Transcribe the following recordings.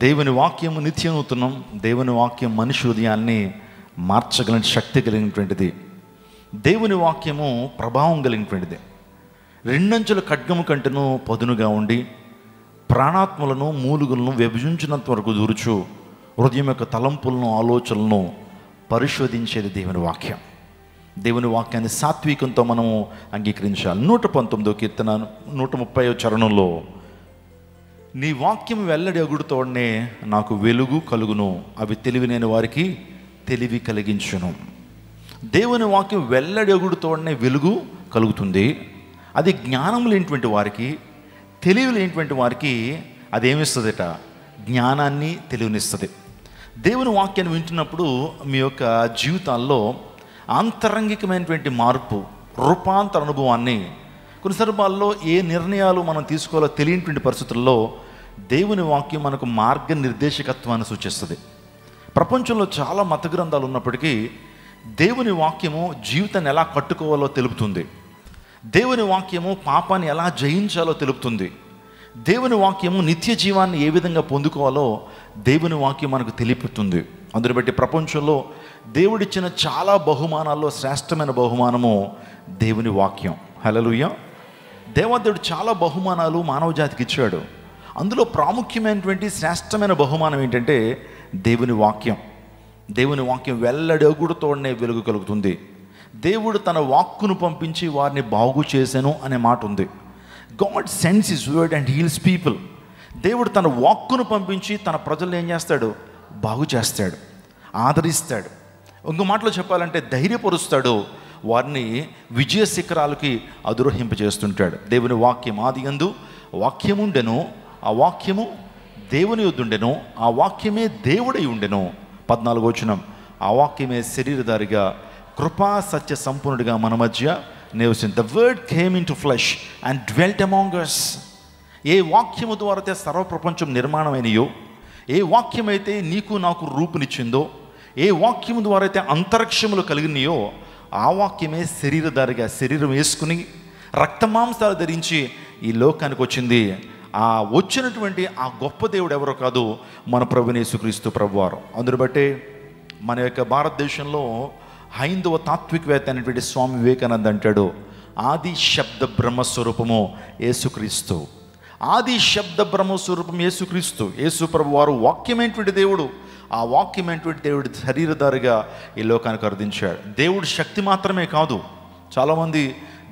దేవుని వాక్యము నిత్యనూతనం. దేవుని వాక్యం మనిషి హృదయాన్ని మార్చగలిగిన శక్తి కలిగినటువంటిది. దేవుని వాక్యము ప్రభావం కలిగినటువంటిది. రెండంచుల ఖడ్గము కంటేను పదునుగా ఉండి ప్రాణాత్మలను మూలుగులను విభజించినంత వరకు దూరుచు హృదయం యొక్క తలంపులను ఆలోచనలను పరిశోధించేది దేవుని వాక్యం. దేవుని వాక్యాన్ని సాత్వికంతో మనము అంగీకరించాలి. 119వ కీర్తన 130వ చరణంలో, నీ వాక్యం వెల్లడి అగుడుతోడనే నాకు వెలుగు కలుగును, అవి తెలివిలేని వారికి తెలివి కలిగించును. దేవుని వాక్యం వెల్లడి అగుడుతోడనే వెలుగు కలుగుతుంది. అది జ్ఞానం లేనిటువంటి వారికి, తెలివి లేనిటువంటి వారికి అదేమిస్తుందట? జ్ఞానాన్ని, తెలివినిస్తుంది. దేవుని వాక్యాన్ని వింటున్నప్పుడు మీ యొక్క జీవితాల్లో ఆంతరంగికమైనటువంటి మార్పు, రూపాంతర అనుభవాన్ని, కొన్ని సందర్భాల్లో ఏ నిర్ణయాలు మనం తీసుకోవాలో తెలియనటువంటి పరిస్థితుల్లో దేవుని వాక్యం మనకు మార్గనిర్దేశకత్వాన్ని సూచిస్తుంది. ప్రపంచంలో చాలా మత గ్రంథాలు ఉన్నప్పటికీ దేవుని వాక్యము జీవితాన్ని ఎలా కట్టుకోవాలో తెలుపుతుంది. దేవుని వాక్యము పాపాన్ని ఎలా జయించాలో తెలుపుతుంది. దేవుని వాక్యము నిత్య జీవాన్ని ఏ విధంగా పొందుకోవాలో దేవుని వాక్యం మనకు తెలుపుతుంది. అందుని బట్టి ప్రపంచంలో దేవుడిచ్చిన చాలా బహుమానాల్లో శ్రేష్టమైన బహుమానము దేవుని వాక్యం. హల్లెలూయా. దేవదేవుడు చాలా బహుమానాలు మానవ జాతికి ఇచ్చాడు. అందులో ప్రాముఖ్యమైనటువంటి శ్రేష్టమైన బహుమానం ఏంటంటే దేవుని వాక్యం. దేవుని వాక్యం వెల్లడి అగుడుతోడనే వెలుగు కలుగుతుంది. దేవుడు తన వాక్కును పంపించి వారిని బాగు చేశాను అనే మాట ఉంది. God sends his word and heels people. దేవుడు తన వాక్కును పంపించి తన ప్రజలను ఏం చేస్తాడు? బాగు చేస్తాడు, ఆదరిస్తాడు. ఇంకో మాటలో చెప్పాలంటే ధైర్యపరుస్తాడు, వారిని విజయ శిఖరాలకి అధిరోహింపజేస్తుంటాడు. దేవుని వాక్యం ఆదియందు వాక్యముండెను, ఆ వాక్యము దేవుని యొద్దుండెను, ఆ వాక్యమే దేవుడై ఉండెను. 14వ వచనం, ఆ వాక్యమే శరీరధారిగా కృపా సత్య సంపూర్ణుడిగా మన మధ్య నివసించి. The word came in to flesh and dwelt among us. ఏ వాక్యము ద్వారా అయితే సర్వప్రపంచం నిర్మాణమైనయో, ఏ వాక్యమైతే నీకు నాకు రూపునిచ్చిందో, ఏ వాక్యము ద్వారా అయితే అంతరిక్షములు కలిగినాయో, ఆ వాక్యమే శరీరధారిగా శరీరం వేసుకుని రక్తమాంసాలు ధరించి ఈ లోకానికి వచ్చింది. ఆ వచ్చినటువంటి ఆ గొప్ప దేవుడు ఎవరో కాదు, మన ప్రభువైన యేసుక్రీస్తు ప్రభువారు. అందును బట్టే మన యొక్క భారతదేశంలో హైందవ తాత్వికవేత్త అయినటువంటి స్వామి వివేకానంద అంటాడు, ఆది శబ్ద బ్రహ్మస్వరూపము యేసుక్రీస్తు. ఆది శబ్ద బ్రహ్మస్వరూపం యేసుక్రీస్తు. యేసు ప్రభువారు వాక్యమైనటువంటి దేవుడు. ఆ వాక్యమైనటువంటి దేవుడు శరీరధారిగా ఈ లోకానికి అర్థించాడు. దేవుడు శక్తి మాత్రమే కాదు. చాలామంది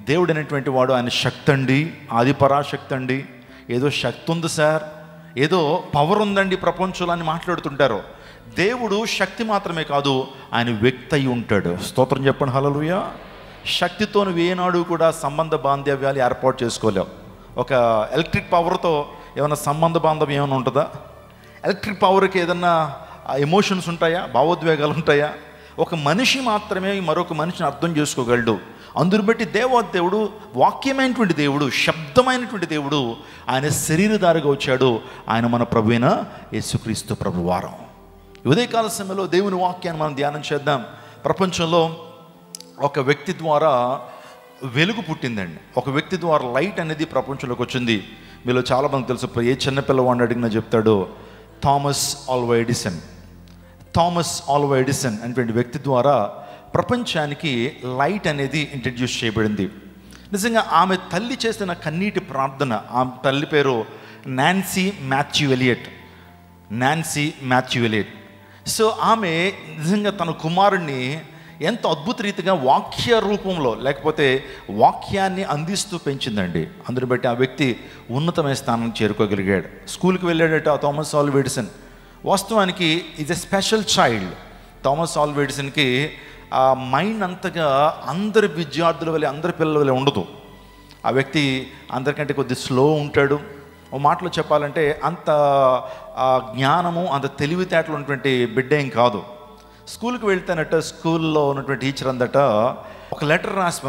దేవుడు అనేటువంటి వాడు ఆయన శక్తి అండి, ఆది పరాశక్తి అండి, ఏదో శక్తి ఉంది సార్, ఏదో పవర్ ఉందండి ప్రపంచంలో అని మాట్లాడుతుంటారు. దేవుడు శక్తి మాత్రమే కాదు, ఆయన వ్యక్తి అయి ఉంటాడు. స్తోత్రం చెప్పండి. హల్లెలూయా. శక్తితో ఏనాడు కూడా సంబంధ బాంధవ్యాలు ఏర్పాటు చేసుకోలేవు. ఒక ఎలక్ట్రిక్ పవర్తో ఏమైనా సంబంధ బాంధవ్యం ఏమైనా ఉంటుందా? ఎలక్ట్రిక్ పవర్కి ఏదన్నా ఎమోషన్స్ ఉంటాయా? భావోద్వేగాలు ఉంటాయా? ఒక మనిషి మాత్రమే మరొక మనిషిని అర్థం చేసుకోగలడు. అందును బట్టి దేవదేవుడు వాక్యమైనటువంటి దేవుడు, శబ్దమైనటువంటి దేవుడు, ఆయన శరీరధారిగా వచ్చాడు. ఆయన మన ప్రభువైన యేసుక్రీస్తు ప్రభువారం. ఉదయకాల సమయంలో దేవుని వాక్యాన్ని మనం ధ్యానం చేద్దాం. ప్రపంచంలో ఒక వ్యక్తి ద్వారా వెలుగు పుట్టిందండి. ఒక వ్యక్తి ద్వారా లైట్ అనేది ప్రపంచంలోకి వచ్చింది. మీలో చాలామంది తెలుసు, ఏ చిన్నపిల్లవాడిని అడిగినా చెప్తాడు, Thomas Alva Edison. Thomas Alva Edison అనేటువంటి వ్యక్తి ద్వారా ప్రపంచానికి లైట్ అనేది ఇంట్రడ్యూస్ చేయబడింది. నిజంగా ఆమె తల్లి చేసిన కన్నీటి ప్రార్థన, ఆమె తల్లి పేరు Nancy Matthew Elliot. Nancy Matthew Elliot. So ఆమె నిజంగా తన కుమారుడిని ఎంతో అద్భుత రీతిగా వాక్య రూపంలో, లేకపోతే వాక్యాన్ని అందిస్తూ పెంచిందండి. అందుని బట్టి ఆ వ్యక్తి ఉన్నతమైన స్థానానికి చేరుకోగలిగాడు. స్కూల్కి వెళ్ళాడట థామస్ ఆల్వా ఎడిసన్. వాస్తవానికి is a special child. Thomas Alva ఎడిసన్కి ఆ మైండ్ అంతగా అందరి విద్యార్థుల వల్ల, అందరి పిల్లల వల్ల ఉండదు. ఆ వ్యక్తి అందరికంటే కొద్ది స్లో ఉంటాడు. ఓ మాటలో చెప్పాలంటే అంత జ్ఞానము, అంత తెలివితేటలు ఉన్నటువంటి బిడ్డ ఏం కాదు. స్కూల్కి వెళ్తానట, స్కూల్లో ఉన్నటువంటి టీచర్ అందట ఒక లెటర్ రాసి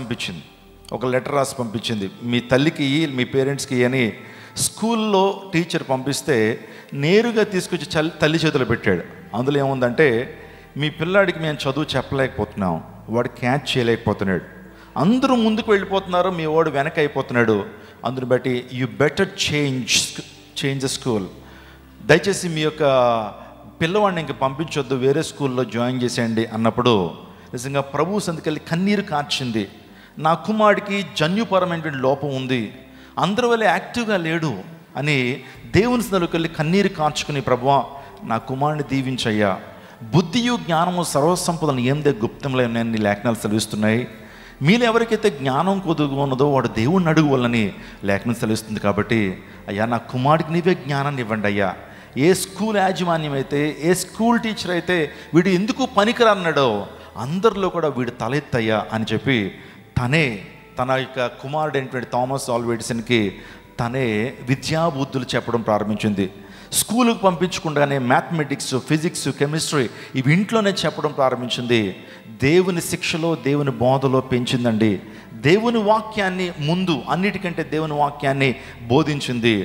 పంపించింది. మీ తల్లికి, మీ పేరెంట్స్కి అని స్కూల్లో టీచర్ పంపిస్తే నేరుగా తీసుకొచ్చి తల్లి చేతిలో పెట్టాడు. అందులో ఏముందంటే, మీ పిల్లాడికి మేము చదువు చెప్పలేకపోతున్నాం, వాడు క్యాచ్ చేయలేకపోతున్నాడు, అందరూ ముందుకు వెళ్ళిపోతున్నారు, మీ వాడు వెనక అయిపోతున్నాడు. అందుని బట్టి you better change the school. దయచేసి మీ యొక్క పిల్లవాడిని ఇంక పంపించొద్దు, వేరే స్కూల్లో జాయిన్ చేసేయండి అన్నప్పుడు నిజంగా ప్రభు సందుకెళ్ళి కన్నీరు కార్చింది. నా కుమారుడికి జన్యుపరమైనటువంటి లోపం ఉంది, అందరి వల్ల యాక్టివ్గా లేడు అని దేవుని సందులోకి వెళ్ళి కన్నీరు కార్చుకుని, ప్రభువా నా కుమారుని దీవించయ్యా, బుద్ధియు జ్ఞానము సర్వసంపదను ఏందే గుప్తంలో ఉన్నాయని నీ లేఖనాలు సెలవిస్తున్నాయి. మీలో ఎవరికైతే జ్ఞానం కొద్దుగా ఉన్నదో వాడు దేవుణ్ణి అడుగువలని లేఖనం సెలవిస్తుంది. కాబట్టి అయ్యా నా కుమారుడికి నీవే జ్ఞానాన్ని ఇవ్వండి అయ్యా. ఏ స్కూల్ యాజమాన్యం అయితే, ఏ స్కూల్ టీచర్ అయితే వీడు ఎందుకు పనికిరన్నాడో అందరిలో కూడా వీడు తలెత్తయ్యా అని చెప్పి తన యొక్క కుమారుడైనటువంటి థామస్ ఆల్వా ఎడిసన్కి తనే విద్యాబుద్ధులు చెప్పడం ప్రారంభించింది. స్కూలుకు పంపించకుండానే మ్యాథమెటిక్స్, ఫిజిక్స్, కెమిస్ట్రీ ఇవి ఇంట్లోనే చెప్పడం ప్రారంభించింది. దేవుని శిక్షలో, దేవుని బోధలో పెంచిందండి. దేవుని వాక్యాన్ని ముందు అన్నిటికంటే దేవుని వాక్యాన్ని బోధించింది.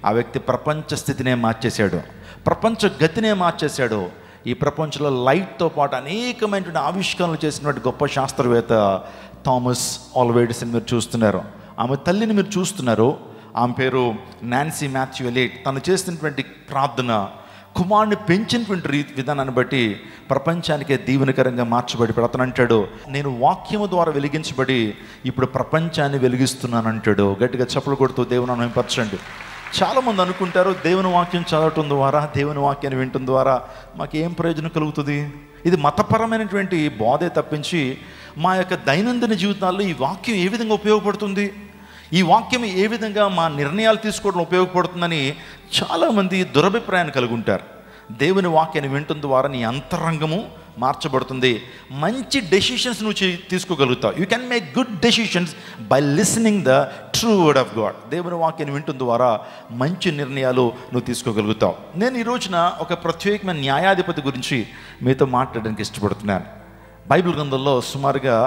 ఆ వ్యక్తి ప్రపంచ స్థితినే మార్చేశాడు, ప్రపంచ గతినే మార్చేశాడు. ఈ ప్రపంచంలో లైట్తో పాటు అనేకమైనటువంటి ఆవిష్కరణలు చేసినటువంటి గొప్ప శాస్త్రవేత్త థామస్ ఆల్వా ఎడిసన్ మీరు చూస్తున్నారు. ఆమె తల్లిని మీరు చూస్తున్నారు. ఆమె పేరు నాన్సీ మాథ్యూ ఎలియట్. తను చేసినటువంటి ప్రార్థన, కుమారుని పెంచినటువంటి విధానాన్ని బట్టి ప్రపంచానికే దీవెనకరంగా మార్చబడి అతను అంటాడు, నేను వాక్యము ద్వారా వెలిగించబడి ఇప్పుడు ప్రపంచాన్ని వెలిగిస్తున్నాను అంటాడు. గట్టిగా చప్పలు కొడుతూ దేవుని మహిమపరచండి. చాలామంది అనుకుంటారు దేవుని వాక్యం చదవటం ద్వారా, దేవుని వాక్యాన్ని వినటం ద్వారా మాకు ఏం ప్రయోజనం కలుగుతుంది? ఇది మతపరమైనటువంటి బోధే తప్పించి మా యొక్క దైనందిన జీవితాల్లో ఈ వాక్యం ఏ విధంగా ఉపయోగపడుతుంది, ఈ వాక్యం ఏ విధంగా మా నిర్ణయాలు తీసుకోవడం ఉపయోగపడుతుందని చాలామంది దురభిప్రాయాన్ని కలిగి ఉంటారు. దేవుని వాక్యాన్ని వినటం ద్వారా నీ అంతరంగము మార్చబడుతుంది. మంచి డెసిషన్స్ నువ్వు తీసుకోగలుగుతావు. You can make good decisions by listening the true word of God. దేవుని వాక్యాన్ని వినటం ద్వారా మంచి నిర్ణయాలు నువ్వు తీసుకోగలుగుతావు. నేను ఈ రోజున ఒక ప్రత్యేకమైన న్యాయాధిపతి గురించి మీతో మాట్లాడడానికి ఇష్టపడుతున్నాను. బైబిల్ గ్రంథంలో సుమారుగా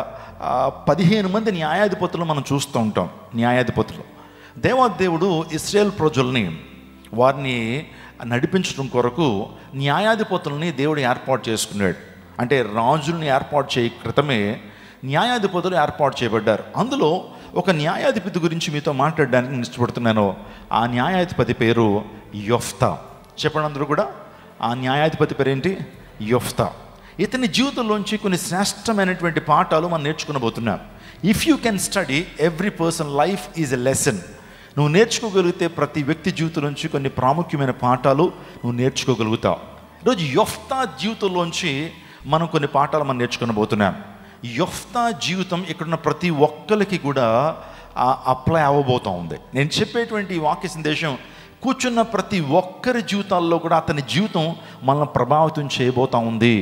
15 మంది న్యాయాధిపతులు మనం చూస్తూ ఉంటాం. న్యాయాధిపతులు, దేవాదేవుడు ఇశ్రాయేల్ ప్రజల్ని వారిని నడిపించడం కొరకు న్యాయాధిపతులని దేవుడు ఏర్పాటు చేసుకున్నాడు. అంటే రాజుల్ని ఏర్పాటు చేయ క్రితమే న్యాయాధిపతులు ఏర్పాటు చేయబడ్డారు. అందులో ఒక న్యాయాధిపతి గురించి మీతో మాట్లాడడానికి నేను ఇష్టపడుతున్నాను. ఆ న్యాయాధిపతి పేరు యొఫ్తా. చెప్పండి అందరూ కూడా, ఆ న్యాయాధిపతి పేరు ఏంటి? యొఫ్తా. ఇతని జీవితంలోంచి కొన్ని శ్రేష్టమైనటువంటి పాఠాలు మనం నేర్చుకునబోతున్నాం. If you can study every person life is a lesson. నువ్వు నేర్చుకోగలిగితే ప్రతి వ్యక్తి జీవితంలోంచి కొన్ని ప్రాముఖ్యమైన పాఠాలు నువ్వు నేర్చుకోగలుగుతావు. ఈరోజు యొఫ్తా జీవితంలోంచి మనం కొన్ని పాఠాలు మనం నేర్చుకునబోతున్నాం. యొఫ్తా జీవితం ఇక్కడున్న ప్రతి ఒక్కరికి కూడా అప్లై అవ్వబోతూ ఉంది. నేను చెప్పేటువంటి ఈ వాక్య సందేశం కూర్చున్న ప్రతి ఒక్కరి జీవితాల్లో కూడా అతని జీవితం మనల్ని ప్రభావితం చేయబోతూ ఉంది.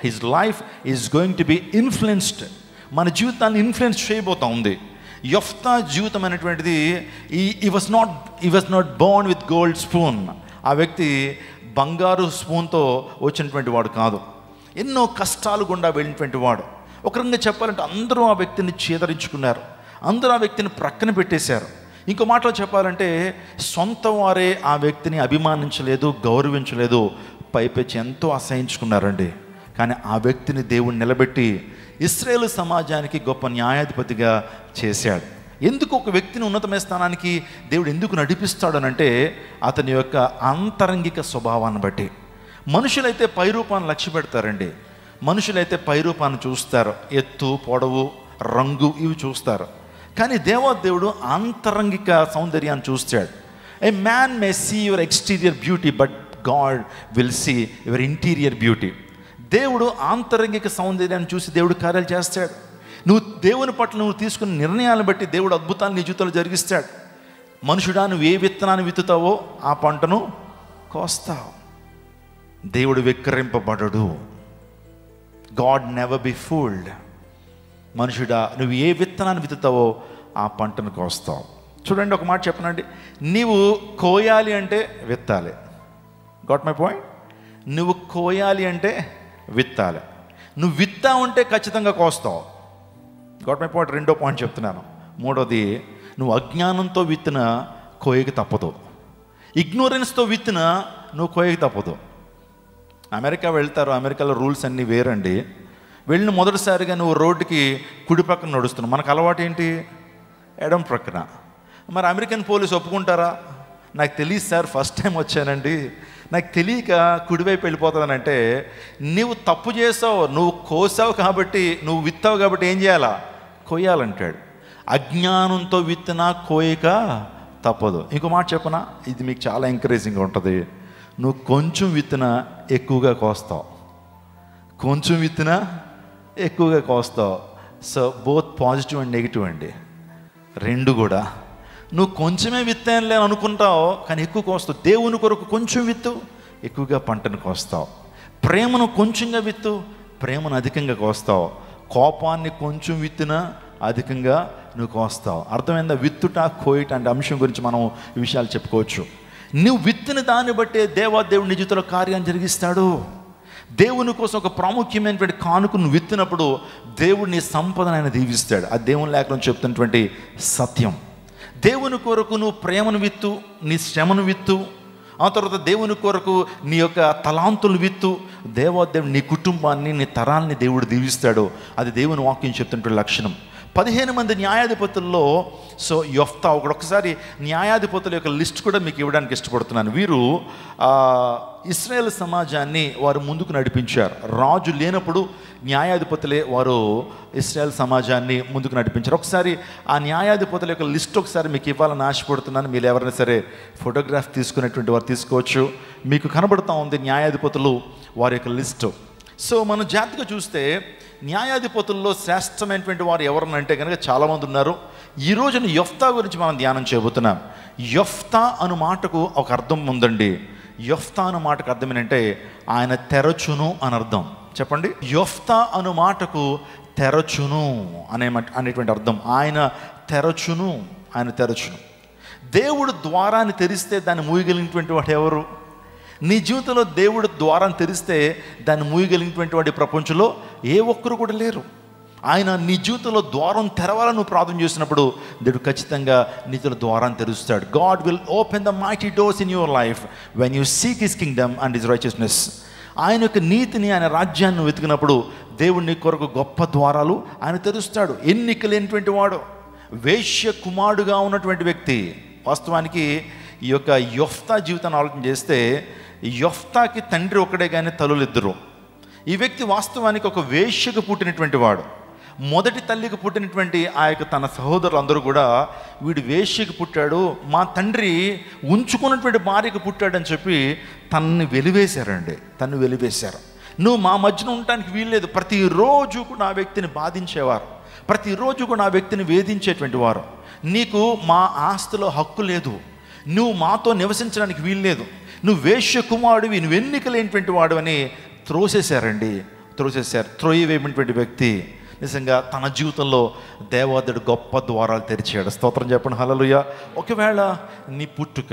His life is going to be influenced. మన జీవితాన్ని ఇన్ఫ్లుయెన్స్ చేయబోతూ ఉంది. యొఫ్తా జీవితం అనేటువంటిది ఈ was not Born with gold spoon. ఆ వ్యక్తి బంగారు స్పూన్తో వచ్చినటువంటి వాడు కాదు. ఎన్నో కష్టాలు గుండా వెళ్ళినటువంటి వాడు. ఒక రకంగా చెప్పాలంటే అందరూ ఆ వ్యక్తిని చేదరించుకున్నారు, అందరూ ఆ వ్యక్తిని ప్రక్కన పెట్టేశారు. ఇంకో మాటలో చెప్పాలంటే సొంత వారే ఆ వ్యక్తిని అభిమానించలేదు, గౌరవించలేదు, పైపెచ్చి ఎంతో అసహించుకున్నారండి. కానీ ఆ వ్యక్తిని దేవుడు నిలబెట్టి ఇశ్రాయేలు సమాజానికి గొప్ప న్యాయాధిపతిగా చేశాడు. ఎందుకు ఒక వ్యక్తిని ఉన్నతమైన స్థానానికి దేవుడు ఎందుకు నడిపిస్తాడనంటే అతని యొక్క అంతరంగిక స్వభావాన్ని బట్టి. మనుషులైతే పైరూపాన్ని లక్ష్య పెడతారండి. మనుషులైతే పైరూపాన్ని చూస్తారు, ఎత్తు, పొడవు, రంగు ఇవి చూస్తారు. కానీ దేవాదేవుడు అంతరంగిక సౌందర్యాన్ని చూస్తాడు. A man may see your exterior beauty but God will see your interior beauty. దేవుడు ఆంతరంగిక సౌందర్యాన్ని చూసి దేవుడు కార్యాలు చేస్తాడు. నువ్వు దేవుని పట్ల నువ్వు తీసుకున్న నిర్ణయాలను బట్టి దేవుడు అద్భుతాన్ని నీ జీవితంలో జరిగిస్తాడు. మనుషుడా, నువ్వు ఏ విత్తనాన్ని విత్తుతావో ఆ పంటను కోస్తావు. దేవుడు విక్రింపబడడు. God never be fooled. మనుషుడా, నువ్వు ఏ విత్తనాన్ని విత్తుతావో ఆ పంటను కోస్తావు. చూడండి, ఒక మాట చెప్పనండి, నీవు కోయాలి అంటే విత్తాలి. Got my point? నువ్వు కోయాలి అంటే విత్తాలి. నువ్వు విత్తావుంటే ఖచ్చితంగా కోస్తావు. Got my point? రెండో పాయింట్ చెప్తున్నాను. మూడోది, నువ్వు అజ్ఞానంతో విత్తిన కోయకి తప్పదు. ఇగ్నోరెన్స్తో విత్తిన నువ్వు కోయకి తప్పదు. అమెరికా వెళ్తారు, అమెరికాలో రూల్స్ అన్నీ వేరండి. వెళ్ళిన మొదటిసారిగా నువ్వు రోడ్డుకి కుడి పక్కన నడుస్తున్నావు. మనకు అలవాటు ఏంటి? ఎడం ప్రక్కన. మరి అమెరికన్ పోలీసు ఒప్పుకుంటారా? నాకు తెలియదు సార్, ఫస్ట్ టైం వచ్చానండి, నాకు తెలియక కుడివైపు వెళ్ళిపోతానంటే, నువ్వు తప్పు చేసావు, నువ్వు కోసావు కాబట్టి, నువ్వు విత్తావు కాబట్టి ఏం చేయాలా? కొయ్యాలంటాడు. అజ్ఞానంతో విత్తినా కోయక తప్పదు. ఇంకో మాట చెప్పనా, ఇది మీకు చాలా ఎంకరేజింగ్గా ఉంటుంది. నువ్వు కొంచెం విత్తినా ఎక్కువగా కోస్తావు, కొంచెం విత్తినా ఎక్కువగా కోస్తావు. So both positive and negative అండి, రెండు కూడా. నువ్వు కొంచెమే విత్తానులే అనుకుంటావు, కానీ ఎక్కువ కోస్తావు. దేవుని కొరకు కొంచెం విత్తు, ఎక్కువగా పంటను కోస్తావు. ప్రేమను కొంచెంగా విత్తు, ప్రేమను అధికంగా కోస్తావు. కోపాన్ని కొంచెం విత్తినా అధికంగా నువ్వు కోస్తావు. అర్థమైందా? విత్తుట కోయట అంటే అంశం గురించి మనం ఈ విషయాలు చెప్పుకోవచ్చు. నువ్వు విత్తిన దాన్ని బట్టే దేవుడు నీ జీవితంలో కార్యాన్ని జరిగిస్తాడు. దేవుని కోసం ఒక ప్రాముఖ్యమైనటువంటి కానుకను విత్తినప్పుడు దేవుడు నీ సంపదను ఆయన దీవిస్తాడు. అది దేవుని లేఖలో చెప్తున్నటువంటి సత్యం. దేవుని కొరకు నువ్వు ప్రేమను విత్తు, నీ శ్రమను విత్తు, ఆ తర్వాత దేవుని కొరకు నీ యొక్క తలాంతులు విత్తు. దేవుడు నీ కుటుంబాన్ని, నీ తరాల్ని దేవుడు దీవిస్తాడు. అది దేవుని వాక్యం చెప్తున్నటువంటి లక్షణం. 15 మంది న్యాయాధిపతుల్లో యొఫ్తా ఒకసారి న్యాయాధిపతుల యొక్క లిస్ట్ కూడా మీకు ఇవ్వడానికి ఇష్టపడుతున్నాను. వీరు ఇశ్రాయేల్ సమాజాన్ని వారు ముందుకు నడిపించారు. రాజు లేనప్పుడు న్యాయాధిపతులే వారు ఇశ్రాయేల్ సమాజాన్ని ముందుకు నడిపించారు. ఒకసారి ఆ న్యాయాధిపతుల యొక్క లిస్ట్ ఒకసారి మీకు ఇవ్వాలని ఆశపడుతున్నాను. మీరు ఎవరైనా సరే ఫోటోగ్రాఫ్ తీసుకునేటువంటి వారు తీసుకోవచ్చు. మీకు కనబడుతూ ఉంది న్యాయాధిపతులు వారి యొక్క లిస్టు. మనం జాగ్రత్తగా చూస్తే న్యాయాధిపతుల్లో శ్రేష్టమైనటువంటి వారు ఎవరనంటే కనుక చాలామంది ఉన్నారు. ఈ రోజున యొఫ్తా గురించి మనం ధ్యానం చేయబోతున్నాం. యొఫ్తా అను మాటకు ఒక అర్థం ఉందండి. యొఫ్తా అను మాటకు అర్థం ఏంటంటే ఆయన తెరచును అని అర్థం. చెప్పండి. యొఫ్తా అను మాటకు తెరచును అనేటువంటి అర్థం. ఆయన తెరచును, ఆయన తెరచును. దేవుడు ద్వారాన్ని తెరిస్తే దాన్ని మూయగలిగినటువంటి వాడు ఎవరు? నీ జీవితంలో దేవుడు ద్వారాన్ని తెరిస్తే దాన్ని మూయగలిగినటువంటి వాడి ప్రపంచంలో ఏ ఒక్కరు కూడా లేరు. ఆయన నీ జీవితంలో ద్వారం తెరవాలని నువ్వు ప్రార్థన చేసినప్పుడు దేవుడు ఖచ్చితంగా నీతో ద్వారాన్ని తెరుస్తాడు. God will open the mighty doors in your life when you seek his kingdom and his righteousness. ఆయన యొక్క నీతిని, ఆయన రాజ్యాన్ని వెతికినప్పుడు దేవుడు నీ కొరకు గొప్ప ద్వారాలు ఆయన తెరుస్తాడు. ఎన్నిక లేనిటువంటి వాడు, వేశ్య కుమారుడుగా ఉన్నటువంటి వ్యక్తి. వాస్తవానికి ఈ యొక్క యొఫ్తా జీవితాన్ని ఆలోచన చేస్తే యొఫ్తాకి తండ్రి ఒకడే కానీ తల్లులు ఇద్దరు. ఈ వ్యక్తి వాస్తవానికి ఒక వేశ్యకు పుట్టినటువంటి వాడు. మొదటి తల్లికి పుట్టినటువంటి ఆ యొక్క తన సహోదరులు అందరూ కూడా వీడు వేశ్యకు పుట్టాడు, మా తండ్రి ఉంచుకున్నటువంటి భార్యకు పుట్టాడని చెప్పి తనని వెలివేశారండి. తను వెలివేశారు. నువ్వు మా మధ్యన ఉండటానికి వీల్లేదు. ప్రతిరోజు కూడా ఆ వ్యక్తిని బాధించేవారు, ప్రతిరోజు కూడా ఆ వ్యక్తిని వేధించేటువంటి వారు. నీకు మా ఆస్తిలో హక్కు లేదు, నువ్వు మాతో నివసించడానికి వీల్లేదు, నువ్వు వేశ్య కుమారుడివి, నువ్వు ఎన్నికలేనటువంటి వాడు అని త్రోసేశారండి. త్రోయవేమైనటువంటి వ్యక్తి నిజంగా తన జీవితంలో దేవాదుడు గొప్ప ద్వారాలు తెరిచాడు. స్తోత్రం చెప్పండి, హల్లెలూయా. ఒకవేళ నీ పుట్టుక,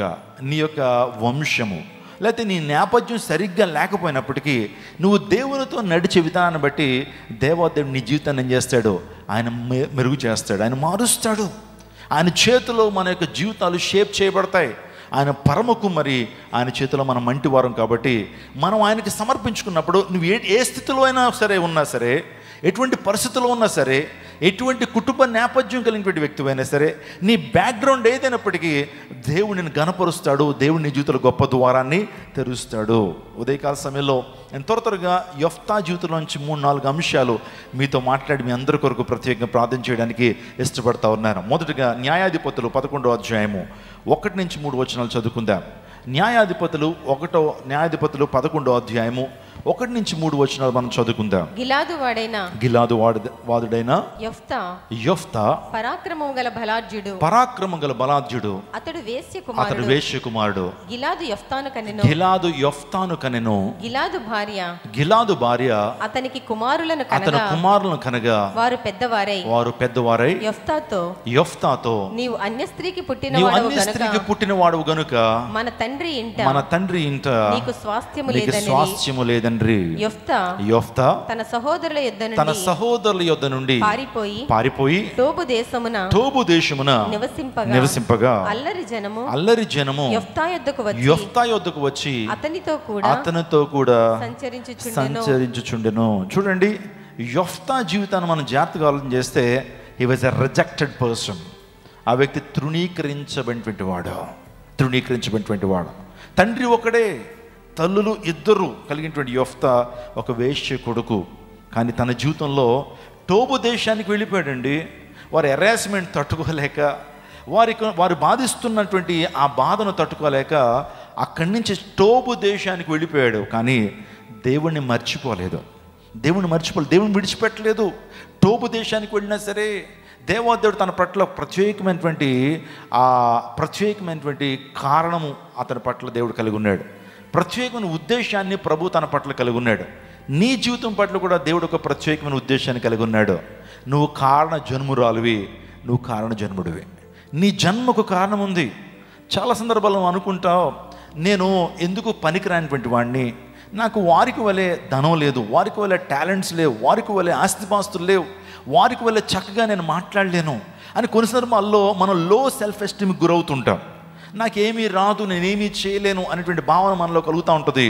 నీ యొక్క వంశము, లేకపోతే నీ నేపథ్యం సరిగ్గా లేకపోయినప్పటికీ నువ్వు దేవునితో నడిచే విధానాన్ని బట్టి దేవాదేవుడు నీ జీవితాన్ని ఏం చేస్తాడు? ఆయన మెరుగు చేస్తాడు, ఆయన మారుస్తాడు. ఆయన చేతిలో మన యొక్క జీవితాలు షేప్ చేయబడతాయి. ఆయన పరమకు మరి ఆయన చేతిలో మనం మంటి వారం కాబట్టి మనం ఆయనకి సమర్పించుకున్నప్పుడు నువ్వు ఏ స్థితిలో అయినా సరే ఉన్నా సరే, ఎటువంటి పరిస్థితుల్లో ఉన్నా సరే, ఎటువంటి కుటుంబ నేపథ్యం కలిగినటువంటి వ్యక్తివైనా సరే, నీ బ్యాక్గ్రౌండ్ ఏదైనప్పటికీ దేవుడు నిన్ను ఘనపరుస్తాడు. దేవుడు నీ జీవితంలో గొప్ప ద్వారాన్ని తెరుస్తాడు. ఉదయకాల సమయంలో నేను త్వరగా యొఫ్తా జీవితంలోంచి 3-4 అంశాలు మీతో మాట్లాడి మీ అందరి కొరకు ప్రత్యేకంగా ప్రార్థన చేయడానికి ఇష్టపడతా ఉన్నాను. మొదటగా న్యాయాధిపతులు 11వ అధ్యాయము 1-3 వచనాలు చదువుకుందాం. న్యాయాధిపతులు 11వ అధ్యాయము 1-3 వచనాలు మనం చదువుకుందాం. గిలాదు వాదుడైన యొఫ్తా పరాక్రమం గల బలాఢ్యుడు, అతడు వేశ్య కుమారుడు. గిలాదు యొఫ్తాను కనెను. గిలాదు భార్య అతనికి కుమారులను కనగా వారు పెద్దవారై యొఫ్తాతో నీవు అన్య స్త్రీకి పుట్టినవాడు గనుక మన తండ్రి ఇంట నీకు స్వాస్థ్యము లేదని యొఫ్తా తన సహోదరుల యొద్ద నుండి పారిపోయి తోబు దేశమున నివసింపగా అల్లరి జనము యొఫ్తా యొద్దకు వచ్చి అతనితో కూడా సంచరించుచుండెను. చూడండి, యొఫ్తా జీవితాన్ని మనం జాగ్రత్తగా ఆలోచన చేస్తే హి వాజ్ ఎ రిజెక్టెడ్ పర్సన్. ఆ వ్యక్తి తృణీకరించబడినటువంటి వాడు. తృణీకరించినటువంటి వాడు. తండ్రి ఒకడే, తల్లులు ఇద్దరు కలిగినటువంటి యొఫ్తా ఒక వేశ్య కొడుకు. కానీ తన జీవితంలో టోబు దేశానికి వెళ్ళిపోయాడండి. వారి హెరాస్మెంట్ తట్టుకోలేక, వారు బాధిస్తున్నటువంటి ఆ బాధను తట్టుకోలేక అక్కడి నుంచి టోబు దేశానికి వెళ్ళిపోయాడు. కానీ దేవుణ్ణి మర్చిపోలేదు, దేవుణ్ణి విడిచిపెట్టలేదు. టోబు దేశానికి వెళ్ళినా సరే దేవాదేవుడు తన పట్ల ప్రత్యేకమైనటువంటి కారణము అతని పట్ల దేవుడు కలిగి ఉన్నాడు. ప్రత్యేకమైన ఉద్దేశాన్ని ప్రభు తన పట్ల కలిగి ఉన్నాడు. నీ జీవితం పట్ల కూడా దేవుడు ఒక ప్రత్యేకమైన ఉద్దేశాన్ని కలిగి ఉన్నాడు. నువ్వు కారణ జన్మురాలువి, నువ్వు కారణ జన్ముడివి. నీ జన్మకు కారణం ఉంది. చాలా సందర్భాల్లో అనుకుంటావు, నేను ఎందుకు పనికిరానిటువంటి వాడిని, నాకు వారికి వలె ధనం లేదు, వారికి వలె టాలెంట్స్ లేవు, వారికి వలె ఆస్తిపాస్తులు లేవు, వారికి వల్ల చక్కగా నేను మాట్లాడలేను అని కొన్ని సందర్భాల్లో మనం లో సెల్ఫ్ ఎస్టీమ్కి గురవుతుంటాం. నాకేమీ రాదు, నేనేమీ చేయలేను అనేటువంటి భావన మనలో కలుగుతూ ఉంటుంది.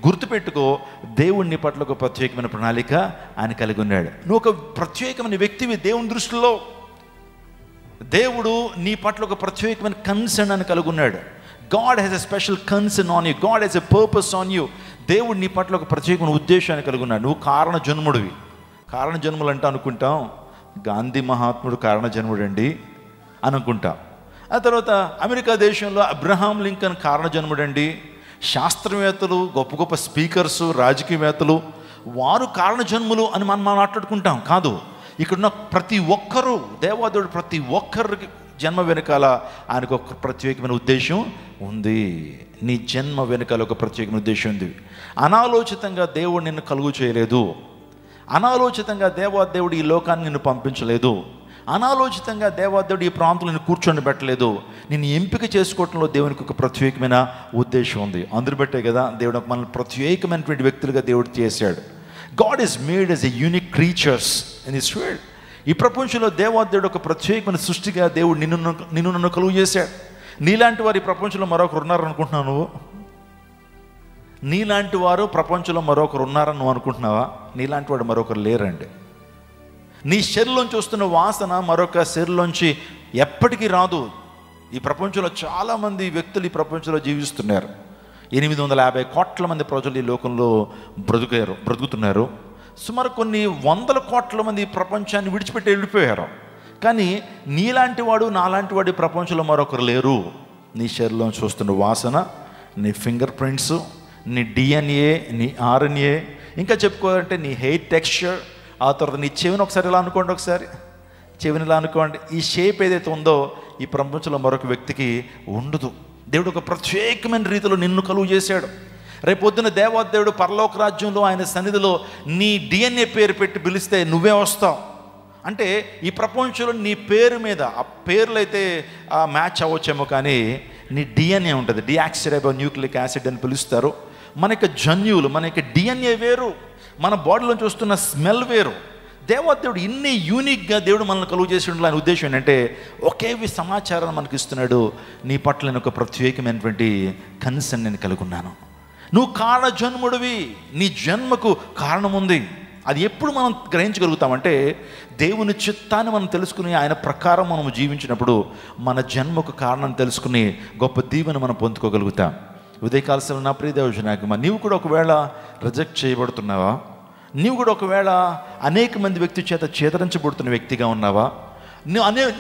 గుర్తుపెట్టుకో, దేవుడిని పట్ల ఒక ప్రత్యేకమైన ప్రణాళిక ఆయన కలిగి ఉన్నాడు. నువ్వు ఒక ప్రత్యేకమైన వ్యక్తివి దేవుని దృష్టిలో. దేవుడు నీ పట్ల ఒక ప్రత్యేకమైన కన్సర్న్ అని కలిగి ఉన్నాడు. God has a special concern on you, God has a purpose on you. దేవుడు నీ పట్ల ఒక ప్రత్యేకమైన ఉద్దేశాన్ని కలిగి ఉన్నాడు. నువ్వు కారణ జన్ముడివి. కారణ జన్ములు అంటే అనుకుంటాం, గాంధీ మహాత్ముడు కారణ జన్ముడండి అనుకుంటాం. ఆ తర్వాత అమెరికా దేశంలో అబ్రహాం లింకన్ కారణ జన్ముడండి. శాస్త్రవేత్తలు, గొప్ప గొప్ప స్పీకర్సు, రాజకీయవేత్తలు వారు కారణ జన్ములు అని మనం మాట్లాడుకుంటాం. కాదు, ఇక్కడున్న ప్రతి ఒక్కరూ, దేవాదేవుడు ప్రతి ఒక్కరికి జన్మ వెనకాల ఆయనకు ఒక ప్రత్యేకమైన ఉద్దేశం ఉంది. నీ జన్మ వెనకాల ఒక ప్రత్యేకమైన ఉద్దేశం ఉంది. అనాలోచితంగా దేవుడు నిన్ను కలుగు చేయలేదు. అనాలోచితంగా దేవాదేవుడు ఈ లోకాన్ని నిన్ను పంపించలేదు. అనాలోచితంగా దేవాదేవుడు ఈ ప్రాంతంలో నిన్ను కూర్చొని పెట్టలేదు. నిన్ను ఎంపిక చేసుకోవడంలో దేవునికి ఒక ప్రత్యేకమైన ఉద్దేశం ఉంది. అందరు బట్టే కదా దేవుడు మనల్ని ప్రత్యేకమైనటువంటి వ్యక్తులుగా దేవుడు చేశాడు. God is made as a unique creatures in this world. ఈ ప్రపంచంలో దేవాదేవుడు ఒక ప్రత్యేకమైన సృష్టిగా దేవుడు నిన్ను నన్ను కలుగు చేశాడు. నీలాంటి వారు ఈ ప్రపంచంలో మరొకరు ఉన్నారనుకుంటున్నావు నువ్వు? నీలాంటి వారు ప్రపంచంలో మరొకరు ఉన్నారని నువ్వు అనుకుంటున్నావా? నీలాంటి వాడు మరొకరు లేరండి. నీ శరీరంలోంచి వస్తున్న వాసన మరొక శరీరంలోంచి ఎప్పటికీ రాదు. ఈ ప్రపంచంలో చాలామంది వ్యక్తులు ఈ ప్రపంచంలో జీవిస్తున్నారు. 850 కోట్ల మంది ప్రజలు ఈ లోకంలో బ్రతుకుతున్నారు. సుమారు కొన్ని 100 కోట్ల మంది ఈ ప్రపంచాన్ని విడిచిపెట్టి వెళ్ళిపోయారు. కానీ నీలాంటి వాడు, నాలాంటి వాడు ఈ ప్రపంచంలో మరొకరు లేరు. నీ శరీరంలో చూస్తున్న వాసన, నీ ఫింగర్ ప్రింట్స్, నీ డిఎన్ఏ, నీ ఆర్ఎన్ఏ, ఇంకా చెప్పుకోవాలంటే నీ హెయిర్ టెక్స్చర్, ఆ తర్వాత నీ చెవిని ఒకసారి ఇలా అనుకోండి, ఒకసారి చెవిని ఇలా అనుకోండి. ఈ షేప్ ఏదైతే ఉందో ఈ ప్రపంచంలో మరొక వ్యక్తికి ఉండదు. దేవుడు ఒక ప్రత్యేకమైన రీతిలో నిన్ను కలుగు చేశాడు. రేపొద్దున దేవాదేవుడు పరలోక రాజ్యంలో ఆయన సన్నిధిలో నీ డిఎన్ఏ పేరు పెట్టి పిలిస్తే నువ్వే వస్తావు. అంటే ఈ ప్రపంచంలో నీ పేరు మీద, ఆ పేర్లు అయితే మ్యాచ్ అవ్వచ్చేమో, కానీ నీ డిఎన్ఏ ఉంటుంది. డియాక్సిరైబో న్యూక్లిక్ యాసిడ్ అని పిలుస్తారు. మన యొక్క జన్యువులు, మన యొక్క డిఎన్ఏ వేరు, మన బాడీలో చూస్తున్న స్మెల్ వేరు. దేవాదేవుడు ఇన్ని యూనిక్గా దేవుడు మనల్ని కలుగు చేసి ఉండాలి. ఆయన ఉద్దేశం ఏంటంటే ఒకే సమాచారాన్ని మనకి ఇస్తున్నాడు. నీ పట్ల నేను ఒక ప్రత్యేకమైనటువంటి కన్సర్న్ నేను కలిగి ఉన్నాను. నువ్వు కారణ జన్ముడివి. నీ జన్మకు కారణం ఉంది. అది ఎప్పుడు మనం గ్రహించగలుగుతామంటే దేవుని చిత్తాన్ని మనం తెలుసుకుని ఆయన ప్రకారం మనం జీవించినప్పుడు మన జన్మకు కారణం తెలుసుకుని గొప్ప దీవెన మనం పొందుకోగలుగుతాం. ఉదయకాల సమయంలో నా ప్రియ దేవజనాయకుమా, నీవు కూడా ఒకవేళ రిజెక్ట్ చేయబడుతున్నావా? నీవు కూడా ఒకవేళ అనేక మంది వ్యక్తి చేత చేతరించబడుతున్న వ్యక్తిగా ఉన్నావా?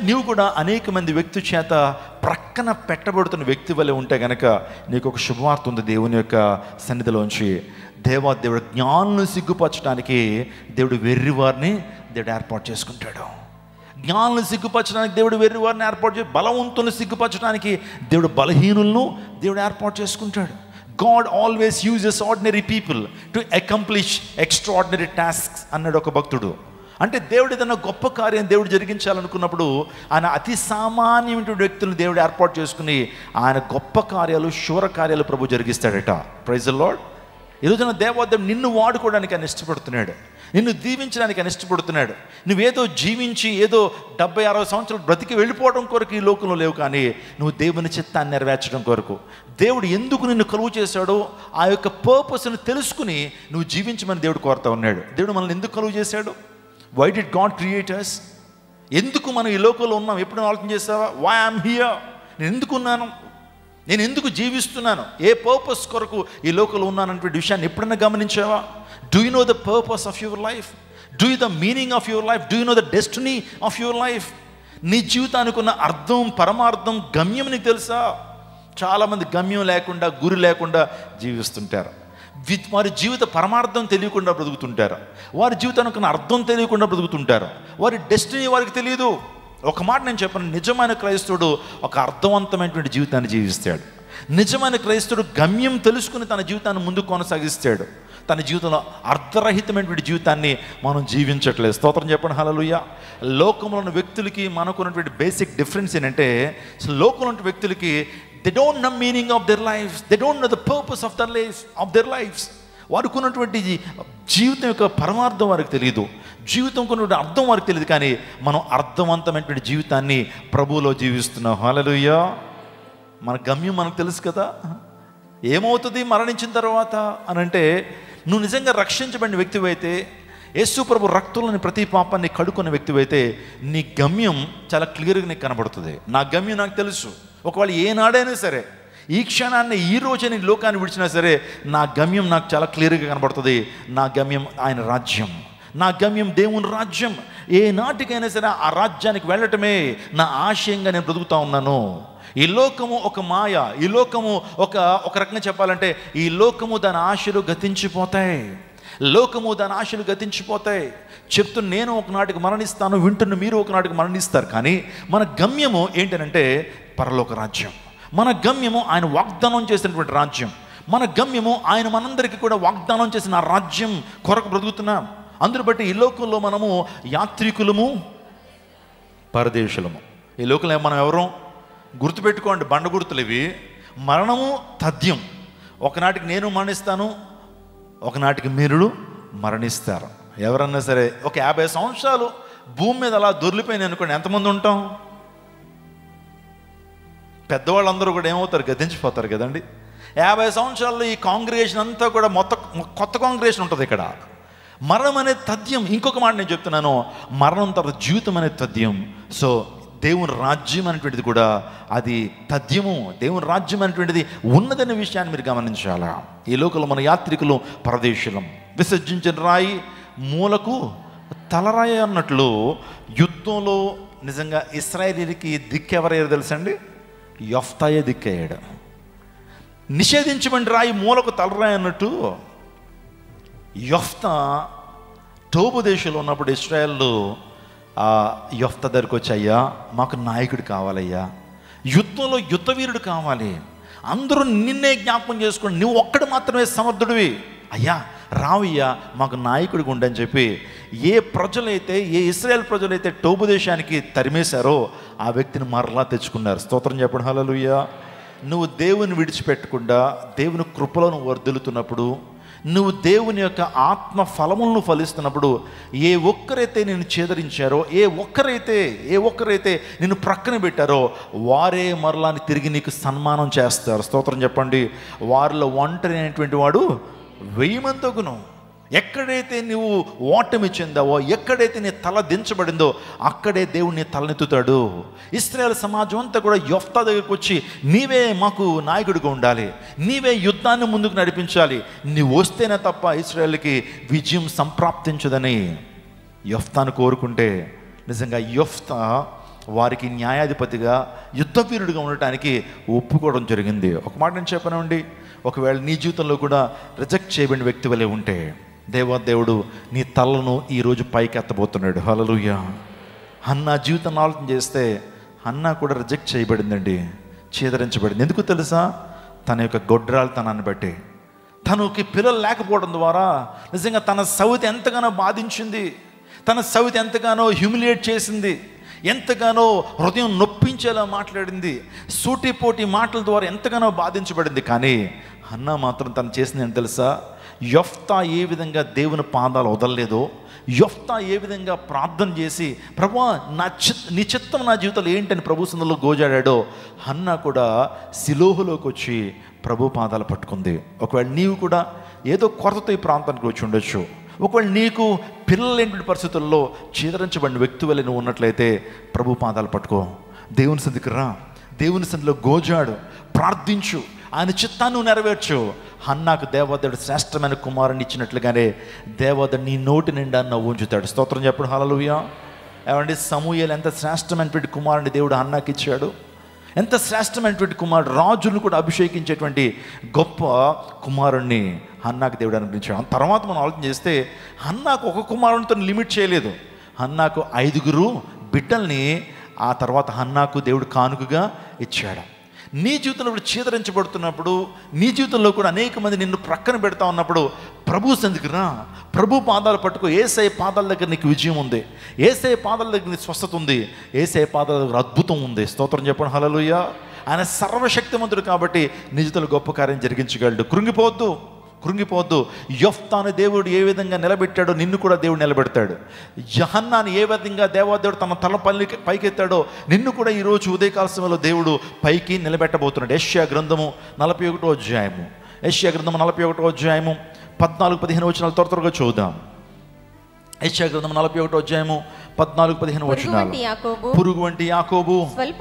నీవు కూడా అనేక మంది వ్యక్తి చేత ప్రక్కన పెట్టబడుతున్న వ్యక్తి వల్లే ఉంటే కనుక నీకు ఒక శుభవార్త ఉంది. దేవుని యొక్క సన్నిధిలోంచి దేవాదేవుడు జ్ఞానులను సిగ్గుపరచడానికి దేవుడు వెర్రివారిని దేవుడు ఏర్పాటు చేసుకుంటాడు. జ్ఞానులను సిగ్గుపరచడానికి దేవుడు వెర్రివారిని ఏర్పాటు చేసి, బలవంతులను సిగ్గుపరచడానికి దేవుడు బలహీనులను దేవుడు ఏర్పాటు చేసుకుంటాడు. God always uses ordinary people to accomplish extraordinary tasks అన్నాడు ఒక భక్తుడు. అంటే దేవుడు ఏదైనా గొప్ప కార్యం దేవుడు జరిగించాలనుకున్నప్పుడు ఆయన అతి సామాన్యమైన వ్యక్తులను దేవుడు ఏర్పాటు చేసుకుని ఆయన గొప్ప కార్యాలు, శూర కార్యాలు ప్రభు జరిగిస్తాడట. Praise the Lord. ఈరోజున దేవాదేవుడు నిన్ను వాడుకోవడానికి ఆయన ఇష్టపడుతున్నాడు, నిన్ను దీవించడానికి ఆయన ఇష్టపడుతున్నాడు. నువ్వేదో జీవించి ఏదో 70-60 సంవత్సరాలు బ్రతికి వెళ్ళిపోవడం కొరకు ఈ లోకంలో లేవు, కానీ నువ్వు దేవుని చిత్తాన్ని నెరవేర్చడం కొరకు దేవుడు ఎందుకు నిన్ను కలుగు చేశాడో ఆ యొక్క పర్పస్ని తెలుసుకుని నువ్వు జీవించమని దేవుడు కోరుతా ఉన్నాడు. దేవుడు మనల్ని ఎందుకు కలుగు చేశాడు? Why did God create us? ఎందుకు మనం ఈ లోకంలో ఉన్నాం? ఎప్పుడు ఆలోచన చేస్తావా? వై ఐఎమ్ హియర్, నేను ఎందుకున్నాను? నేను ఎందుకు జీవిస్తున్నాను, ఏ పర్పస్ కొరకు ఈ లోకంలో ఉన్నానంటే విషయాన్ని ఎప్పుడైనా గమనించావా? Do you know the purpose of your life? Do you the meaning of your life? Do you know the destiny of your life? నీ జీవితానికి ఉన్న అర్థం, పరమార్థం, గమ్యం నీకు తెలుసా? చాలామంది గమ్యం లేకుండా, గురి లేకుండా జీవిస్తుంటారు. వారి జీవిత పరమార్థం తెలియకుండా బ్రతుకుతుంటారు. వారి జీవితానికి ఉన్న అర్థం తెలియకుండా బ్రతుకుతుంటారు. వారి డెస్టినీ వారికి తెలియదు. ఒక మాట నేను చెప్పను, నిజమైన క్రైస్తవుడు ఒక అర్థవంతమైనటువంటి జీవితాన్ని జీవిస్తాడు. నిజమైన క్రైస్తవుడు గమ్యం తెలుసుకుని తన జీవితాన్ని ముందుకు కొనసాగిస్తాడు. తన జీవితంలో అర్థరహితమైనటువంటి జీవితాన్ని మనం జీవించట్లేదు. స్తోత్రం చెప్పండి, హల్లెలూయా. లోకంలో ఉన్న వ్యక్తులకి మనకు ఉన్నటువంటి బేసిక్ డిఫరెన్స్ ఏంటంటే, లోకంలో ఉన్న వ్యక్తులకి they don't know meaning of their life, they don't know the purpose of their lives. వారికి ఉన్నటువంటి జీవితం యొక్క పరమార్థం వారికి తెలియదు, జీవితం కొన్నటువంటి అర్థం వారికి తెలియదు. కానీ మనం అర్థవంతమైనటువంటి జీవితాన్ని ప్రభువులో జీవిస్తున్నాం. హల్లెలూయా. మన గమ్యం మనకు తెలుసు కదా. ఏమవుతుంది మరణించిన తర్వాత అని అంటే, నువ్వు నిజంగా రక్షించబడిన వ్యక్తివైతే, యేసు ప్రభు రక్తంలోని ప్రతి పాపాన్ని కడుక్కున్న వ్యక్తివైతే, నీ గమ్యం చాలా క్లియర్గా నీకు కనబడుతుంది. నా గమ్యం నాకు తెలుసు. ఒకవేళ ఏనాడైనా సరే, ఈ క్షణాన్ని, ఈ రోజే నేను లోకాన్ని విడిచినా సరే, నా గమ్యం నాకు చాలా క్లియర్గా కనబడుతుంది. నా గమ్యం ఆయన రాజ్యం, నా గమ్యం దేవుని రాజ్యం. ఏ నాటికైనా సరే ఆ రాజ్యానికి వెళ్ళటమే నా ఆశయంగా నేను బ్రతుకుతా ఉన్నాను. ఈ లోకము ఒక మాయ, ఈ లోకము ఒక రకంగా చెప్పాలంటే, ఈ లోకము దాని ఆశలు గతించిపోతాయి, లోకము దాని ఆశలు గతించిపోతాయి. చెప్తున్న నేను ఒకనాటికి మరణిస్తాను, వింటున్న మీరు ఒకనాటికి మరణిస్తారు. కానీ మన గమ్యము ఏంటంటే పరలోక రాజ్యం. మన గమ్యము ఆయన వాగ్దానం చేసినటువంటి రాజ్యం. మన గమ్యము ఆయన మనందరికీ కూడా వాగ్దానం చేసిన ఆ రాజ్యం కొరకు బ్రతుకుతున్నాం. అందును బట్టి ఈ లోకంలో మనము యాత్రికులము, పరదేశులము. ఈ లోకంలో మనం ఎవరు గుర్తుపెట్టుకోండి, బండ గుర్తులు ఇవి. మరణము తథ్యం. ఒకనాటికి నేను మరణిస్తాను, ఒకనాటికి మీరు మరణిస్తారు. ఎవరన్నా సరే ఒక 50 సంవత్సరాలు భూమి మీద అలా దొర్లిపోయినాయి అనుకోండి, ఎంతమంది ఉంటాం? పెద్దవాళ్ళందరూ కూడా ఏమవుతారు? గతించిపోతారు కదండి. 50 సంవత్సరాల్లో ఈ కాంగ్రిగేషన్ అంతా కూడా మొత్తం కొత్త కాంగ్రిగేషన్ ఉంటుంది. ఇక్కడ మరణం అనేది తథ్యం. ఇంకొక మాట నేను చెప్తున్నాను, మరణం తర్వాత జీవితం అనేది తథ్యం. సో దేవుని రాజ్యం అనేటువంటిది కూడా అది తథ్యము. దేవుని రాజ్యం అనేటువంటిది ఉన్నదనే విషయాన్ని మీరు గమనించాలా. ఈ లోకంలో మన యాత్రికులు, పరదేశులం. విసర్జించిన రాయి మూలకు తలరాయి అన్నట్లు యుద్ధంలో నిజంగా ఇశ్రాయేలీయులకి దిక్కెవరయ్యారు తెలుసండి? యెఫ్తాయే దిక్కయ్యాడు. నిషేధించబడిన రాయి మూలకు తలరాయి అన్నట్టు యెఫ్తా టోబు దేశంలో ఉన్నప్పుడు ఇశ్రాయేలు యెఫ్తా దగ్గరికి వచ్చి, అయ్యా మాకు నాయకుడు కావాలయ్యా, యుద్ధంలో యుద్ధవీరుడు కావాలి, అందరూ నిన్నే జ్ఞాపకం చేసుకోండి, నువ్వు ఒక్కడు మాత్రమే సమర్థుడివి, అయ్యా రావయ్యా మాకు నాయకుడిగా ఉండని చెప్పి ఏ ప్రజలైతే, ఏ ఇశ్రాయేల్ ప్రజలైతే టోబు దేశానికి తరిమేశారో ఆ వ్యక్తిని మరలా తెచ్చుకున్నారు. స్తోత్రం చెప్పండి, హల్లెలూయా. నువ్వు దేవుని విడిచిపెట్టకుండా దేవుని కృపలను వర్ధిల్లుతున్నప్పుడు, నువ్వు దేవుని యొక్క ఆత్మ ఫలములను ఫలిస్తున్నప్పుడు, ఏ ఒక్కరైతే నేను చేదరించారో, ఏ ఒక్కరైతే నిన్ను ప్రక్కన పెట్టారో వారే మరలా తిరిగి నీకు సన్మానం చేస్తారు. స్తోత్రం చెప్పండి. వారిలో ఒంటరి అయినటువంటి వాడు 1000 మందిగును. ఎక్కడైతే నువ్వు ఓటమి చెందావో, ఎక్కడైతే నీ తల దించబడిందో అక్కడే దేవుడు నీ తలనెత్తుతాడు. ఇశ్రాయేల్ సమాజం అంతా కూడా యెఫ్తా దగ్గరికి వచ్చి, నీవే మాకు నాయకుడిగా ఉండాలి, నీవే యుద్ధాన్ని ముందుకు నడిపించాలి, నీవు వస్తేనే తప్ప ఇశ్రాయేల్కి విజయం సంప్రాప్తించదని యెఫ్తాను కోరుకుంటే, నిజంగా యెఫ్తా వారికి న్యాయాధిపతిగా, యుద్ధవీరుడిగా ఉండటానికి ఒప్పుకోవడం జరిగింది. ఒక మాట నేను చెప్పనండి, ఒకవేళ నీ జీవితంలో కూడా రిజెక్ట్ చేయబడిన వ్యక్తి వలె ఉంటే, దేవుడు నీ తలను ఈరోజు పైకి ఎత్తబోతున్నాడు. హల్లెలూయా. హన్నా జీవితాన్ని ఆలోచన చేస్తే, హన్నా కూడా రిజెక్ట్ చేయబడిందండి, చేదరించబడింది. ఎందుకు తెలుసా? తన యొక్క గొడ్రాలితనాన్ని బట్టి, తనకి పిల్లలు లేకపోవడం ద్వారా నిజంగా తన సవితి ఎంతగానో బాధించింది, తన సవితి ఎంతగానో హ్యూమిలియేట్ చేసింది, ఎంతగానో హృదయం నొప్పించేలా మాట్లాడింది, సూటిపోటి మాటల ద్వారా ఎంతగానో బాధించబడింది. కానీ హన్నా మాత్రం తను చేసింది ఏంటి తెలుసా? యెఫ్తా ఏ విధంగా దేవుని పాదాలు వదలలేదో, యెఫ్తా ఏ విధంగా ప్రార్థన చేసి, ప్రభువా నీ చిత్తం నా జీవితంలో ఏంటని ప్రభు సన్నిధిలో గోజాడాడో, హన్నా కూడా సిలోహులోకి వచ్చి ప్రభు పాదాలు పట్టుకుంది. ఒకవేళ నీవు కూడా ఏదో కొరతతో ఈ ప్రాంతానికి వచ్చి ఉండొచ్చు. ఒకవేళ నీకు పిల్లలేని పరిస్థితుల్లో చీదరించబడిన వ్యక్తి వల్ల నువ్వు ఉన్నట్లయితే ప్రభు పాదాలు పట్టుకో, దేవుని సన్నిధికి రా, దేవుని సన్నిధిలో గోజాడు, ప్రార్థించు, ఆయన చిత్తాన్ని నెరవేర్చు. హన్నాకు దేవదేవుడు శ్రేష్టమైన కుమారుని ఇచ్చినట్లుగానే దేవదేవుడు నీ నోటి నిండా నవ్వు ఉంచుతాడు. స్తోత్రం చెప్పండి హల్లెలూయా. ఏమండి, సమూయేలు ఎంత శ్రేష్టమైనటువంటి కుమారుని దేవుడు హన్నాకి ఇచ్చాడు. ఎంత శ్రేష్టమైనటువంటి కుమారుడు, రాజును కూడా అభిషేకించేటువంటి గొప్ప కుమారుణ్ణి హన్నాకు దేవుడు అనుగ్రహించాడు. తర్వాత మనం ఆలోచన చేస్తే హన్నాకు ఒక కుమారునితో లిమిట్ చేయలేదు. హన్నాకు 5 బిడ్డల్ని ఆ తర్వాత హన్నాకు దేవుడు కానుకగా ఇచ్చాడు. నీ జీవితంలో ఇప్పుడు చీదరించబడుతున్నప్పుడు, నీ జీవితంలో కూడా అనేక మంది నిన్ను ప్రక్కన పెడతా ఉన్నప్పుడు ప్రభు సన్నిధికి రా, ప్రభు పాదాలు పట్టుకో. యేసయ్య పాదాల దగ్గర నీకు విజయం ఉంది, యేసయ్య పాదాల దగ్గర నీకు స్వస్థత ఉంది, యేసయ్య పాదాల దగ్గర అద్భుతం ఉంది. స్తోత్రం చెప్పండి హల్లెలూయా. ఆయన సర్వశక్తిమంతుడు కాబట్టి నీ జీవితంలో గొప్ప కార్యం జరిగించగలడు. కృంగిపోవద్దు. యెఫ్తాను దేవుడు ఏ విధంగా నిలబెట్టాడో నిన్ను కూడా దేవుడు నిలబెడతాడు. హన్నాను ఏ విధంగా దేవదేవుడు తన తల పైకెత్తాడో నిన్ను కూడా ఈరోజు ఉదయకాల సమయంలో దేవుడు పైకి నిలబెట్టబోతున్నాడు. యెషయా గ్రంథము 41వ అధ్యాయము, యెషయా గ్రంథము 41వ అధ్యాయము 14-15 వచనాలు త్వరగా చూద్దాం. యెషయా గ్రంథము 41వ అధ్యాయము 14-15 వచనాలు. పురుగు వంటి యాకోబు, స్వల్ప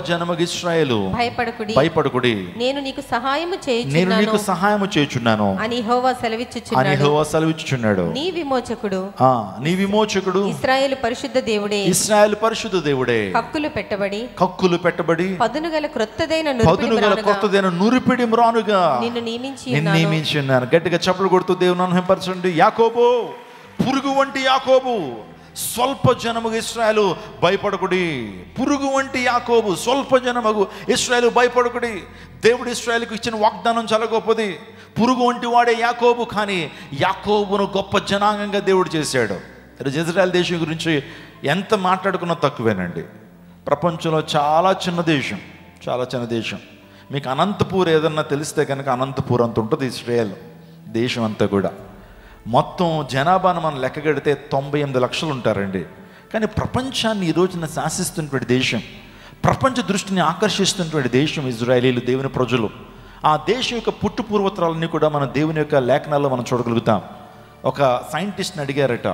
జనమగు ఇశ్రాయేలు, భయపడకుడి, నేను నీకు సహాయము చేయుచున్నాను అని యెహోవా సెలవిచ్చుచున్నాడు. నీ విమోచకుడు ఇశ్రాయేలు పరిశుద్ధ దేవుడే, కక్కులు పెట్టబడి పదునుగల క్రొత్తదైన నురిపిడి మ్రానుగా నిన్ను నియమించి ఉన్నాను. గట్టిగా చప్పలు కొడుతూ దేవుని మహిమపరచండి. యాకోబు, పురుగు వంటి యాకోబు, స్వల్ప జనముగు ఇశ్రాయేలు భయపడకుడి. పురుగు వంటి యాకోబు, స్వల్ప జనముగు ఇశ్రాయేలు భయపడకుడి. దేవుడు ఇశ్రాయేలుకు ఇచ్చిన వాగ్దానం చాలా గొప్పది. పురుగు వంటి వాడే యాకోబు, కానీ యాకోబును గొప్ప జనాంగంగా దేవుడు చేశాడు. ఇజ్రాయెల్ దేశం గురించి ఎంత మాట్లాడుకున్నా తక్కువేనండి. ప్రపంచంలో చాలా చిన్న దేశం. మీకు అనంతపూర్ ఏదన్నా తెలిస్తే కనుక అనంతపూర్ అంత ఉంటుంది ఇజ్రాయెల్ దేశం అంతా కూడా. మొత్తం జనాభాను మనం లెక్కగడితే 98 లక్షలు ఉంటారండి. కానీ ప్రపంచాన్ని ఈ రోజున శాసిస్తున్నటువంటి దేశం, ప్రపంచ దృష్టిని ఆకర్షిస్తున్నటువంటి దేశం ఇజ్రాయేలీలు, దేవుని ప్రజలు. ఆ దేశం యొక్క పుట్టు పూర్వోత్తరాలన్నీ కూడా మనం దేవుని యొక్క లేఖనాల్లో మనం చూడగలుగుతాం. ఒక సైంటిస్ట్ని అడిగారట,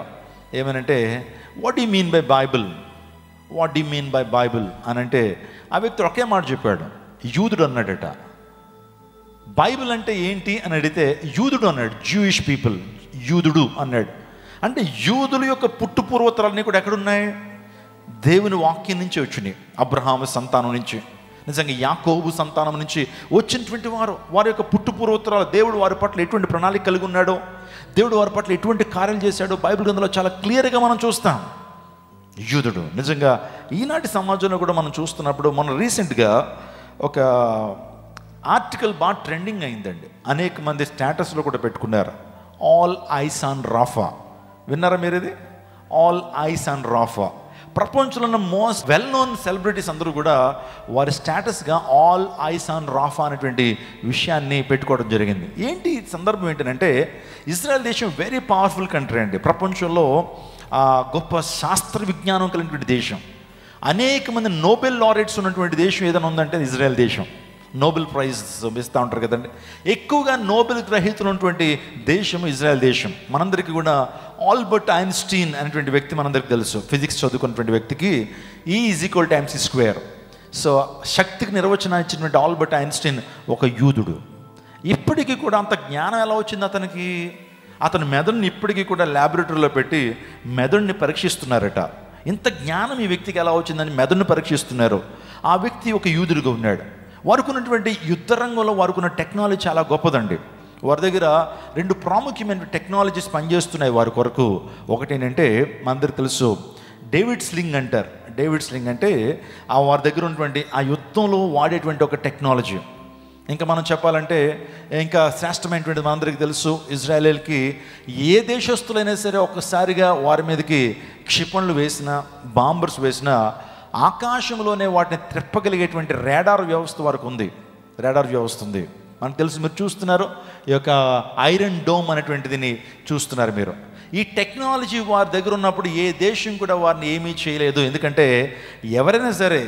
ఏమనంటే what you mean by Bible అని అంటే ఆ వ్యక్తి ఒకే మాట చెప్పాడు, యూదుడు అన్నాడట. బైబిల్ అంటే ఏంటి అని అడిగితే యూదుడు అన్నాడు. జూయిష్ పీపుల్, యూదుడు అన్నాడు. అంటే యూదుల యొక్క పుట్టు పూర్వోత్తరాలన్నీ కూడా ఎక్కడున్నాయి? దేవుని వాక్యం నుంచి వచ్చినాయి. అబ్రహాము సంతానం నుంచి, నిజంగా యాకోబు సంతానం నుంచి వచ్చినటువంటి వారి యొక్క పుట్టు పూర్వోత్తరాలు, దేవుడు వారి పట్ల ఎటువంటి ప్రణాళిక కలిగి ఉన్నాడో, దేవుడు వారి పట్ల ఎటువంటి కార్యాలు చేశాడో బైబిల్ గ్రంథంలో చాలా క్లియర్గా మనం చూస్తాం. యూదుడు నిజంగా ఈనాటి సమాజంలో కూడా మనం చూస్తున్నప్పుడు, మన రీసెంట్గా ఒక ఆర్టికల్ బాగా ట్రెండింగ్ అయిందండి. అనేక మంది స్టేటస్లో కూడా పెట్టుకున్నారు, ఆల్ ఐస్ ఆన్ రాఫా. విన్నారా మీరు ఇది? All eyes on Rapha. ప్రపంచంలో ఉన్న మోస్ట్ వెల్ నోన్ సెలబ్రిటీస్ అందరూ కూడా వారి స్టేటస్గా ఆల్ ఐస్ ఆన్ రాఫా అనేటువంటి విషయాన్ని పెట్టుకోవడం జరిగింది. ఏంటి సందర్భం ఏంటంటే, ఇజ్రాయెల్ దేశం వెరీ పవర్ఫుల్ కంట్రీ అండి. ప్రపంచంలో గొప్ప శాస్త్ర విజ్ఞానం కలిగినటువంటి దేశం. అనేక మంది నోబెల్ లారెట్స్ ఉన్నటువంటి దేశం ఏదైనా ఉందంటే ఇజ్రాయెల్ దేశం. నోబెల్ ప్రైజ్ ఇస్తూ ఉంటారు కదండి. ఎక్కువగా నోబెల్ గ్రహీతలు ఉన్నటువంటి దేశం ఇజ్రాయెల్ దేశం. మనందరికీ కూడా ఆల్బర్ట్ ఐన్స్టీన్ అనేటువంటి వ్యక్తి మనందరికీ తెలుసు. ఫిజిక్స్ చదువుకున్నటువంటి వ్యక్తికి E = mc². సో శక్తికి నిర్వచనం ఇచ్చినటువంటి ఆల్బర్ట్ ఐన్స్టీన్ ఒక యూదుడు. ఇప్పటికీ కూడా అంత జ్ఞానం ఎలా వచ్చింది అతనికి? అతని మెదడుని ఇప్పటికీ కూడా ల్యాబొరేటరీలో పెట్టి మెదడుని పరీక్షిస్తున్నారట. ఇంత జ్ఞానం ఈ వ్యక్తికి ఎలా వచ్చిందని మెదడుని పరీక్షిస్తున్నారు. ఆ వ్యక్తి ఒక యూదుడిగా ఉన్నాడు. వారికి ఉన్నటువంటి యుద్ధ రంగంలో వారికి ఉన్న టెక్నాలజీ చాలా గొప్పదండి. వారి దగ్గర 2 ప్రాముఖ్యమైన టెక్నాలజీస్ పనిచేస్తున్నాయి వారి కొరకు. ఒకటి ఏంటంటే మనందరికీ తెలుసు, డేవిడ్ స్లింగ్ అంటారు. డేవిడ్ స్లింగ్ అంటే వారి దగ్గర ఉన్నటువంటి ఆ యుద్ధంలో వాడేటువంటి ఒక టెక్నాలజీ. ఇంకా మనం చెప్పాలంటే ఇంకా శ్రేష్టమైనటువంటి మనందరికీ తెలుసు, ఇజ్రాయేలీలకి ఏ దేశస్తులైనా సరే ఒక్కసారిగా వారి మీదకి క్షిపణులు వేసినా, బాంబర్స్ వేసినా ఆకాశంలోనే వాటిని తిప్పగలిగేటువంటి రాడార్ వ్యవస్థ వరకు ఉంది. మనకు తెలుసు, మీరు చూస్తున్నారు ఈ యొక్క ఐరన్ డోమ్ అనేటువంటిదిని చూస్తున్నారు మీరు. ఈ టెక్నాలజీ వారి దగ్గర ఉన్నప్పుడు ఏ దేశం కూడా వారిని ఏమీ చేయలేదు. ఎందుకంటే ఎవరైనా సరే,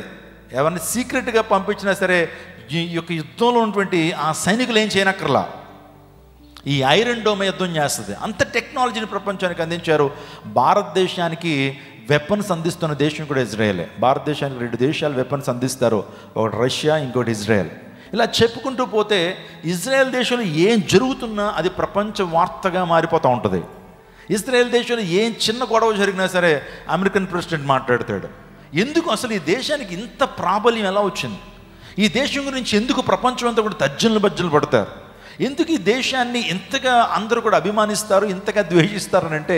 ఎవరిని సీక్రెట్గా పంపించినా సరే ఈ యొక్క యుద్ధంలో ఉన్నటువంటి ఆ సైనికులు ఏం చేయనక్కర్లా, ఈ ఐరన్ డోమ్ యుద్ధం చేస్తుంది. అంత టెక్నాలజీని ప్రపంచానికి అందించారు. భారతదేశానికి వెపన్స్ అందిస్తున్న దేశం కూడా ఇజ్రాయెలే. భారతదేశానికి 2 దేశాలు వెపన్స్ అందిస్తారు, ఒకటి రష్యా, ఇంకోటి ఇజ్రాయెల్. ఇలా చెప్పుకుంటూ పోతే ఇజ్రాయెల్ దేశంలో ఏం జరుగుతున్నా అది ప్రపంచ వార్తగా మారిపోతూ ఉంటుంది. ఇజ్రాయెల్ దేశంలో ఏం చిన్న గొడవ జరిగినా సరే అమెరికన్ ప్రెసిడెంట్ మాట్లాడతాడు. ఎందుకు అసలు ఈ దేశానికి ఇంత ప్రాబల్యం ఎలా వచ్చింది? ఈ దేశం గురించి ఎందుకు ప్రపంచం అంతా కూడా తర్జనలు బజ్జలు పడతారు? ఎందుకు ఈ దేశాన్ని ఇంతగా అందరూ కూడా అభిమానిస్తారు, ఇంతగా ద్వేషిస్తారు అని అంటే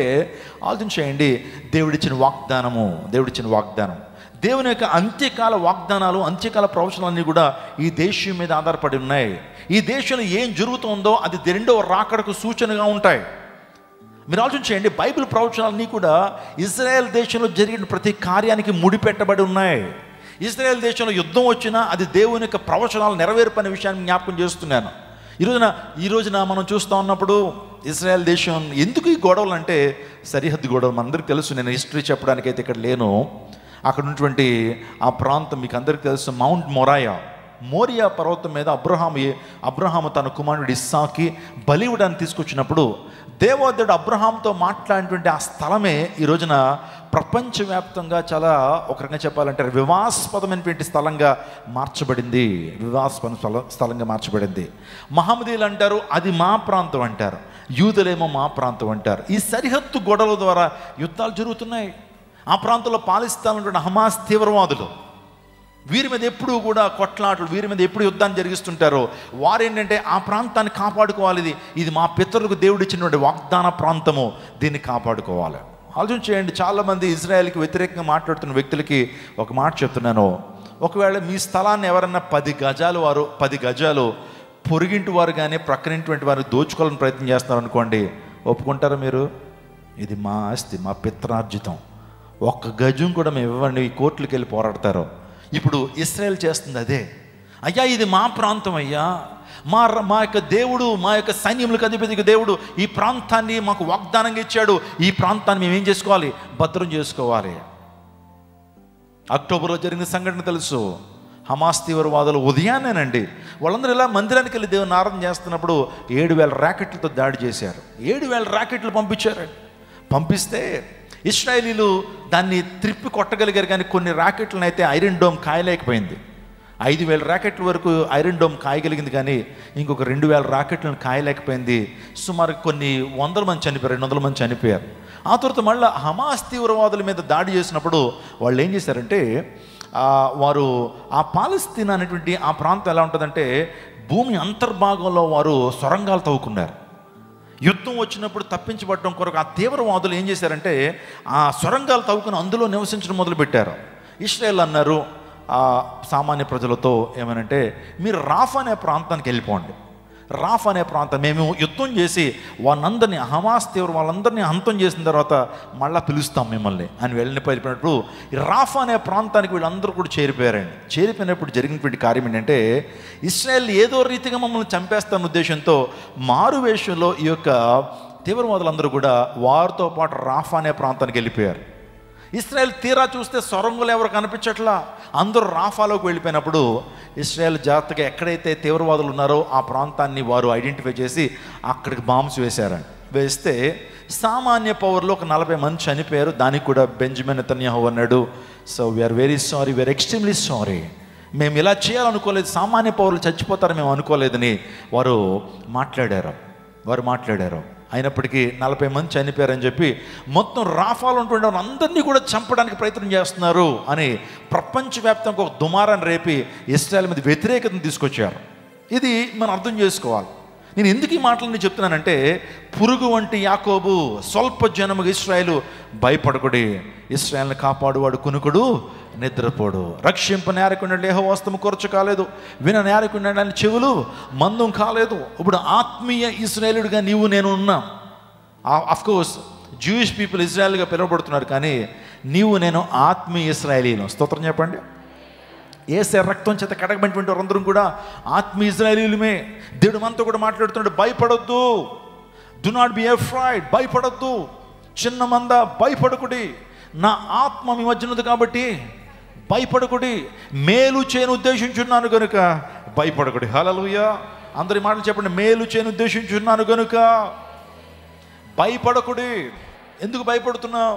ఆలోచించేయండి. దేవుడిచ్చిన వాగ్దానం, దేవుని యొక్క అంత్యకాల వాగ్దానాలు, అంత్యకాల ప్రవచనాలన్నీ కూడా ఈ దేశం మీద ఆధారపడి ఉన్నాయి. ఈ దేశంలో ఏం జరుగుతుందో అది 2వ రాకడకు సూచనగా ఉంటాయి. మీరు ఆలోచించేయండి, బైబిల్ ప్రవచనాలన్నీ కూడా ఇజ్రాయెల్ దేశంలో జరిగిన ప్రతి కార్యానికి ముడిపెట్టబడి ఉన్నాయి. ఇజ్రాయెల్ దేశంలో యుద్ధం వచ్చినా అది దేవుని యొక్క ప్రవచనాలు నెరవేర్పనే విషయాన్ని జ్ఞాపకం చేస్తున్నాను. ఈ రోజున మనం చూస్తూ ఉన్నప్పుడు ఇజ్రాయెల్ దేశం ఎందుకు ఈ గొడవలు అంటే సరిహద్దు గొడవలు మనందరికీ తెలుసు. నేను హిస్టరీ చెప్పడానికైతే ఇక్కడ లేను. అక్కడ ఉన్నటువంటి ఆ ప్రాంతం మీకు అందరికీ తెలుసు. మౌంట్ మోరియా పర్వతం మీద అబ్రహాము తన కుమారుడు ఇస్సాకి బలి ఇవ్వడానికి తీసుకొచ్చినప్పుడు దేవోదేవుడు అబ్రహాంతో మాట్లాడినటువంటి ఆ స్థలమే ఈ రోజున ప్రపంచవ్యాప్తంగా చాలా, ఒక రకంగా చెప్పాలంటే వివాదాస్పదమైనటువంటి స్థలంగా మార్చబడింది. మహమ్మదీయులు అంటారు అది మా ప్రాంతం అంటారు, యూదులేమో మా ప్రాంతం అంటారు. ఈ సరిహద్దు గొడవల ద్వారా యుద్ధాలు జరుగుతున్నాయి. ఆ ప్రాంతంలో పాలిస్తాన్ హమాస్ తీవ్రవాదులు, వీరి మీద ఎప్పుడు కూడా కొట్లాటలు, వీరి మీద ఎప్పుడు యుద్ధాన్ని జరిగిస్తుంటారో వారేంటంటే ఆ ప్రాంతాన్ని కాపాడుకోవాలి. ఇది మా పితరులకు దేవుడు ఇచ్చినటువంటి వాగ్దాన ప్రాంతము, దీన్ని కాపాడుకోవాలి. ఆలోచన చేయండి. చాలామంది ఇజ్రాయెల్కి వ్యతిరేకంగా మాట్లాడుతున్న వ్యక్తులకి ఒక మాట చెప్తున్నాను. ఒకవేళ మీ స్థలాన్ని ఎవరన్నా 10 గజాలు పొరుగింటి వారు కానీ ప్రక్కనింటి వారు దోచుకోవాలని ప్రయత్నం చేస్తున్నారు అనుకోండి, ఒప్పుకుంటారా మీరు? ఇది మా ఆస్తి, మా పిత్రార్జితం, 1 గజం కూడా మేము ఇవ్వండి, ఈ కోర్టులకు వెళ్ళి పోరాడతారు. ఇప్పుడు ఇశ్రాయేల్ చేస్తుంది అదే. అయ్యా ఇది మా ప్రాంతం అయ్యా, మా యొక్క దేవుడు, మా యొక్క సైన్యములకు అధిపతికి దేవుడు ఈ ప్రాంతాన్ని మాకు వాగ్దానంగా ఇచ్చాడు. ఈ ప్రాంతాన్ని మేము ఏం చేసుకోవాలి? భద్రం చేసుకోవాలి. అక్టోబర్లో జరిగిన సంఘటన తెలుసు. హమాస్ తీవ్రవాదులు ఉదయాన్నేనండి వాళ్ళందరూ ఇలా మందిరానికి వెళ్ళి దేవుని ఆరాధన చేస్తున్నప్పుడు 7,000 ర్యాకెట్లతో దాడి చేశారు. 7,000 ర్యాకెట్లు పంపించారండి. పంపిస్తే ఇశ్రాయేలీలు దాన్ని త్రిప్పి కొట్టగలిగారు, కానీ కొన్ని ర్యాకెట్లను అయితే ఐరన్ డోమ్ కాయలేకపోయింది. 5,000 ర్యాకెట్ల వరకు ఐరన్ డోమ్ కాయగలిగింది, కానీ ఇంకొక 2,000 ర్యాకెట్లను కాయలేకపోయింది. సుమారు కొన్ని 100 మంది చనిపోయారు, 200 మంది చనిపోయారు. ఆ తర్వాత మళ్ళీ హమాస్ తీవ్రవాదుల మీద దాడి చేసినప్పుడు వాళ్ళు ఏం చేశారంటే, వారు ఆ పాలస్తీనా అనేటువంటి ఆ ప్రాంతం ఎలా ఉంటుందంటే భూమి అంతర్భాగంలో వారు సొరంగాలు తవ్వుకున్నారు. యుద్ధం వచ్చినప్పుడు తప్పించబడటం కొరకు ఆ తీవ్రవాదులు ఏం చేశారంటే ఆ సొరంగాలు తవ్వుకుని అందులో నివసించడం మొదలుపెట్టారు. ఇశ్రాయేల్ అన్నారు సామాన్య ప్రజలతో ఏమనంటే, మీరు రాఫా అనే ప్రాంతానికి వెళ్ళిపోండి. రాఫా అనే ప్రాంతం మేము యుద్ధం చేసి వాళ్ళందరినీ, హమాస్ తీవ్ర వాళ్ళందరినీ అంతం చేసిన తర్వాత మళ్ళీ పిలుస్తాం మిమ్మల్ని అని వెళ్ళినప్పుడు రాఫా అనే ప్రాంతానికి వీళ్ళందరూ కూడా చేరిపోయారండి. చేరిపోయినప్పుడు జరిగినటువంటి కార్యం ఏంటంటే, ఇశ్రాయేల్ ఏదో రీతిగా మమ్మల్ని చంపేస్తాన్న ఉద్దేశంతో మారువేషంలో ఈ యొక్క తీవ్రవాదులందరూ కూడా వారితో పాటు రాఫా అనే ప్రాంతానికి వెళ్ళిపోయారు. ఇశ్రాయేల్ తీరా చూస్తే సొరంగులు ఎవరు కనిపించట్లా, అందరూ రాఫాలోకి వెళ్ళిపోయినప్పుడు ఇశ్రాయేల్ జాగ్రత్తగా ఎక్కడైతే తీవ్రవాదులు ఉన్నారో ఆ ప్రాంతాన్ని వారు ఐడెంటిఫై చేసి అక్కడికి బాంబ్స్ వేశారండి. వేస్తే సామాన్య పౌరులు ఒక 40 మంది చనిపోయారు. దానికి కూడా బెంజమిన్ నెతన్యాహు అన్నాడు, so we are very sorry, we are extremely sorry, మేము ఇలా చేయాలనుకోలేదు, సామాన్య పౌరులు చచ్చిపోతారు మేము అనుకోలేదని వారు మాట్లాడారు. అయినప్పటికీ 40 మంది చనిపోయారని చెప్పి మొత్తం రాఫాలో ఉంటుండే అందరినీ కూడా చంపడానికి ప్రయత్నం చేస్తున్నారు అని ప్రపంచవ్యాప్తంగా ఒక దుమారాన్ని రేపి ఇశ్రాయేల్ మీద వ్యతిరేకతను తీసుకొచ్చారు. ఇది మనం అర్థం చేసుకోవాలి. నేను ఎందుకు ఈ మాటలని చెప్తున్నానంటే, పురుగు వంటి యాకోబు, స్వల్ప జనముగా ఇశ్రాయేలు, భయపడకుడి, ఇశ్రాయేల్ని కాపాడువాడు కునుకుడు నిద్రపోడు, రక్షింప నేరకుండా లేహవస్తము కొరచు కాలేదు, విన నేరకుండా చెవులు మందం కాలేదు. ఇప్పుడు ఆత్మీయ ఇశ్రాయేలుడిగా నీవు నేను ఉన్నా. అఫ్కోర్స్ జూయిష్ పీపుల్ ఇజ్రాయేల్గా పిలువబడుతున్నారు, కానీ నీవు నేను ఆత్మీయ ఇశ్రాయేలీలు. స్తోత్రం చెప్పండి. యేసు రక్తం చేత కడగబడినటువంటి వారందరం కూడా ఆత్మీయ ఇశ్రాయేలీయులమే. దేవుడు మనతో కూడా మాట్లాడుతున్నాడు, భయపడొద్దు, డు నాట్ బి అఫ్రైడ్, భయపడొద్దు, చిన్న మంద భయపడకుడి, నా ఆత్మ మీ మధ్య ఉంది కాబట్టి భయపడకుడి, మేలు చేయను ఉద్దేశించున్నాను కనుక భయపడకుడి. హల్లెలూయా. అందరి మాటలు చెప్పండి, మేలు చేయను ఉద్దేశించున్నాను కనుక భయపడకుడి. ఎందుకు భయపడుతున్నావు?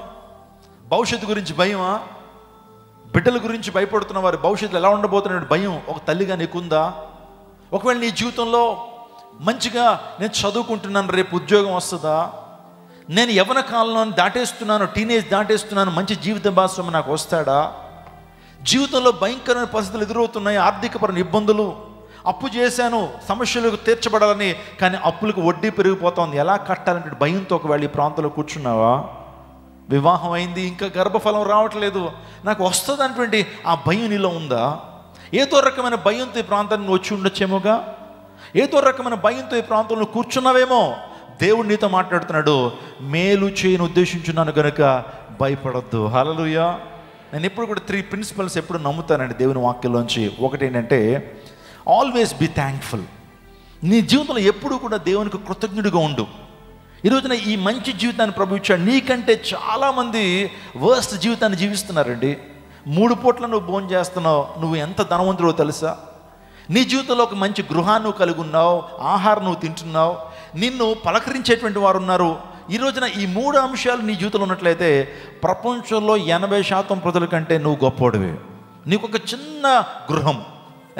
భవిష్యత్తు గురించి భయమా? బిడ్డల గురించి భయపడుతున్న వారి భవిష్యత్తులో ఎలా ఉండబోతున్న భయం ఒక తల్లిగా నీకుందా? ఒకవేళ నీ జీవితంలో మంచిగా నేను చదువుకుంటున్నాను, రేపు ఉద్యోగం వస్తుందా? నేను యవ్వన కాలంలో దాటేస్తున్నాను, టీనేజ్ దాటేస్తున్నాను, మంచి జీవిత భాగస్వామి నాకు వస్తాడా? జీవితంలో భయంకరమైన పరిస్థితులు ఎదురవుతున్నాయి, ఆర్థికపరమైన ఇబ్బందులు, అప్పు చేశాను సమస్యలకు తీర్చబడాలని, కానీ అప్పులకు వడ్డీ పెరిగిపోతుంది, ఎలా కట్టాలంటే భయంతో ఒకవేళ ఈ ప్రాంతంలో కూర్చున్నావా? వివాహం అయింది, ఇంకా గర్భఫలం రావట్లేదు, నాకు వస్తుంది అనేటువంటి ఆ భయం నీలో ఉందా? ఏదో రకమైన భయంతో ఈ ప్రాంతాన్ని వచ్చి ఉండొచ్చేమోగా, ఏదో రకమైన భయంతో ఈ ప్రాంతంలో కూర్చున్నావేమో. దేవుడు నీతో మాట్లాడుతున్నాడు, మేలు చేయని ఉద్దేశించున్నాను కనుక భయపడొద్దు. హల్లెలూయా. నేను ఎప్పుడు కూడా 3 ప్రిన్సిపల్స్ ఎప్పుడు నమ్ముతానండి దేవుని వాక్యంలోంచి. ఒకటి ఏంటంటే, ఆల్వేస్ బీ థ్యాంక్ఫుల్. నీ జీవితంలో ఎప్పుడు కూడా దేవునికి కృతజ్ఞుడిగా ఉండు. ఈ రోజున ఈ మంచి జీవితాన్ని ప్రభు ఇచ్చాడు. నీకంటే చాలామంది వర్స్ట్ జీవితాన్ని జీవిస్తున్నారండి. 3 పూట్ల నువ్వు భోజనం చేస్తున్నావు, నువ్వు ఎంత ధనవంతుడో తెలుసా? నీ జీవితంలో ఒక మంచి గృహాన్ని నువ్వు కలిగి ఉన్నావు, ఆహారం నువ్వు తింటున్నావు, నిన్ను పలకరించేటువంటి వారు ఉన్నారు. ఈ రోజున ఈ 3 అంశాలు నీ జీవితంలో ఉన్నట్లయితే ప్రపంచంలో 80% ప్రజల కంటే నువ్వు గొప్పోడివి. నీకు ఒక చిన్న గృహం,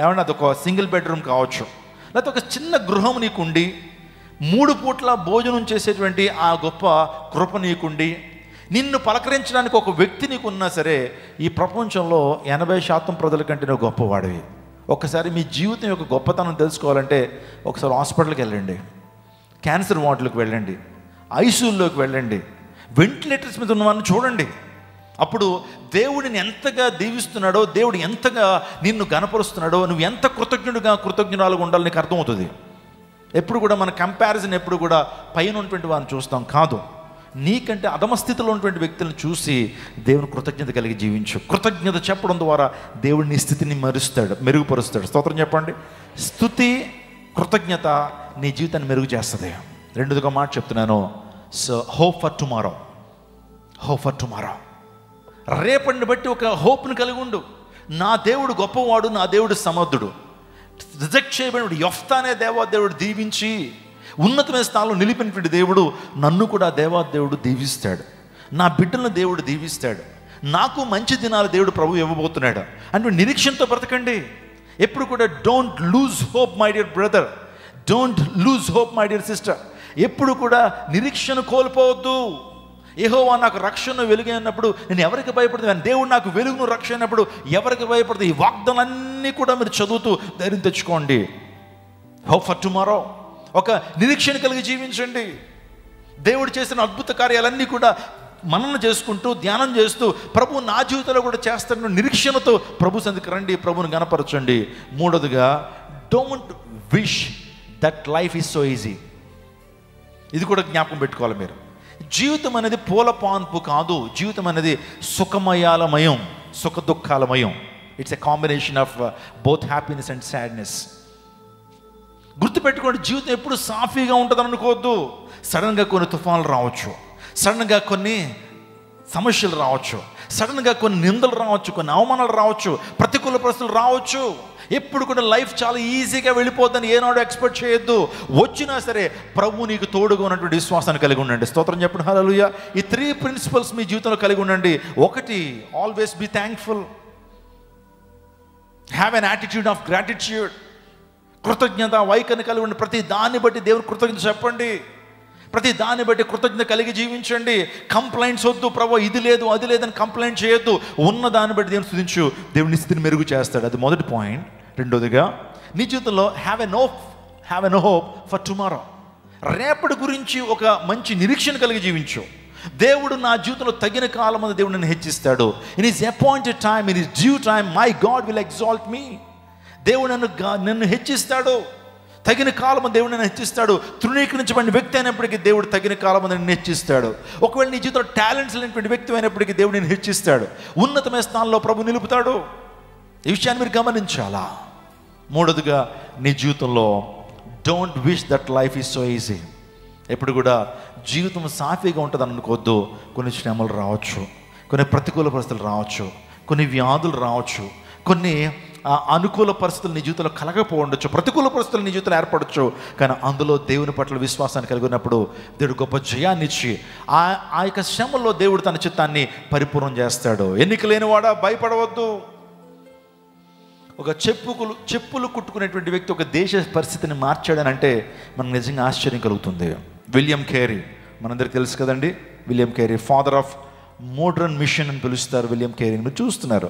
ఏమన్నా అదొక సింగిల్ బెడ్రూమ్ కావచ్చు, లేకపోతే ఒక చిన్న గృహం నీకుండి 3 పూట్ల భోజనం చేసేటువంటి ఆ గొప్ప కృప నీకుండి, నిన్ను పలకరించడానికి ఒక వ్యక్తి నీకున్నా సరే, ఈ ప్రపంచంలో 80% ప్రజల కంటే నువ్వు గొప్పవాడివి. ఒక్కసారి మీ జీవితం యొక్క గొప్పతనం తెలుసుకోవాలంటే ఒకసారి హాస్పిటల్కి వెళ్ళండి, క్యాన్సర్ వార్డులకు వెళ్ళండి, ఐసీయూలోకి వెళ్ళండి, వెంటిలేటర్స్ మీద ఉన్నవారిని చూడండి. అప్పుడు దేవుడిని ఎంతగా దీవిస్తున్నాడో, దేవుడు ఎంతగా నిన్ను గణపరుస్తున్నాడో, నువ్వు ఎంత కృతజ్ఞురాలుగా ఉండాలో నీకు అర్థమవుతుంది. ఎప్పుడు కూడా మన కంపారిజన్ ఎప్పుడు కూడా పైన ఉన్నటువంటి వారిని చూస్తాం కాదు, నీకంటే అధమస్థితిలో ఉన్నటువంటి వ్యక్తులను చూసి దేవుని కృతజ్ఞత కలిగి జీవించు. కృతజ్ఞత చెప్పడం ద్వారా దేవుడు నీ స్థితిని మెరుగుపరుస్తాడు. స్తోత్రం చెప్పండి. స్తుతి, కృతజ్ఞత నీ జీవితాన్ని మెరుగు చేస్తుంది. రెండోదిగా మాట చెప్తున్నాను, so hope for tomorrow. Hope for tomorrow. రేపటిని బట్టి ఒక హోప్ని కలిగి ఉండు. నా దేవుడు గొప్పవాడు, నా దేవుడు సమర్థుడు. రిజెక్ట్ చేయబడినప్పుడు యెఫ్తానే దేవాదేవుడు దీవించి ఉన్నతమైన స్థానంలో నిలిపినటువంటి దేవుడు నన్ను కూడా దేవాదేవుడు దీవిస్తాడు, నా బిడ్డలను దేవుడు దీవిస్తాడు, నాకు మంచి దినాలు దేవుడు ప్రభు ఇవ్వబోతున్నాడు అంటే నిరీక్షణతో బ్రతకండి. ఎప్పుడు కూడా don't lose hope my dear brother, don't lose hope my dear sister. ఎప్పుడు కూడా నిరీక్షణ కోల్పోవద్దు. యెహోవా నాకు రక్షణ వెలుగు అన్నప్పుడు నేను ఎవరికి భయపడుతున్నాను, దేవుడు నాకు వెలుగును రక్షణ అన్నప్పుడు ఎవరికి భయపడుతుంది. ఈ వాగ్దానాలన్నీ కూడా మీరు చదువుతూ ధైర్యం తెచ్చుకోండి. Hope for tomorrow. ఒక నిరీక్షణ కలిగి జీవించండి. దేవుడు చేసిన అద్భుత కార్యాలన్నీ కూడా మననం చేసుకుంటూ ధ్యానం చేస్తూ ప్రభు నా జీవితంలో కూడా చేస్తాను నిరీక్షణతో ప్రభు సన్నిధికి రండి, ప్రభుని గణపరచండి. మూడోదిగా, don't wish that life is so easy. ఇది కూడా జ్ఞాపకం పెట్టుకోవాలి మీరు. జీవితం అనేది పూల పాన్పు కాదు. జీవితం అనేది సుఖమయాలమయం, సుఖ దుఃఖాలమయం. It's a combination of both happiness and sadness. గుర్తుపెట్టుకోండి, జీవితం ఎప్పుడు సాఫీగా ఉంటుందని అనుకోవద్దు. సడన్గా కొన్ని తుఫాన్లు రావచ్చు, సడన్గా కొన్ని సమస్యలు రావచ్చు, సడన్గా కొన్ని నిందలు రావచ్చు, కొన్ని అవమానాలు రావచ్చు, ప్రతికూల పరిస్థితులు రావచ్చు. ఎప్పుడు కూడా లైఫ్ చాలా ఈజీగా వెళ్ళిపోద్దని ఏనాడు ఎక్స్పెక్ట్ చేయొద్దు. వచ్చినా సరే ప్రభు నీకు తోడుగా ఉన్నటువంటి విశ్వాసాన్ని కలిగి ఉండండి. స్తోత్రం చెప్పండి. హల్లెలూయా. ఈ 3 ప్రిన్సిపల్స్ మీ జీవితంలో కలిగి ఉండండి. ఒకటి, always be thankful. Have an attitude of gratitude. కృతజ్ఞత వైఖరిని కలిగి ఉండి ప్రతి దాన్ని బట్టి దేవుని కృతజ్ఞత చెప్పండి. ప్రతి దాన్ని బట్టి కృతజ్ఞత కలిగి జీవించండి. కంప్లైంట్స్ వద్దు, ప్రభు ఇది లేదు అది లేదని కంప్లైంట్ చేయొద్దు. ఉన్న దాన్ని బట్టి దేవుని స్తుతించు, దేవుని స్థితిని మెరుగు చేస్తాడు. అది మొదటి పాయింట్. రెండోదిగా, నీ జీవితంలో have an hope for tomorrow. రేపటి గురించి ఒక మంచి నిరీక్షణ కలిగి జీవించు. దేవుడు నా జీవితంలో తగిన కాలం అందు దేవుడు నన్ను హెచ్చిస్తాడు. In his appointed time, in his due time, my God will exalt me. దేవుడు నన్ను హెచ్చిస్తాడు. తగిన కాలం దేవుడు నన్ను హెచ్చిస్తాడు. తృణీకరించబడిన వ్యక్తి అయినప్పటికీ దేవుడు తగిన కాలం నన్ను హెచ్చిస్తాడు. ఒకవేళ నీ జీవితంలో టాలెంట్స్ లేనటువంటి వ్యక్తి అయినప్పటికీ దేవుడు నేను హెచ్చిస్తాడు. ఉన్నతమైన స్థానంలో ప్రభు నిలుపుతాడు. ఈ విషయాన్ని మీరు గమనించాలా. మూడోదిగా, నీ జీవితంలో don't wish that life is so easy. ఎప్పుడు కూడా జీవితం సాఫీగా ఉంటుందని అనుకోవద్దు. కొన్ని శ్రమలు రావచ్చు, కొన్ని ప్రతికూల పరిస్థితులు రావచ్చు, కొన్ని వ్యాధులు రావచ్చు, కొన్ని అనుకూల పరిస్థితులు నీ జీవితంలో కలగకపోవచ్చు, ప్రతికూల పరిస్థితులు నీ జీవితంలో ఏర్పడవచ్చు. కానీ అందులో దేవుని పట్ల విశ్వాసాన్ని కలిగి ఉన్నప్పుడు దేవుడు గొప్ప జయాన్ని ఇచ్చి ఆ యొక్క శ్రమలో దేవుడు తన చిత్తాన్ని పరిపూర్ణం చేస్తాడు. ఎన్నిక లేనివాడా భయపడవద్దు. ఒక చెప్పులు కుట్టుకునేటువంటి వ్యక్తి ఒక దేశ పరిస్థితిని మార్చాడని అంటే మనకు నిజంగా ఆశ్చర్యం కలుగుతుంది. విలియం కేరీ మనందరికీ తెలుసు కదండి. William Carey father of modern mission అని పిలుస్తారు విలియం కేరీని. మీరు చూస్తున్నారు,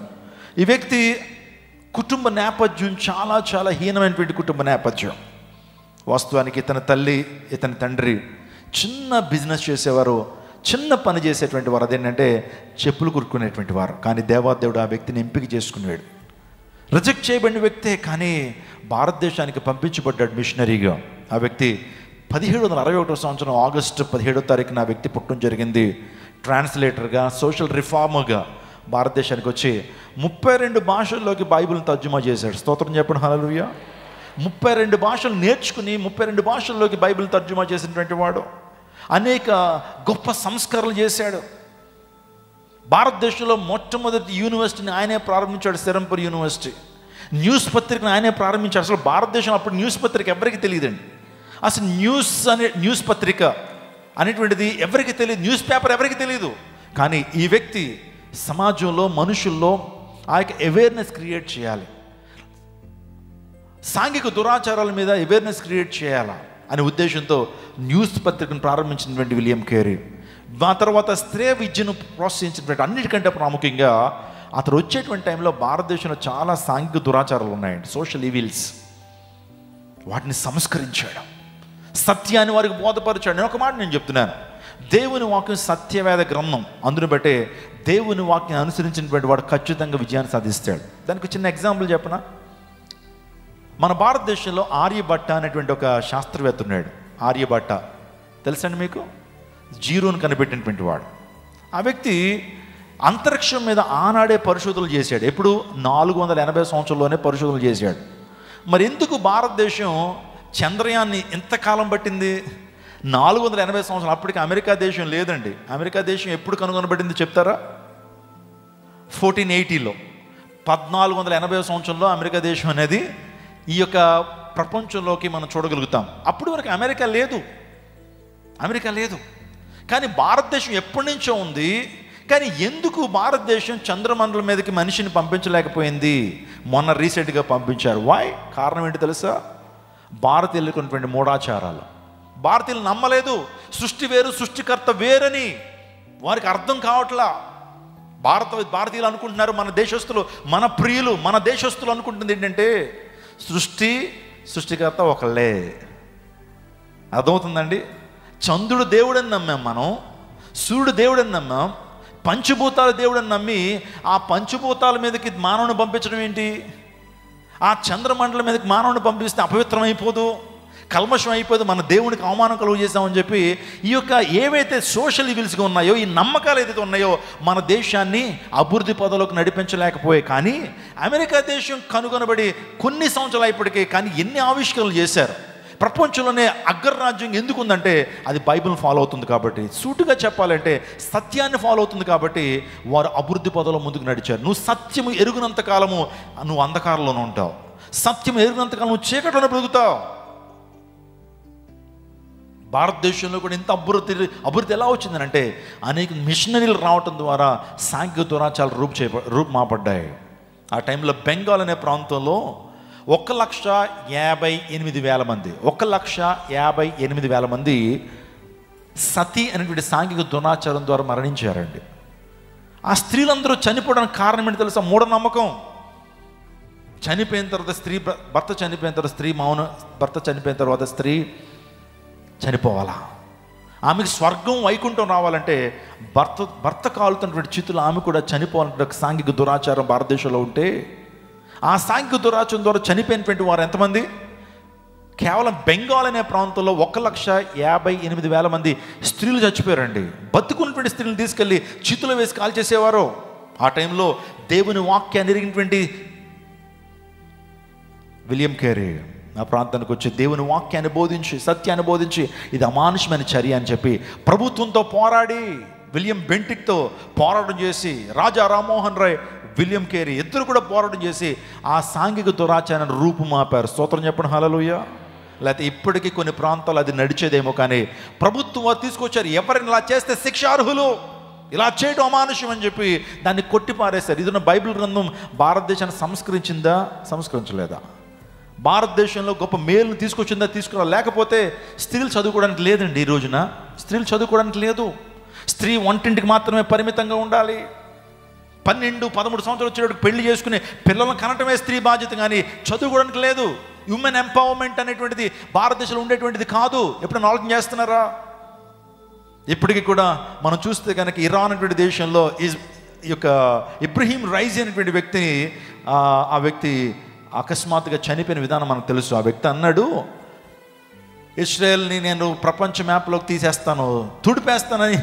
ఈ వ్యక్తి కుటుంబ నేపథ్యం చాలా చాలా హీనమైనటువంటి కుటుంబ నేపథ్యం. వాస్తవానికి ఇతని తల్లి ఇతని తండ్రి చిన్న బిజినెస్ చేసేవారు, చిన్న పని చేసేటువంటి వారు. అదేంటంటే చెప్పులు కుట్టుకునేటువంటి వారు. కానీ దేవాదేవుడు ఆ వ్యక్తిని ఎంపిక చేసుకున్నాడు. రిజెక్ట్ చేయబడిన వ్యక్తే, కానీ భారతదేశానికి పంపించబడ్డాడు మిషనరీగా. ఆ వ్యక్తి 1761 సంవత్సరం ఆగస్టు 17వ తారీఖున ఆ వ్యక్తి పుట్టడం జరిగింది. ట్రాన్స్లేటర్గా, సోషల్ రిఫార్మర్గా భారతదేశానికి వచ్చి 32 భాషల్లోకి బైబిల్ని తర్జుమా చేశాడు. స్తోత్రం చెప్పండి, హల్లెలూయా. 32 భాషలు నేర్చుకుని 32 భాషల్లోకి బైబిల్ తర్జుమా చేసినటువంటి వాడు. అనేక గొప్ప సంస్కరణలు చేశాడు. భారతదేశంలో మొట్టమొదటి యూనివర్సిటీని ఆయనే ప్రారంభించాడు, సెరంపూర్ యూనివర్సిటీ. న్యూస్ పత్రికను ఆయనే ప్రారంభించాడు. అసలు భారతదేశంలో అప్పుడు న్యూస్ పత్రిక ఎవరికి తెలియదండి. అసలు న్యూస్ పత్రిక అనేటువంటిది ఎవరికి తెలియదు, న్యూస్ పేపర్ ఎవరికి తెలియదు. కానీ ఈ వ్యక్తి సమాజంలో మనుషుల్లో ఆ యొక్క అవేర్నెస్ క్రియేట్ చేయాలి, సాంఘిక దురాచారాల మీద అవేర్నెస్ క్రియేట్ చేయాలా అనే ఉద్దేశంతో న్యూస్ పత్రికను ప్రారంభించినటువంటి విలియం కేరీ. ఆ తర్వాత స్త్రీ విద్యను ప్రోత్సహించినటువంటి, అన్నిటికంటే ప్రాముఖ్యంగా అతను వచ్చేటువంటి టైంలో భారతదేశంలో చాలా సాంఘిక దురాచారాలు ఉన్నాయండి, సోషల్ ఈవిల్స్. వాటిని సంస్కరించాడు, సత్యాన్ని వారికి బోధపరిచాడు. నేను ఒక మాట నేను చెప్తున్నాను, దేవుని వాక్యం సత్యవేద గ్రంథం. అందుని బట్టే దేవుని వాక్యం అనుసరించినటువంటి వాడు ఖచ్చితంగా విజయాన్ని సాధిస్తాడు. దానికి చిన్న ఎగ్జాంపుల్ చెప్పనా? మన భారతదేశంలో ఆర్యభట్ట అనేటువంటి ఒక శాస్త్రవేత్త ఉన్నాడు. ఆర్యభట్ట తెలుసండి మీకు? జీరోను కనిపెట్టినటువంటి వాడు. ఆ వ్యక్తి అంతరిక్షం మీద ఆనాడే పరిశోధనలు చేశాడు. ఎప్పుడు? 480 సంవత్సరంలోనే పరిశోధనలు చేశాడు. మరి ఎందుకు భారతదేశం చంద్రయాన్ని ఎంతకాలం పట్టింది? 480 సంవత్సరాలు. అప్పటికి అమెరికా దేశం లేదండి. అమెరికా దేశం ఎప్పుడు కనుగొనబడింది చెప్తారా? 1480లో, 1480 సంవత్సరంలో అమెరికా దేశం అనేది ఈ యొక్క ప్రపంచంలోకి మనం చూడగలుగుతాం. అప్పటి వరకు అమెరికా లేదు. కానీ భారతదేశం ఎప్పటి నుంచో ఉంది. కానీ ఎందుకు భారతదేశం చంద్రమండలం మీదకి మనిషిని పంపించలేకపోయింది? మొన్న రీసెంట్గా పంపించారు. వై? కారణం ఏంటి తెలుసా? భారతీయులకు ఉన్నటువంటి మూఢాచారాలు. భారతీయులు నమ్మలేదు సృష్టి వేరు సృష్టికర్త వేరని. వారికి అర్థం కావట్లా. భారతీయులు అనుకుంటున్నారు, మన దేశస్తులు, మన ప్రియులు, మన దేశస్తులు అనుకుంటుంది ఏంటంటే సృష్టికర్త ఒకళ్ళే. అర్థమవుతుందండి? చంద్రుడు దేవుడని నమ్మాం మనం, సూర్యుడు దేవుడని నమ్మాం, పంచభూతాల దేవుడని నమ్మి ఆ పంచభూతాల మీదకి మానవుని పంపించడం ఏంటి? ఆ చంద్రమండలం మీదకి మానవుని పంపిస్తే అపవిత్రం అయిపోదు, కల్మషం అయిపోదు, మన దేవునికి అవమానం కలుగు చేస్తామని చెప్పి ఈ యొక్క ఏవైతే సోషల్ ఈవిల్స్గా ఉన్నాయో, ఈ నమ్మకాలు ఏదైతే ఉన్నాయో మన దేశాన్ని అభివృద్ధి పదవులకు నడిపించలేకపోయాయి. కానీ అమెరికా దేశం కనుగొనబడి కొన్ని సంవత్సరాలు అయిప్పటికీ కానీ ఎన్ని ఆవిష్కరణలు చేశారు. ప్రపంచంలోనే అగ్రరాజ్యం ఎందుకు ఉందంటే అది బైబిల్ ఫాలో అవుతుంది కాబట్టి. సూటుగా చెప్పాలంటే సత్యాన్ని ఫాలో అవుతుంది కాబట్టి వారు అభివృద్ధి పదవుల ముందుకు నడిచారు. నువ్వు సత్యము ఎరుగునంత కాలము నువ్వు అంధకారంలోనే ఉంటావు, సత్యం ఎరుగునంత కాలం నువ్వు చీకట్లోనే బ్రతుకుతావు. భారతదేశంలో కూడా ఇంత అభివృద్ధి ఎలా వచ్చిందనంటే అనేక మిషనరీలు రావటం ద్వారా సాంఘిక దురాచారాలు రూపుమాపడ్డాయి. ఆ టైంలో బెంగాల్ అనే ప్రాంతంలో 1,58,000 మంది 1,58,000 మంది సతీ అనేటువంటి సాంఘిక దురాచారం ద్వారా మరణించారండి. ఆ స్త్రీలందరూ చనిపోవడానికి కారణం ఏంటి తెలుసా? మూఢనమ్మకం. చనిపోయిన తర్వాత భర్త చనిపోయిన తర్వాత భర్త చనిపోయిన తర్వాత స్త్రీ చనిపోవాలా, ఆమెకు స్వర్గం వైకుంఠం రావాలంటే భర్త కాలుతున్నటువంటి చితులు ఆమె కూడా చనిపోవాలంటే సాంఘిక దురాచారం భారతదేశంలో ఉంటే ఆ సాంఘిక దురాచారం ద్వారా చనిపోయినటువంటి వారు ఎంతమంది? కేవలం బెంగాల్ అనే ప్రాంతంలో 1,58,000 మంది స్త్రీలు చచ్చిపోయారండి. బతుకున్నటువంటి స్త్రీలను తీసుకెళ్ళి చితులు వేసి కాల్ చేసేవారు. ఆ టైంలో దేవుని వాక్యాన్ని ఎరిగినటువంటి విలియం కేరీ ఆ ప్రాంతానికి వచ్చి దేవుని వాక్యాన్ని బోధించి, సత్యాన్ని బోధించి ఇది అమానుషమైన చర్య అని చెప్పి ప్రభుత్వంతో పోరాడి, విలియం బెంటిక్తో పోరాటం చేసి రాజా రామ్మోహన్ రాయ్ విలియం కేరీ, ఇద్దరు కూడా పోరాటం చేసి ఆ సాంఘిక దురాచారాన్ని రూపుమాపారు. స్తోత్రం చెప్పండి, హల్లెలూయా. లేకపోతే ఇప్పటికీ కొన్ని ప్రాంతాలు అది నడిచేదేమో, కానీ ప్రభుత్వం తీసుకొచ్చారు, ఎవరిని ఇలా చేస్తే శిక్షార్హులు, ఇలా చేయడం అమానుష్యం అని చెప్పి దాన్ని కొట్టిపారేశారు. ఇది బైబిల్ గ్రంథం భారతదేశాన్ని సంస్కరించిందా, సంస్కరించలేదా? భారతదేశంలో గొప్ప మేలును తీసుకొచ్చిందా, తీసుకురా? లేకపోతే స్త్రీలు చదువుకోవడానికి లేదండి. ఈ రోజున స్త్రీలు చదువుకోవడానికి లేదు. స్త్రీ వంటింటికి మాత్రమే పరిమితంగా ఉండాలి. 12-13 సంవత్సరాలు వచ్చేటప్పుడు పెళ్లి చేసుకుని పిల్లలను కనటమే స్త్రీ బాధ్యత, కానీ చదువుకోవడానికి లేదు. హ్యూమన్ ఎంపవర్మెంట్ అనేటువంటిది భారతదేశంలో ఉండేటువంటిది కాదు. ఎప్పుడైనా ఆలోచన చేస్తున్నారా? ఇప్పటికీ కూడా మనం చూస్తే కనుక ఇరాన్ అనేటువంటి దేశంలో ఈ యొక్క ఇబ్రహీం రైజీ అనేటువంటి వ్యక్తిని, ఆ వ్యక్తి అకస్మాత్తుగా చనిపోయిన విధానం మనకు తెలుసు. ఆ వ్యక్తి అన్నాడు, ఇజ్రాయెల్ని నేను ప్రపంచ మ్యాప్లోకి తీసేస్తాను, తుడిపేస్తానని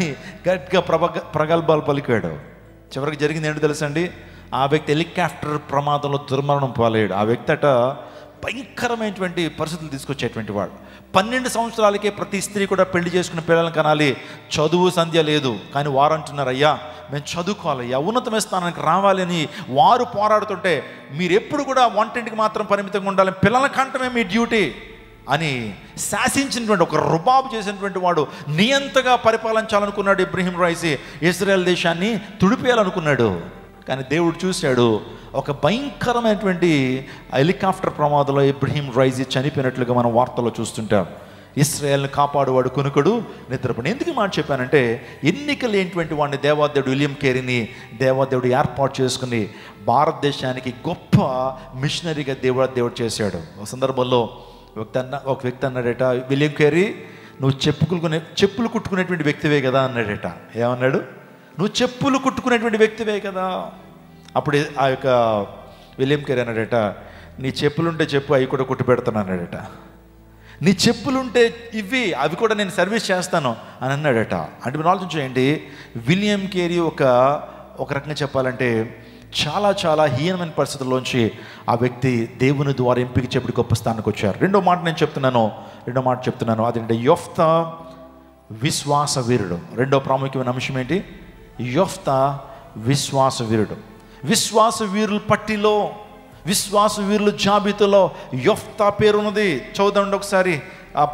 గట్టిగా ప్రగల్భాలు పలికాడు. చివరికి జరిగింది ఏంటో తెలుసండి, ఆ వ్యక్తి హెలికాప్టర్ ప్రమాదంలో దుర్మరణం పాలయ్యాడు. ఆ వ్యక్తి అట భయంకరమైనటువంటి పరిస్థితులు తీసుకొచ్చేటువంటి వాడు. 12 సంవత్సరాలకే ప్రతి స్త్రీ కూడా పెళ్లి చేసుకున్న పిల్లలను కనాలి, చదువు సంధ్య లేదు. కానీ వారు అంటున్నారు, అయ్యా మేము చదువుకోవాలయ్యా, ఉన్నతమైన స్థానానికి రావాలి అని వారు పోరాడుతుంటే, మీరు ఎప్పుడు కూడా వంటింటికి మాత్రం పరిమితంగా ఉండాలి, పిల్లల కంటమే మీ డ్యూటీ అని శాసించినటువంటి, ఒక రుబాబు చేసినటువంటి వాడు నియంతగా పరిపాలించాలనుకున్నాడు ఇబ్రహీం రైజీ. ఇజ్రాయెల్ దేశాన్ని తుడిపేయాలనుకున్నాడు. కానీ దేవుడు చూశాడు, ఒక భయంకరమైనటువంటి హెలికాప్టర్ ప్రమాదంలో ఇబ్రహీం రైజీ చనిపోయినట్లుగా మనం వార్తల్లో చూస్తుంటాం. ఇశ్రాయేల్ని కాపాడువాడు కొనుకడు నిద్రపడి. ఎందుకు మాట చెప్పానంటే, ఎన్నిక లేనిటువంటి వాడిని దేవాదేవుడు విలియం కేరీని దేవాదేవుడు ఏర్పాటు చేసుకుని భారతదేశానికి గొప్ప మిషనరీగా దేవుడు చేశాడు. ఒక సందర్భంలో ఒక వ్యక్తి అన్నాడట, విలియం కేరీ నువ్వు చెప్పులు కుట్టుకునేటువంటి వ్యక్తివే కదా అన్నాడట. ఏమన్నాడు? నువ్వు చెప్పులు కుట్టుకునేటువంటి వ్యక్తివే కదా. అప్పుడు ఆ యొక్క విలియం కేరీ అన్నాడట, నీ చెప్పులుంటే చెప్పు, అవి కూడా కుట్టు పెడతాను అన్నాడట. నీ చెప్పులుంటే అవి కూడా నేను సర్వీస్ చేస్తాను అని అన్నాడట. అంటే మీరు ఆలోచించేయండి, విలియం కేరీ ఒక రకంగా చెప్పాలంటే చాలా చాలా హీనమైన పరిస్థితుల్లోంచి ఆ వ్యక్తి దేవుని ద్వారా ఎంపిక చెప్పి గొప్ప స్థానానికి వచ్చారు. రెండో మాట చెప్తున్నాను, అదేంటే యెఫ్తా విశ్వాస వీరుడు. రెండో ప్రాముఖ్యమైన అంశం ఏంటి? యెఫ్తా విశ్వాస వీరుడు. విశ్వాస వీరుల పట్టిలో, విశ్వాస వీరుల జాబితాలో యెఫ్తా పేరున్నది. చదువుదాం ఒకసారి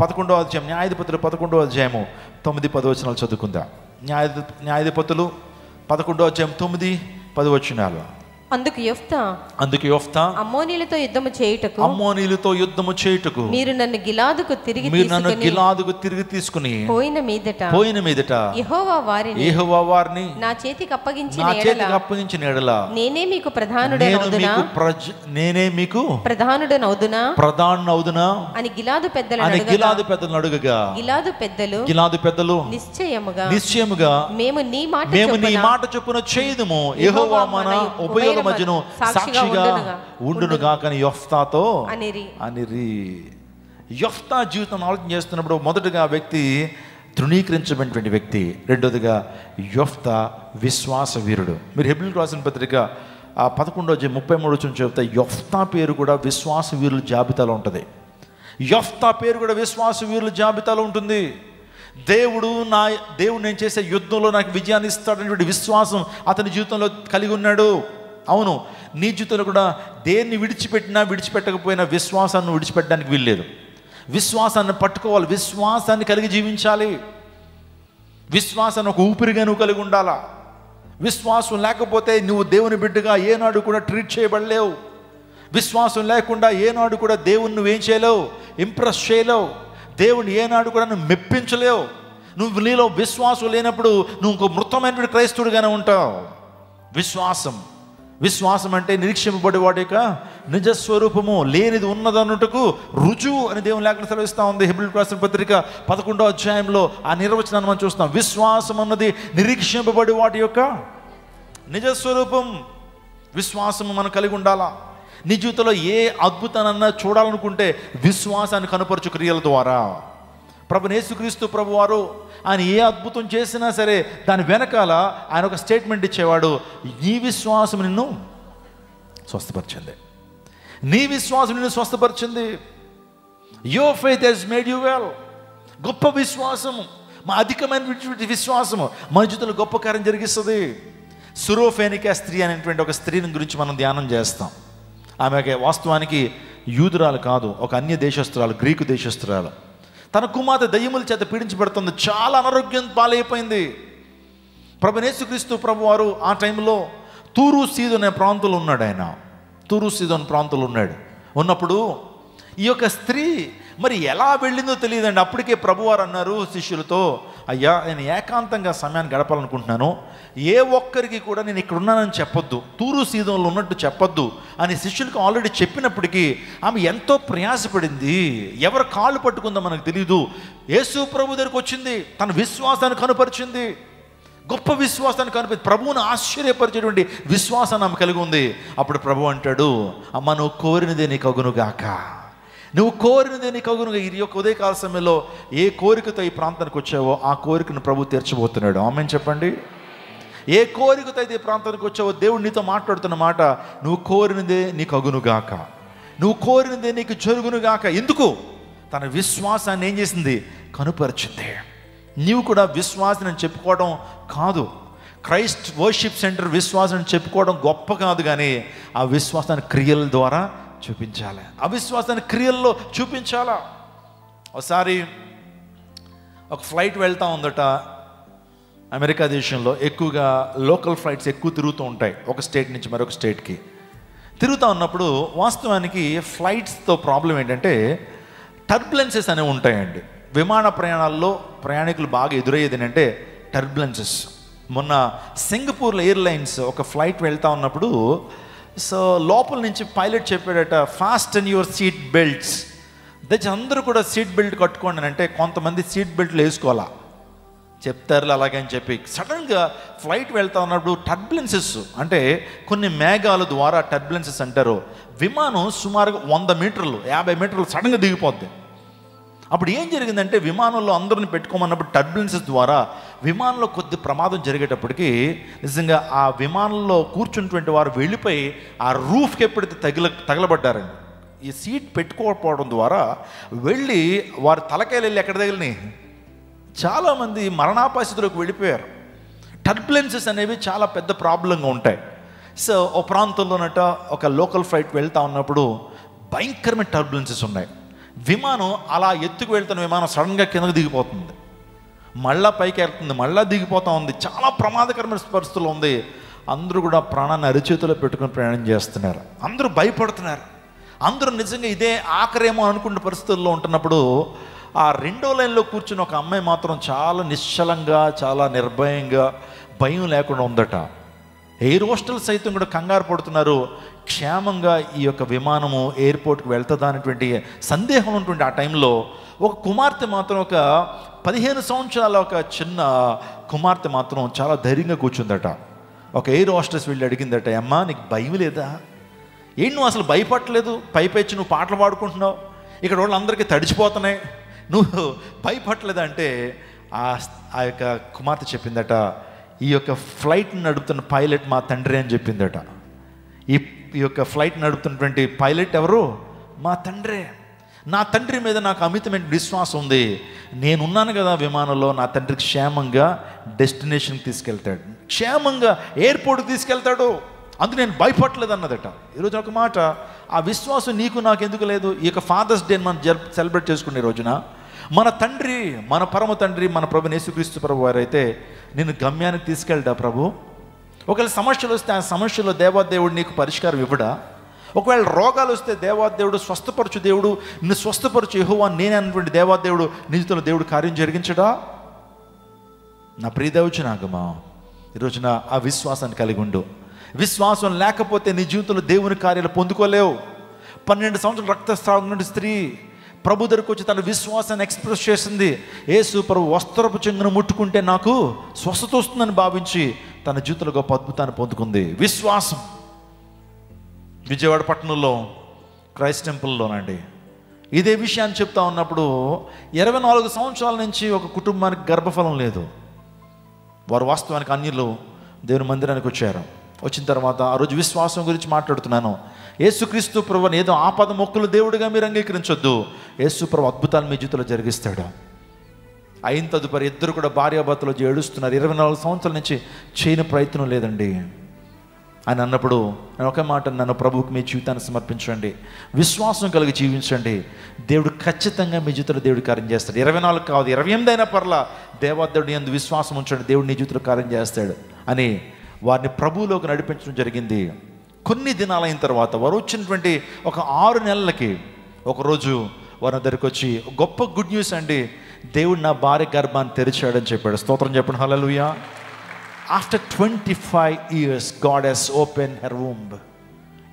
11వ అధ్యాయం, న్యాయాధిపతులు 11వ అధ్యాయము 9-10 వచనాలు చదువుకుందాం. న్యాయాధిపతులు 11వ అధ్యాయం 9-10 వచనాలు. అందుకు యెఫ్తా అమ్మోనీయులతో యుద్ధము చేయుటకు మీరు నన్ను గిలాదుకు తిరిగి తీసుకుని పోయిన మీదట యెహోవా వారిని నా చేతికి అప్పగించిన ఎడల నేనే మీకు ప్రధానుడనవుదునా అని గిలాదు పెద్దలను అడుగగా గిలాదు పెద్దలు నిశ్చయముగా మేము నీ మాట చొప్పున చేయుదుము, యెహోవా మన ఉభయ మధ్యను సాక్షిగా ఉండునుగా కానీ యెఫ్తాతో అనిరి. యెఫ్తా జీవితం ఆలోచన చేస్తున్నప్పుడు మొదటగా వ్యక్తి తృణీకరించబడినటువంటి వ్యక్తి, రెండోదిగా యెఫ్తా విశ్వాస వీరుడు. మీరు హెబ్రీయులకు రాసిన పత్రిక 11వ అధ్యాయం 33 వచనం చెప్తే యెఫ్తా పేరు కూడా విశ్వాస వీరుల జాబితాలో ఉంటుంది. యెఫ్తా పేరు కూడా విశ్వాస వీరుల జాబితాలో ఉంటుంది. దేవుడు నేను చేసే యుద్ధంలో నాకు విజయాన్ని ఇస్తాడనేటువంటి విశ్వాసం అతని జీవితంలో కలిగి ఉన్నాడు. అవును, నీ జీవితంలో కూడా దేన్ని విడిచిపెట్టకపోయినా విశ్వాసాన్ని విడిచిపెట్టడానికి వీల్లేదు. విశ్వాసాన్ని పట్టుకోవాలి, విశ్వాసాన్ని కలిగి జీవించాలి. విశ్వాసాన్ని ఒక ఊపిరిగా నువ్వు కలిగి ఉండాలా. విశ్వాసం లేకపోతే నువ్వు దేవుని బిడ్డగా ఏనాడు కూడా ట్రీట్ చేయబడలేవు. విశ్వాసం లేకుండా ఏనాడు కూడా దేవుని నువ్వేం చేయలేవు, ఇంప్రెస్ చేయలేవు. దేవుని ఏనాడు కూడా నువ్వు మెప్పించలేవు. నువ్వు నీలో విశ్వాసం లేనప్పుడు నువ్వు ఇంకో మృతమైనటువంటి క్రైస్తవుడిగానే ఉంటావు. విశ్వాసం అంటే నిరీక్షింపబడే వాడి యొక్క నిజస్వరూపము, లేనిది ఉన్నదన్నట్టుకు రుజువు అని దేవుని లేఖనం సెలవిస్తూ ఉంది. హెబ్రీయులకు రాసిన పత్రిక 11వ అధ్యాయంలో ఆ నిర్వచనాన్ని మనం చూస్తాం. విశ్వాసం అన్నది నిరీక్షింపబడే వాటి యొక్క నిజస్వరూపం. విశ్వాసము మనం కలిగి ఉండాలా. నీ జీవితంలో ఏ అద్భుతానన్నా చూడాలనుకుంటే విశ్వాసాన్ని కనుపరచు క్రియల ద్వారా. ప్రభువైన యేసుక్రీస్తు ప్రభువారు ఆయన ఏ అద్భుతం చేసినా సరే దాని వెనకాల ఆయన ఒక స్టేట్మెంట్ ఇచ్చేవాడు, నీ విశ్వాసం నిన్ను స్వస్థపరిచింది, నీ విశ్వాసం నిన్ను స్వస్థపరిచింది. Your faith has made you well. గొప్ప విశ్వాసము, మా అధికమైన విశ్వాసము మన జీవితంలో గొప్ప కార్యం జరిగిస్తుంది. సురోఫేనికా స్త్రీ అనేటువంటి ఒక స్త్రీని గురించి మనం ధ్యానం చేస్తాం. ఆమెకి వాస్తవానికి యూదురాలు కాదు, ఒక అన్య దేశస్తురాలు, గ్రీకు దేశస్తురాలు. తన కుమార్తె దయ్యముల చేత పీడించబడుతుంది, చాలా అనారోగ్యం పాలైపోయింది. ప్రభువైన యేసుక్రీస్తు ప్రభువారు ఆ టైంలో తూరు సీదోను అనే ప్రాంతంలో ఉన్నాడు. ఆయన తూరు సీదోను ప్రాంతంలో ఉన్నప్పుడు ఈ యొక్క స్త్రీ మరి ఎలా వెళ్ళిందో తెలియదండి. అప్పటికే ప్రభువారు అన్నారు శిష్యులతో, అయ్యా నేను ఏకాంతంగా సమయాన్ని గడపాలనుకుంటున్నాను, ఏ ఒక్కరికి కూడా నేను ఇక్కడ ఉన్నానని చెప్పొద్దు, తూరు సీదోన్లో ఉన్నట్టు చెప్పొద్దు అని శిష్యులకు ఆల్రెడీ చెప్పినప్పటికీ ఆమె ఎంతో ప్రయాసపడింది. ఎవరు కాళ్ళు పట్టుకుందో మనకు తెలియదు. యేసు ప్రభు దగ్గరికి వచ్చింది, తన విశ్వాసాన్ని కనుపరిచింది, గొప్ప విశ్వాసాన్ని కనిపి ప్రభువును ఆశ్చర్యపరిచేటువంటి విశ్వాసాన్ని ఆమె కలిగి ఉంది. అప్పుడు ప్రభు అంటాడు, అమ్మ నువ్వు కోరినదే నీకు అగునుగాక, నువ్వు కోరినదే నీకు అగునుగా. ఈ యొక్క ఉదయకాల సమయంలో ఏ కోరికతో ఈ ప్రాంతానికి వచ్చావో ఆ కోరికను ప్రభు తీర్చబోతున్నాడు. ఆమేన్ చెప్పండి. ఏ కోరికతో అయితే ఈ ప్రాంతానికి వచ్చావో దేవుడు నీతో మాట్లాడుతున్న మాట, నువ్వు కోరినదే నీకు అగునుగాక, నువ్వు కోరినదే నీకు జరుగునుగాక. ఎందుకు? తన విశ్వాసాన్ని ఏం చేసింది? కనుపరిచింది. నీవు కూడా విశ్వాసం అని చెప్పుకోవడం కాదు, క్రైస్ట్ వర్షిప్ సెంటర్ విశ్వాసం చెప్పుకోవడం గొప్ప కాదు, కానీ ఆ విశ్వాసాన్ని క్రియల ద్వారా చూపించాలి, ఆ విశ్వాసాన్ని క్రియల్లో చూపించాలా. ఒకసారి ఒక ఫ్లైట్ వెళ్తూ ఉందట అమెరికా దేశంలో. ఎక్కువగా లోకల్ ఫ్లైట్స్ ఎక్కువ తిరుగుతూ ఉంటాయి, ఒక స్టేట్ నుంచి మరొక స్టేట్కి తిరుగుతూ ఉన్నప్పుడు వాస్తవానికి ఫ్లైట్స్తో ప్రాబ్లం ఏంటంటే టర్బులెన్సెస్ అనేవి ఉంటాయండి. విమాన ప్రయాణాల్లో ప్రయాణికులు బాగా ఎదురయ్యేది ఏంటంటే టర్బులెన్సెస్. మొన్న సింగపూర్ ఎయిర్లైన్స్ ఒక ఫ్లైట్ వెళ్తూ ఉన్నప్పుడు సో లోపల నుంచి పైలట్ చెప్పాడట, fast and your seat belts. దయచేసి అందరూ కూడా సీట్ బెల్ట్ కట్టుకోండి అని. అంటే కొంతమంది సీట్ బెల్ట్లు వేసుకోవాలా, చెప్తారు అలాగే అని చెప్పి. సడన్గా ఫ్లైట్ వెళ్తా ఉన్నప్పుడు టర్బులెన్సెస్ అంటే కొన్ని మేఘాల ద్వారా టర్బులెన్సెస్ అంటారు. విమానం సుమారుగా 100 మీటర్లు 50 మీటర్లు సడన్గా దిగిపోద్ది. అప్పుడు ఏం జరిగిందంటే విమానంలో అందరిని పెట్టుకోమన్నప్పుడు టర్బులెన్సెస్ ద్వారా విమానంలో కొద్ది ప్రమాదం జరిగేటప్పటికి నిజంగా ఆ విమానంలో కూర్చున్నటువంటి వారు వెళ్ళిపోయి ఆ రూఫ్కి ఎప్పుడైతే తగలబడ్డారండి, ఈ సీట్ పెట్టుకోకపోవడం ద్వారా వెళ్ళి వారి తలకాయలు వెళ్ళి ఎక్కడ తగిలినాయి, చాలామంది మరణాపాస్థితిలోకి వెళ్ళిపోయారు. టర్బులెన్సెస్ అనేవి చాలా పెద్ద ప్రాబ్లంగా ఉంటాయి. సో ఓ ప్రాంతంలోనట ఒక లోకల్ ఫ్లైట్ వెళ్తూ ఉన్నప్పుడు భయంకరమైన టర్బులెన్సెస్ ఉన్నాయి. విమానం అలా ఎత్తుకు వెళ్తున్న విమానం సడన్గా కిందకు దిగిపోతుంది, మళ్ళా పైకి వెళ్తుంది, మళ్ళీ దిగిపోతూ ఉంది. చాలా ప్రమాదకరమైన పరిస్థితుల్లో ఉంది. అందరూ కూడా ప్రాణాన్ని అరిచేతిలో పెట్టుకుని ప్రయాణం చేస్తున్నారు. అందరూ భయపడుతున్నారు. అందరూ నిజంగా ఇదే ఆఖరేమో అనుకున్న పరిస్థితుల్లో ఉంటున్నప్పుడు ఆ రెండో లైన్లో కూర్చున్న ఒక అమ్మాయి మాత్రం చాలా నిశ్చలంగా, చాలా నిర్భయంగా, భయం లేకుండా ఉందట. ఎయిర్ హోస్టల్ సైతం కూడా కంగారు పడుతున్నారు, క్షేమంగా ఈ యొక్క విమానము ఎయిర్పోర్ట్కి వెళ్తుందా అనేటువంటి సందేహం ఉన్నటువంటి ఆ టైంలో ఒక కుమార్తె మాత్రం, ఒక 15 సంవత్సరాల ఒక చిన్న కుమార్తె మాత్రం చాలా ధైర్యంగా కూర్చుందట. ఒక ఎయిర్ హోస్టెస్ వెళ్ళి అడిగిందట, అమ్మా నీకు భయం లేదా? ఏంటి నువ్వు అసలు భయపడలేదు? పైపెచ్చి నువ్వు పాటలు పాడుకుంటున్నావు, ఇక్కడ వాళ్ళందరికీ తడిచిపోతున్నాయి, నువ్వు భయపడలేదా అంటే ఆ యొక్క కుమార్తె చెప్పిందట, ఈ యొక్క ఫ్లైట్ నడుపుతున్న పైలట్ మా తండ్రి అని చెప్పిందట. ఈ యొక్క ఫ్లైట్ నడుపుతున్నటువంటి పైలట్ ఎవరు? మా తండ్రే. నా తండ్రి మీద నాకు అమితమైన విశ్వాసం ఉంది. నేనున్నాను కదా విమానంలో, నా తండ్రికి క్షేమంగా డెస్టినేషన్కి తీసుకెళ్తాడు, క్షేమంగా ఎయిర్పోర్ట్కి తీసుకెళ్తాడు, అందుకు నేను భయపడలేదు అన్నదట. ఈరోజు ఒక మాట, ఆ విశ్వాసం నీకు నాకు ఎందుకు లేదు? ఈ యొక్క ఫాదర్స్ డే మనం సెలబ్రేట్ చేసుకునే రోజున మన తండ్రి, మన పరమ తండ్రి, మన ప్రభు యేసుక్రీస్తు ప్రభు వారు అయితే నేను గమ్యానికి తీసుకెళ్తా ప్రభు. ఒకవేళ సమస్యలు వస్తే ఆ సమస్యలో దేవాదేవుడు నీకు పరిష్కారం ఇవ్వడా? ఒకవేళ రోగాలు వస్తే దేవాదేవుడు స్వస్థపరచు దేవుడు, నిన్ను స్వస్థపరచు యెహోవా నేనే అన్నటువంటి దేవాదేవుడు నిజంలో దేవుడు కార్యం జరిగించడా? నా ప్రియదేవచనాగమా, ఈరోజున ఆ విశ్వాసాన్ని కలిగి ఉండు. విశ్వాసం లేకపోతే నీ జీవితంలో దేవుని కార్యాలు పొందుకోలేవు. 12 సంవత్సరాలు రక్తస్రావం స్త్రీ ప్రభు దగ్గరకు వచ్చి తన విశ్వాసాన్ని ఎక్స్ప్రెస్ చేసింది. యేసు ప్రభు వస్త్రపు చెంగును ముట్టుకుంటే నాకు స్వస్థత వస్తుందని భావించి తన జీవితంలో గొప్ప అద్భుతాన్ని పొందుకుంది. విశ్వాసం. విజయవాడ పట్టణంలో క్రైస్ట్ టెంపుల్లోనండి ఇదే విషయాన్ని చెప్తా ఉన్నప్పుడు 24 సంవత్సరాల నుంచి ఒక కుటుంబానికి గర్భఫలం లేదు. వారు వాస్తవానికి అన్యులు దేవుని మందిరానికి వచ్చారు. వచ్చిన తర్వాత ఆ రోజు విశ్వాసం గురించి మాట్లాడుతున్నాను. యేసుక్రీస్తు ప్రభువుని ఏదో ఆపద మొక్కులు దేవుడిగా మీరు అంగీకరించొద్దు. యేసు ప్రభు అద్భుతాలు మీ జీవితంలో జరిగిస్తాడు. అయిన తదుపరి ఇద్దరు కూడా భార్యాభర్తలు ఏడుస్తున్నారు. 24 సంవత్సరాల నుంచి చేయని ప్రయత్నం లేదండి అని అన్నప్పుడు నేను ఒకే మాట, నన్ను ప్రభువుకి మీ జీవితాన్ని సమర్పించండి, విశ్వాసం కలిగి జీవించండి, దేవుడు ఖచ్చితంగా మీ జీవితంలో దేవుడు కార్యం చేస్తాడు. 24 కాదు, 28 అయినా పర్లా, దేవాదేవుడి యందు విశ్వాసం ఉంచండి, దేవుడు నీ జీవితంలో కార్యం చేస్తాడు అని వారిని ప్రభువులోకి నడిపించడం జరిగింది. కొన్ని దినాలైన తర్వాత వారు వచ్చినటువంటి ఒక 6 నెలలకి ఒకరోజు వారి దగ్గరికి వచ్చి, గొప్ప గుడ్ న్యూస్ అండి, దేవుడు నా భార్య గర్భాన్ని తెరిచాడని చెప్పాడు. స్తోత్రం చెప్పండి, హల్లెలూయా. After 25 years God has opened her womb.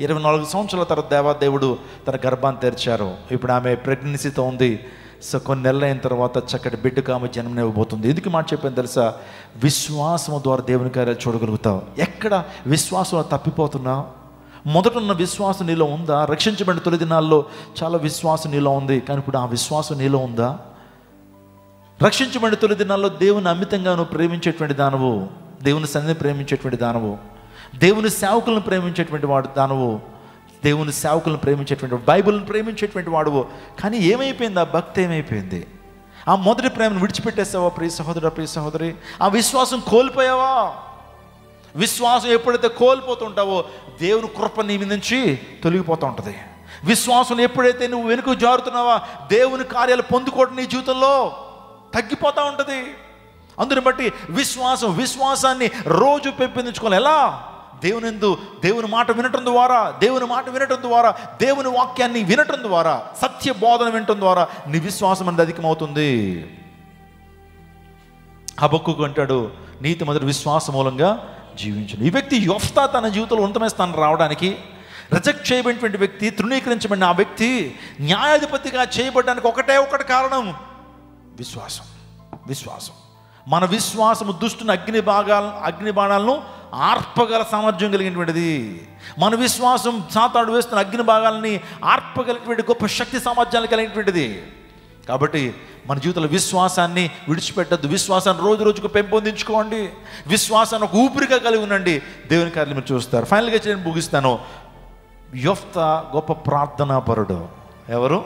24 సంవత్సరాల తర్వాత దేవుడు తన గర్భాన్ని తెరిచారు. ఇప్పుడు ఆమె ప్రెగ్నెన్సీతో ఉంది. సో కొన్ని నెలలు అయిన తర్వాత చక్కటి బిడ్డకు ఆమె జన్మనివ్వబోతుంది. ఎందుకు మాట చెప్పాను తెలుసా? విశ్వాసం ద్వారా దేవుని కార్యాలు చూడగలుగుతావు. ఎక్కడ విశ్వాసంలో తప్పిపోతున్నావు? మొదట ఉన్న విశ్వాసం నీలో ఉందా? రక్షించబడిన తొలి దినాల్లో చాలా విశ్వాసం నీలో ఉంది, కానీ ఇప్పుడు ఆ విశ్వాసం నీలో ఉందా? రక్షించబడిన తొలి దినాల్లో దేవుని అమితంగా నువ్వు ప్రేమించేటువంటి దానవు, దేవుని సన్నిధిని ప్రేమించేటువంటి దానవు, దేవుని సేవకులను ప్రేమించేటువంటి వాడు దానవు, దేవుని సేవకులను ప్రేమించేటువంటి వాడు, బైబిల్ని ప్రేమించేటువంటి వాడువు. కానీ ఏమైపోయింది? ఆ భక్తి ఏమైపోయింది? ఆ మొదటి ప్రేమను విడిచిపెట్టేసావా ప్రియ సహోదరా, ప్రియ సహోదరి? ఆ విశ్వాసం కోల్పోయావా? విశ్వాసం ఎప్పుడైతే కోల్పోతుంటావో దేవుని కృప నీ మీద నుంచి తొలగిపోతూ ఉంటుంది. విశ్వాసం ఎప్పుడైతే నువ్వు వెనుక జారుతున్నావా దేవుని కార్యాలు పొందుకోవడం నీ జీవితంలో తగ్గిపోతూ ఉంటుంది. అందుని బట్టి విశ్వాసాన్ని రోజు పెంపొందించుకోవాలి. ఎలా? దేవుని మాట వినటం ద్వారా, దేవుని వాక్యాన్ని వినటం ద్వారా, సత్య బోధన వినటం ద్వారా నీ విశ్వాసం అనేది అధికమవుతుంది. హబక్కూకు అంటాడు, నీతి మొదటి విశ్వాస మూలంగా జీవించను. ఈ వ్యక్తి యొఫ్తా తన జీవితంలో ఉన్నతమైన స్థానం రావడానికి, రిజెక్ట్ చేయబడినటువంటి వ్యక్తి, తృణీకరించబడిన ఆ వ్యక్తి న్యాయాధిపతిగా చేయబడడానికి ఒకటి కారణం విశ్వాసం. మన విశ్వాసము దుష్టుని అగ్ని బాణాలను ఆర్పగల సామర్థ్యం కలిగినటువంటిది. మన విశ్వాసం సాతాడు వేస్తున్న అగ్ని భాగాలని ఆర్పగలిగినటువంటి గొప్ప శక్తి సామర్థ్యాలు కలిగినటువంటిది. కాబట్టి మన జీవితంలో విశ్వాసాన్ని విడిచిపెట్టద్దు. విశ్వాసాన్ని రోజుకు పెంపొందించుకోండి. విశ్వాసాన్ని ఒక ఊపిరిగా కలిగి ఉండండి. దేవుని కార్యాలు మీరు చూస్తారు. ఫైనల్గా నేను ముగిస్తాను. యొఫ్తా గొప్ప ప్రార్థనా పరుడు. ఎవరు?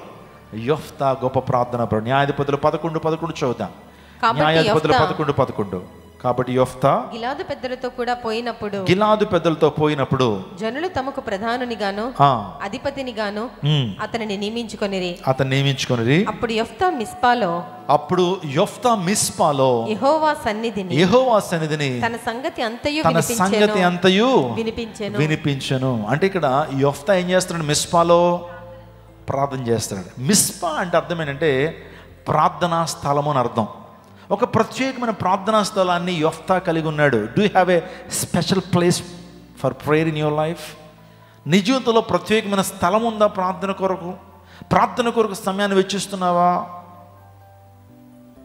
యొఫ్తా గొప్ప ప్రార్థనా పరుడు. న్యాయాధిపతులు 11:11 చదువుతాం. న్యాయాధిపతులు 11:11. కాబట్టి యొఫ్తా గిలాదు పెద్దలతో పోయినప్పుడు జనులు తమకు ప్రధానునిగాను అధిపతినిగాను అతనిని నియమించుకొనిరి. అప్పుడు యొఫ్తా మిస్పాలో యెహోవా సన్నిధిని తన సంగతి అంతయు వినిపించెను. అంటే ఇక్కడ యొఫ్తా ఏం చేస్తున్నాడు? మిస్పాలో ప్రార్థన చేస్తున్నాడు. మిస్పా అంటే అర్థం ఏంటంటే ప్రార్థనా స్థలము అని అర్థం. ఒక ప్రత్యేకమైన ప్రార్థనా స్థలాన్ని యొఫ్తా కలిగి ఉన్నాడు. Do you have a special place for prayer in your life? నీ జీవితంలో ప్రత్యేకమైన స్థలం ఉందా ప్రార్థన కొరకు సమయాన్ని వెచ్చిస్తున్నావా?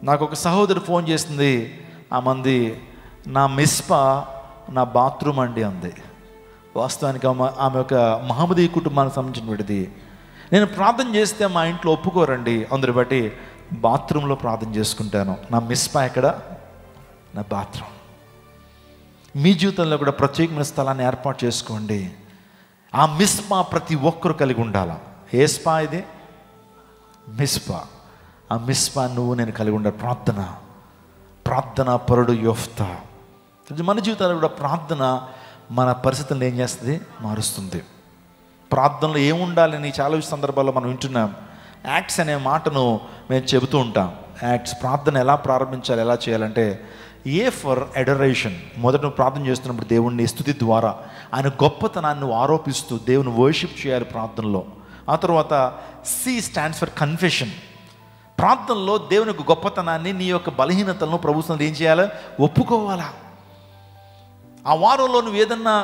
నాకు ఒక సహోదరు ఫోన్ చేసింది. ఆమంది, నా మిస్పా నా బాత్రూమ్ అండి అంది. వాస్తవానికి ఆమె ఒక మహమ్మదీ కుటుంబానికి సంబంధించినటువంటిది. నేను ప్రార్థన చేస్తే మా ఇంట్లో ఒప్పుకోరండి. అందుని బట్టి బాత్రూంలో ప్రార్థన చేసుకుంటాను. నా మిస్పా ఎక్కడ? నా బాత్రూమ్. మీ జీవితంలో కూడా ప్రత్యేకమైన స్థలాన్ని ఏర్పాటు చేసుకోండి. ఆ మిస్పా ప్రతి ఒక్కరు కలిగి ఉండాలా. ఏ స్పా ఇది? మిస్పా. ఆ మిస్పా నేను కలిగి ఉండాలి. ప్రార్థన పరుడు యొఫ్తా. మన జీవితాల్లో కూడా ప్రార్థన మన పరిస్థితులను ఏం చేస్తుంది? మారుస్తుంది. ప్రార్థనలో ఏముండాలని చాలా సందర్భాల్లో మనం వింటున్నాం. యాక్ట్స్ అనే మాటను మేము చెబుతూ ఉంటాం. యాక్ట్స్ ప్రార్థన ఎలా ప్రారంభించాలి, ఎలా చేయాలంటే ఏ ఫర్ అడరేషన్. మొదట నువ్వు ప్రార్థన చేస్తున్నప్పుడు దేవుణ్ణి స్తుతి ద్వారా ఆయన గొప్పతనాన్ని నువ్వు ఆరోపిస్తూ దేవుని వర్షిప్ చేయాలి ప్రార్థనలో. ఆ తర్వాత సి స్టాండ్స్ ఫర్ కన్ఫెషన్. ప్రార్థనలో దేవుని యొక్క గొప్పతనాన్ని, నీ యొక్క బలహీనతలను ప్రభుత్వం ఏం చేయాలి? ఒప్పుకోవాలా. ఆ వారంలో నువ్వు ఏదన్నా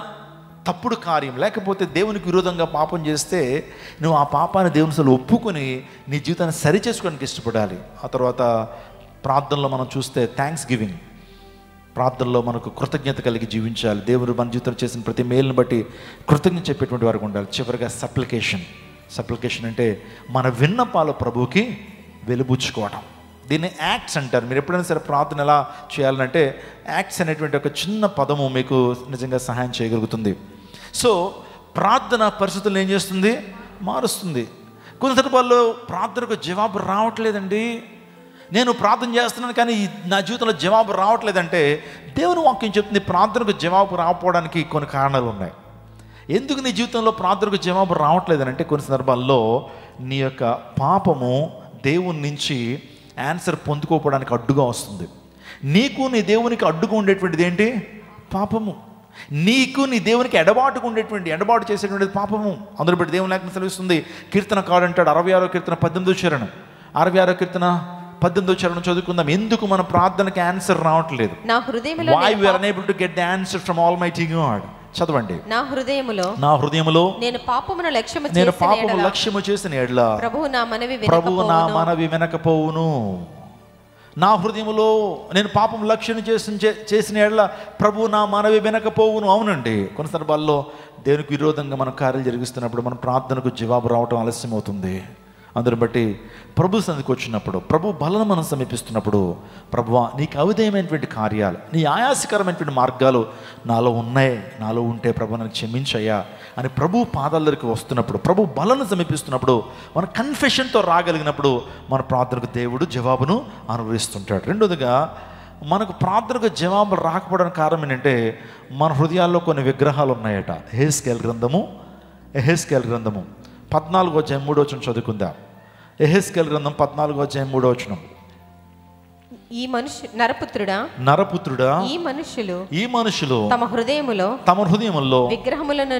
తప్పుడు కార్యం లేకపోతే దేవునికి విరోధంగా పాపం చేస్తే నువ్వు ఆ పాపాన్ని దేవుని అసలు ఒప్పుకొని నీ జీవితాన్ని సరిచేసుకోవడానికి ఇష్టపడాలి. ఆ తర్వాత ప్రార్థనలో మనం చూస్తే థ్యాంక్స్ గివింగ్. ప్రార్థనలో మనకు కృతజ్ఞత కలిగి జీవించాలి. దేవుడు మన జీవితంలో చేసిన ప్రతి మేలుని బట్టి కృతజ్ఞత చెప్పేటువంటి వారికి ఉండాలి. చివరిగా సప్లికేషన్ అంటే మన విన్నపాలు ప్రభువుకి వెలుబుచ్చుకోవడం. దీన్ని యాక్ట్స్ అంటారు. మీరు ఎప్పుడైనా సరే ప్రార్థన ఎలా చేయాలంటే యాక్ట్స్ అనేటువంటి ఒక చిన్న పదము మీకు నిజంగా సహాయం చేయగలుగుతుంది. సో ప్రార్థన పరిస్థితులను ఏం చేస్తుంది? మారుస్తుంది. కొన్ని సందర్భాల్లో ప్రార్థనకు జవాబు రావట్లేదండి. నేను ప్రార్థన చేస్తున్నాను కానీ నా జీవితంలో జవాబు రావట్లేదంటే దేవుని వాక్యం చెప్తుంది ప్రార్థనకు జవాబు రాకపోవడానికి కొన్ని కారణాలు ఉన్నాయి. ఎందుకు నీ జీవితంలో ప్రార్థనకు జవాబు రావట్లేదనంటే కొన్ని సందర్భాల్లో నీ యొక్క పాపము దేవుని నుంచి ఆన్సర్ పొందుకోవడానికి అడ్డుగా వస్తుంది. నీకు నీ దేవునికి అడ్డుగా ఉండేటువంటిది ఏంటి? పాపము. నీకు నీ దేవునికి ఎడబాటు చేసేటువంటిది పాపము. అందులో బట్టి దేవుని లేఖనం సెలవిస్తుంది. కీర్తనకారుడు అంటాడు 66వ కీర్తన 18వ చరణం 66వ కీర్తన 18వ చరణం చదువుకుందాం. ఎందుకు మన ప్రార్థనకి ఆన్సర్ రావట్లేదు? నా హృదయములో why we are unable to get the answer from Almighty God. చదవండి. నా హృదయములో నేను పాపమును లక్ష్యము చేసిన ఎడల ప్రభువు నా మనవి వినకపోవును. నా హృదయములో నేను పాపం లక్ష్యం చేసిన ఎడల ప్రభువు నా మనవి వినకపోవును. అవునండి, కొన్ని సందర్భాల్లో దేవునికి విరోధంగా మనం కార్యాలు జరిగిస్తున్నప్పుడు మన ప్రార్థనకు జవాబు రావటం ఆలస్యం అవుతుంది. అందుని బట్టి ప్రభు సన్నిధికి వచ్చినప్పుడు, ప్రభు బలను మనం సమీపిస్తున్నప్పుడు, ప్రభువా నీకు అవిధేయమైనటువంటి కార్యాలు, నీ ఆయాసకరమైనటువంటి మార్గాలు నాలో ఉన్నాయి, నాలో ఉంటే ప్రభు నన్ను క్షమించయ్యా అని ప్రభు పాదాల దగ్గరికి వస్తున్నప్పుడు, ప్రభు బలను సమీపిస్తున్నప్పుడు, మన కన్ఫెషన్తో రాగలిగినప్పుడు మన ప్రార్థనకు దేవుడు జవాబును అనుభవిస్తుంటాడు. రెండోదిగా మనకు ప్రార్థనకు జవాబులు రాకపోవడానికి కారణం ఏంటంటే మన హృదయాల్లో కొన్ని విగ్రహాలు ఉన్నాయట. ఎహెజ్కేలు గ్రంథము 14:3 చదువుకుందాం. ఎహెజ్కేలు గ్రంథం 14:3. ఈ నరపుత్రుడా ఈ మనుషులు తమ హృదయములో విగ్రహములనే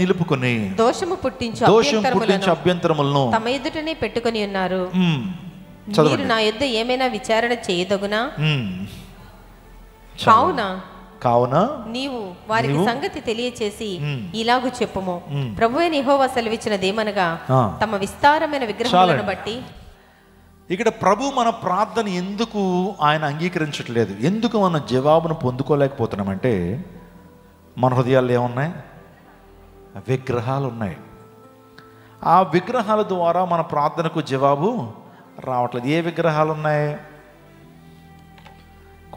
నిలుపుకొని దోషము పుట్టించు అభ్యంతరములను తమ ఎదుటనే పెట్టుకొని ఉన్నారు. మీరు నా యొద్ద ఏమైనా విచారణ చేయదగునా? కావున నీవు వారికి సంగతి తెలియచేసి ఇలాగు చెప్పుము, ప్రభువైన యెహోవా సెలవిచ్చినదేమనగా తమ విస్తారమైన విగ్రహాలను బట్టి. ఇక్కడ ప్రభు మన ప్రార్థన ఎందుకు ఆయన అంగీకరించట్లేదు, ఎందుకు మన జవాబును పొందుకోలేకపోతున్నామంటే మన హృదయాల్లో ఏమున్నాయి? విగ్రహాలు ఉన్నాయి. ఆ విగ్రహాల ద్వారా మన ప్రార్థనకు జవాబు రావట్లేదు. ఏ విగ్రహాలు ఉన్నాయి?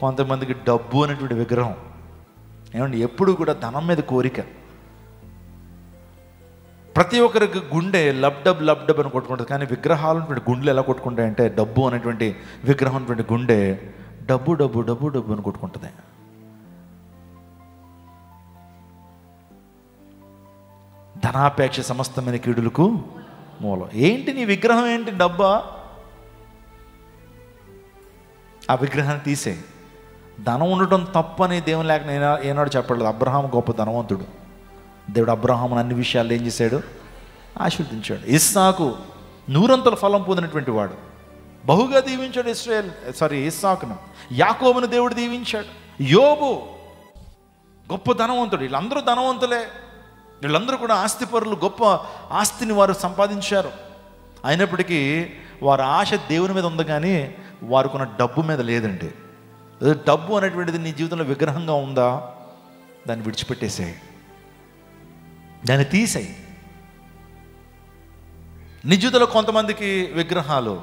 కొంతమందికి డబ్బు అనేటువంటి విగ్రహం. ఏమండి, ఎప్పుడు కూడా ధనం మీద కోరిక. ప్రతి ఒక్కరికి గుండె లబ్డబ్ అని కొట్టుకుంటుంది. కానీ విగ్రహాలు అనేటువంటి గుండెలు ఎలా కొట్టుకుంటాయంటే డబ్బు అనేటువంటి విగ్రహం అనేటువంటి గుండె డబ్బు డబ్బు డబ్బు డబ్బు అని కొట్టుకుంటుంది. ధనాపేక్ష సమస్తమైన కీడులకు మూలం. ఏంటి నీ విగ్రహం? ఏంటి? డబ్బా? ఆ విగ్రహాన్ని తీసే. ధనం ఉండటం తప్పని దేవుని లేక ఏనాడు చెప్పలేదు. అబ్రహాం గొప్ప ధనవంతుడు. దేవుడు అబ్రహామును అన్ని విషయాలు ఏం చేశాడు? ఆశీర్వదించాడు. ఇస్సాకు 100 ఫలం పొందినటువంటి వాడు, బహుగా దీవించాడు ఇస్సాకును. యాకోబును దేవుడు దీవించాడు. యోబు గొప్ప ధనవంతుడు. వీళ్ళందరూ ధనవంతులే. వీళ్ళందరూ కూడా ఆస్తిపరులు. గొప్ప ఆస్తిని వారు సంపాదించారు. అయినప్పటికీ వారి ఆశ దేవుని మీద ఉంది, కానీ వారికున్న డబ్బు మీద లేదండి. డబ్బు అనేటువంటిది నీ జీవితంలో విగ్రహంగా ఉందా? దాన్ని విడిచిపెట్టేసేయి, దాన్ని తీసేయి. నీ జీవితంలో కొంతమందికి విగ్రహాలు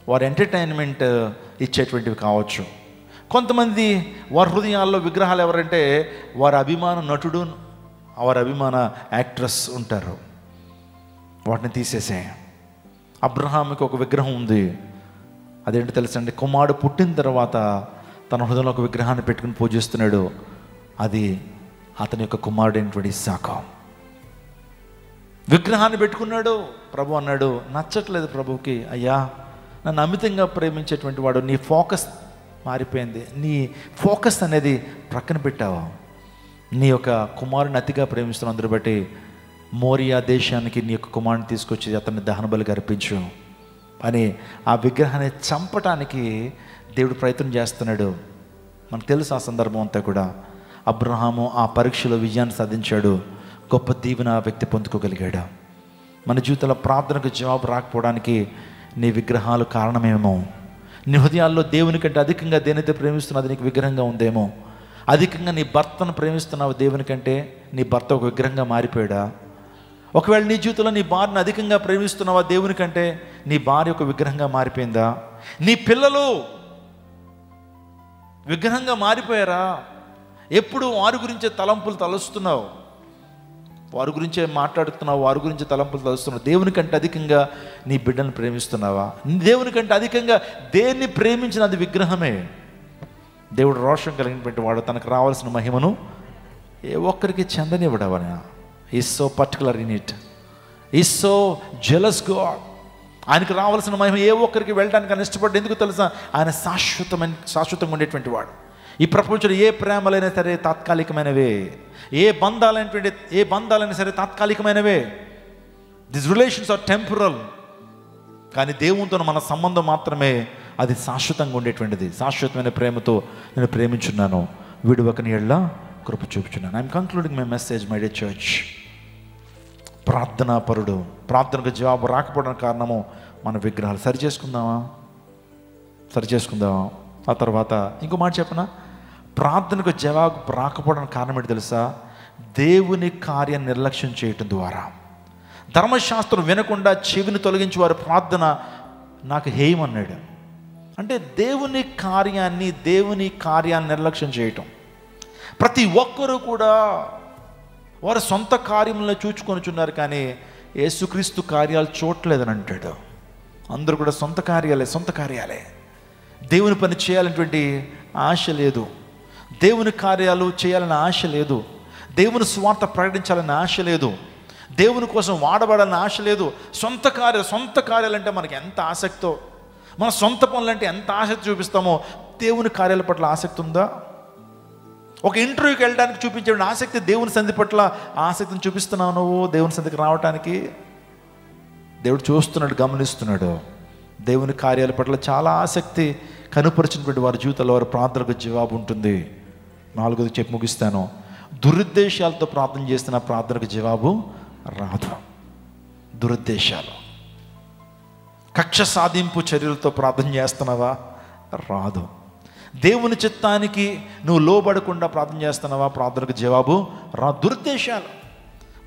వారి ఎంటర్టైన్మెంట్ ఇచ్చేటువంటివి కావచ్చు. కొంతమంది వారి హృదయాల్లో విగ్రహాలు ఎవరంటే వారి అభిమాన నటుడు, వారి అభిమాన యాక్ట్రెస్ ఉంటారు. వాటిని తీసేసే. అబ్రహాముకి ఒక విగ్రహం ఉంది. అదేంటి తెలుసండి? కుమారుడు పుట్టిన తర్వాత తన హృదయంలో ఒక విగ్రహాన్ని పెట్టుకుని పూజిస్తున్నాడు. అది అతని యొక్క కుమారుడు అయినటువంటి ఇస్సాకు. విగ్రహాన్ని పెట్టుకున్నాడు. ప్రభు అన్నాడు, నచ్చట్లేదు ప్రభువుకి. అయ్యా, నన్ను అమితంగా ప్రేమించేటువంటి వాడు, నీ ఫోకస్ మారిపోయింది. నీ ఫోకస్ అనేది ప్రక్కన పెట్టావా? నీ యొక్క కుమారుని అతిగా ప్రేమిస్తున్న అందరూ బట్టి మోరియా దేశానికి నీ యొక్క కుమారుని తీసుకొచ్చి అతన్ని దహన బలిగా అర్పించు అని ఆ విగ్రహాన్ని చంపటానికి దేవుడు ప్రయత్నం చేస్తున్నాడు. మనకు తెలుసు ఆ సందర్భం అంతా కూడా. అబ్రహాము ఆ పరీక్షలో విజయాన్ని సాధించాడు. గొప్ప దీవెన ఆ వ్యక్తి పొందుకోగలిగాడు. మన జీవితంలో ప్రార్థనకు జవాబు రాకపోవడానికి నీ విగ్రహాలు కారణమేమో. నీ హృదయాల్లో దేవుని కంటే అధికంగా దేనైతే ప్రేమిస్తున్నావు అది నీకు విగ్రహంగా ఉందేమో. అధికంగా నీ భర్తను ప్రేమిస్తున్నావు దేవుని కంటే, నీ భర్త ఒక విగ్రహంగా మారిపోయాడా? ఒకవేళ నీ జీవితంలో నీ భార్యను అధికంగా ప్రేమిస్తున్నావా దేవుని కంటే, నీ భార్య ఒక విగ్రహంగా మారిపోయిందా? నీ పిల్లలు విగ్రహంగా మారిపోయారా? ఎప్పుడు వారి గురించే తలంపులు తలుస్తున్నావు. వారి గురించే మాట్లాడుతున్నావు, వారి గురించి తలంపులు తలుస్తున్నావు. దేవుని కంటే అధికంగా నీ బిడ్డను ప్రేమిస్తున్నావా? దేవుని కంటే అధికంగా దేన్ని ప్రేమించిన అది విగ్రహమే. దేవుడు రోషం కలిగినటువంటి వాడు తనకు రావాల్సిన మహిమను ఏ ఒక్కరికి చెందనివ్వడవన. Is so particular in it, is so jealous God. ఆయనకు రావాల్సిన మహిమ ఏ ఒక్కరికి వెళ్ళడానికి ఆయన ఇష్టపడ్డ. ఎందుకు తెలుసా? ఆయన శాశ్వతంగా ఉండేటువంటి వాడు. ఈ ప్రపంచంలో ఏ ప్రేమలైనా సరే తాత్కాలికమైనవే, ఏ బంధాలైనా సరే తాత్కాలికమైనవే. This relations are temporal. కానీ దేవునితో మన సంబంధం మాత్రమే అది శాశ్వతంగా ఉండేటువంటిది. శాశ్వతమైన ప్రేమతో నేను ప్రేమించున్నాను, విడువకని ఎళ్ళ కృప చూపుచున్నాను. I'm concluding my message my day church. ప్రార్థనా పరుడు, ప్రార్థనకు జవాబు రాకపోవడానికి కారణము మన విగ్రహాలు. సరి చేసుకుందామా? ఆ తర్వాత ఇంకో మాట చెప్పనా? ప్రార్థనకు జవాబు రాకపోవడానికి కారణం ఏంటి తెలుసా? దేవుని కార్యం నిర్లక్ష్యం చేయటం ద్వారా. ధర్మశాస్త్రం వినకుండా చెవిని తొలగించి వారి ప్రార్థన నాకు హేయమన్నాడు. అంటే దేవుని కార్యాన్ని నిర్లక్ష్యం చేయటం. ప్రతి ఒక్కరూ కూడా వారి సొంత కార్యంలో చూచుకొనిచున్నారు, కానీ యేసుక్రీస్తు కార్యాలు చూడలేదని అంటాడు. అందరూ కూడా సొంత కార్యాలే. దేవుని పని చేయాలనేటువంటి ఆశ లేదు, దేవుని కార్యాలు చేయాలన్న ఆశ లేదు, దేవుని స్వార్థ ప్రకటించాలన్న ఆశ లేదు, దేవుని కోసం వాడబడాలన్న ఆశ లేదు. సొంత కార్యాలు అంటే మనకి ఎంత ఆసక్తో, మన సొంత పనులంటే ఎంత ఆసక్తి చూపిస్తామో దేవుని కార్యాల పట్ల ఆసక్తి ఉందా? ఒక ఇంటర్వ్యూకి వెళ్ళడానికి చూపించే ఆసక్తి, దేవుని సంధి పట్ల ఆసక్తిని చూపిస్తున్నావు నువ్వు? దేవుని సంధికి రావటానికి దేవుడు చూస్తున్నాడు, గమనిస్తున్నాడు. దేవుని కార్యాల పట్ల చాలా ఆసక్తి కనుపరిచినటువంటి వారి జీవితంలో వారి ప్రార్థనకు జవాబు ఉంటుంది. 4ది చెప్పి ముగిస్తాను. దురుద్దేశాలతో ప్రార్థన చేస్తున్న ప్రార్థనకు జవాబు రాదు. దురుద్దేశాలు, కక్ష సాధింపు చర్యలతో ప్రార్థన చేస్తున్నావా? రాదు. దేవుని చిత్తానికి నువ్వు లోబడకుండా ప్రార్థన చేస్తున్నావా? ప్రార్థనకు జవాబు రాదు. దురుద్దేశాలు.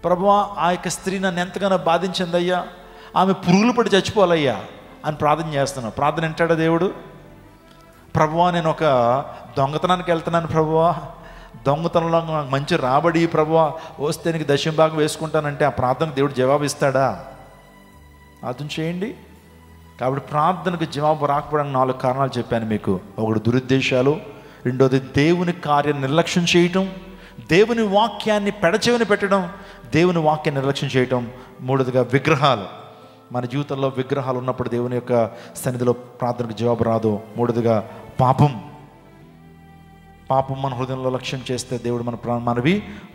ప్రభువా, ఆ యొక్క స్త్రీ నన్ను ఎంతగానో బాధించిందయ్యా, ఆమె పురుగులు పడి చచ్చిపోవాలయ్యా అని ప్రార్థన చేస్తున్నావు. ప్రార్థన వింటాడా దేవుడు? ప్రభువా, నేను ఒక దొంగతనానికి వెళ్తున్నాను ప్రభువా, దొంగతనంలో నాకు మంచి రాబడి ప్రభువా, వస్తే నీకు దశంభాగం వేసుకుంటానంటే ఆ ప్రార్థనకు దేవుడు జవాబు ఇస్తాడా? అర్థం చేయండి. కాబట్టి ప్రార్థనకు జవాబు రాకపోవడానికి 4 కారణాలు చెప్పాను మీకు. ఒకటి దురుద్దేశాలు, రెండోది దేవుని కార్యం నిర్లక్ష్యం చేయటం, దేవుని వాక్యాన్ని పెడచెవిన పెట్టడం, దేవుని వాక్యాన్ని నిర్లక్ష్యం చేయటం, మూడోదిగా విగ్రహాలు. మన జీవితంలో విగ్రహాలు ఉన్నప్పుడు దేవుని యొక్క సన్నిధిలో ప్రార్థనకు జవాబు రాదు. మూడోదిగా పాపం మన హృదయంలో లక్ష్యం చేస్తే దేవుడు మనవి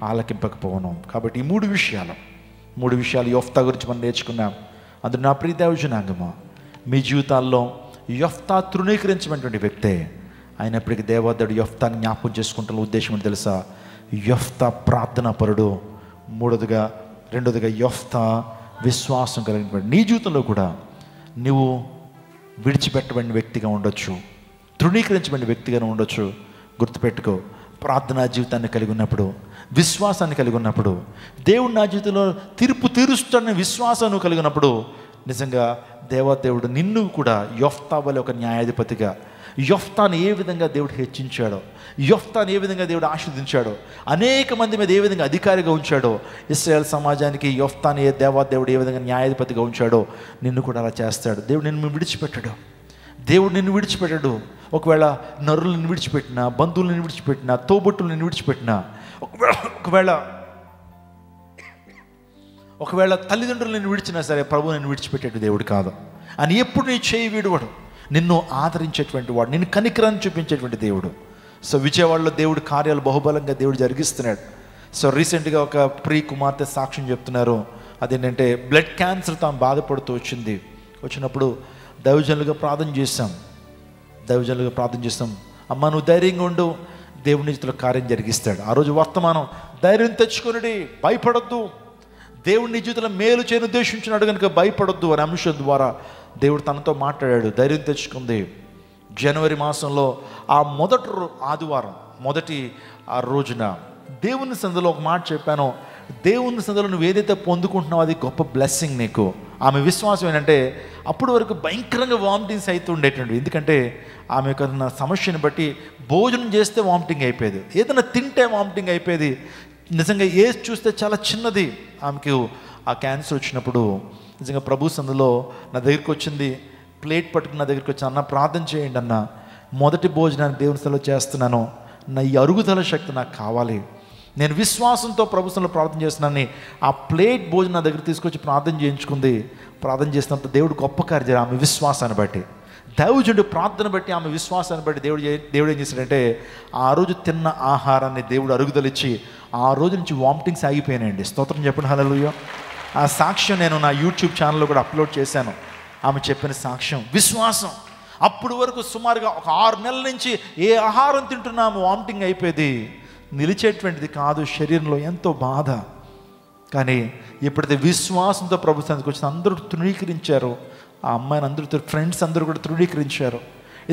ఆలకింపకపోవను. కాబట్టి ఈ 3 విషయాలు యొఫ్తా గురించి మనం నేర్చుకున్నాం. అందులో నా ప్రియ దైవజనాంగమా, మీ జీవితాల్లో యొఫ్తా తృణీకరించినటువంటి వ్యక్తే అయినప్పటికీ దేవదేవుడు యొఫ్తాని జ్ఞాపకం చేసుకుంటున్న ఉద్దేశం ఏంటి తెలుసా? యొఫ్తా ప్రార్థనా పరుడు. రెండోదిగా యొఫ్తా విశ్వాసం కలిగినటువంటి. నీ జీవితంలో కూడా నువ్వు విడిచిపెట్టబడిన వ్యక్తిగా ఉండొచ్చు, తృణీకరించబడిన వ్యక్తిగా ఉండొచ్చు. గుర్తుపెట్టుకో, ప్రార్థనా జీవితాన్ని కలిగి ఉన్నప్పుడు, విశ్వాసాన్ని కలిగి ఉన్నప్పుడు, దేవుడు నా జీవితంలో తీర్పు తీరుస్తాడని విశ్వాసాన్ని కలిగి ఉన్నప్పుడు, నిజంగా దేవదేవుడు నిన్ను కూడా యొఫ్తా వలె ఒక న్యాయాధిపతిగా, యొఫ్తాను ఏ విధంగా దేవుడు హెచ్చించాడో, యొఫ్తాను ఏ విధంగా దేవుడు ఆశీర్వదించాడో, అనేక మంది మీద ఏ విధంగా అధికారిగా ఉంచాడో, ఇశ్రాయేల్ సమాజానికి యొఫ్తాను దేవదేవుడు ఏ విధంగా న్యాయాధిపతిగా ఉంచాడో నిన్ను కూడా అలా చేస్తాడు. దేవుడు నిన్ను విడిచిపెట్టడు. ఒకవేళ నరులు నిన్ను విడిచిపెట్టినా, బంధువులు నిన్ను విడిచిపెట్టినా, తోబుట్టులు నిన్ను విడిచిపెట్టినా, ఒకవేళ తల్లిదండ్రులు నిన్ను విడిచినా సరే ప్రభు నిన్ను విడిచిపెట్టేటు దేవుడు కాదు. అని ఎప్పుడు నీ చేయి వీడువాడు, నిన్ను ఆదరించేటువంటి వాడు, నిన్ను కనికరాన్ని చూపించేటువంటి దేవుడు. సో విజయవాడలో దేవుడు కార్యాలు బహుబలంగా దేవుడు జరిగిస్తున్నాడు. సో రీసెంట్గా ఒక ప్రీ కుమార్తె సాక్ష్యం చెప్తున్నారు. అదేంటంటే బ్లడ్ క్యాన్సర్ తాము బాధపడుతూ వచ్చినప్పుడు దైవజనులుగా ప్రార్థన చేస్తాం. అమ్మ నువ్వు ధైర్యంగా ఉండు, దేవుని చేతిలో కార్యం జరిగిస్తాడు. ఆ రోజు వర్తమానం, ధైర్యం తెచ్చుకొనుడి, భయపడొద్దు, దేవుడిని జీవితంలో మేలు చేయను ఉద్దేశించినాడు కనుక భయపడొద్దు అనే అంశం ద్వారా దేవుడు తనతో మాట్లాడాడు. ధైర్యం తెచ్చుకుంది. జనవరి మాసంలో ఆ మొదటి రోజున దేవుని సందులో ఒక మాట చెప్పాను. దేవుని సందులో నువ్వు ఏదైతే పొందుకుంటున్నావో అది గొప్ప బ్లెస్సింగ్ నీకు. ఆమె విశ్వాసం ఏంటంటే అప్పటి వరకు భయంకరంగా వామిటింగ్స్ అవుతూ ఉండేటండి. ఎందుకంటే ఆమె యొక్క సమస్యను బట్టి భోజనం చేస్తే వామిటింగ్ అయిపోయేది, ఏదైనా తింటే వామిటింగ్ అయిపోయేది, నిజంగా ఏజ్ చూస్తే చాలా చిన్నది. ఆమెకు ఆ క్యాన్సర్ వచ్చినప్పుడు నిజంగా ప్రభు సందులో నా దగ్గరికి వచ్చింది, ప్లేట్ పట్టుకుని నా దగ్గరికి వచ్చి, అన్న ప్రార్థన చేయండి అన్న, మొదటి భోజనాన్ని దేవుని స్థలంలో చేస్తున్నాను, నా ఈ అరుగుదల శక్తి నాకు కావాలి, నేను విశ్వాసంతో ప్రభుత్వంలో ప్రార్థన చేస్తున్నాను. ఆ ప్లేట్ భోజనం నా దగ్గర తీసుకొచ్చి ప్రార్థన చేయించుకుంది. ప్రార్థన చేసినంత దేవుడు గొప్ప కార్యం ఆమె విశ్వాసాన్ని బట్టి, దైవజనుడి ప్రార్థన బట్టి, ఆమె విశ్వాసాన్ని బట్టి దేవుడు ఏం చేశాడంటే ఆ రోజు తిన్న ఆహారాన్ని దేవుడు అరుగుదలిచ్చి ఆ రోజు నుంచి వామిటింగ్స్ ఆగిపోయినాయండి. స్తోత్రం చెప్పండి హల్లెలూయా. ఆ సాక్ష్యం నేను నా యూట్యూబ్ ఛానల్లో కూడా అప్లోడ్ చేశాను. ఆమె చెప్పిన సాక్ష్యం విశ్వాసం. అప్పుడు వరకు సుమారుగా ఒక 6 నెలల నుంచి ఏ ఆహారం తింటున్నాము వామిటింగ్ అయిపోయేది, నిలిచేటువంటిది కాదు, శరీరంలో ఎంతో బాధ. కానీ ఎప్పుడైతే విశ్వాసంతో ప్రభుత్వానికి వచ్చిన అందరూ తృణీకరించారు, ఆ అమ్మాయిని అందరూ ఫ్రెండ్స్ అందరూ కూడా తృణీకరించారు.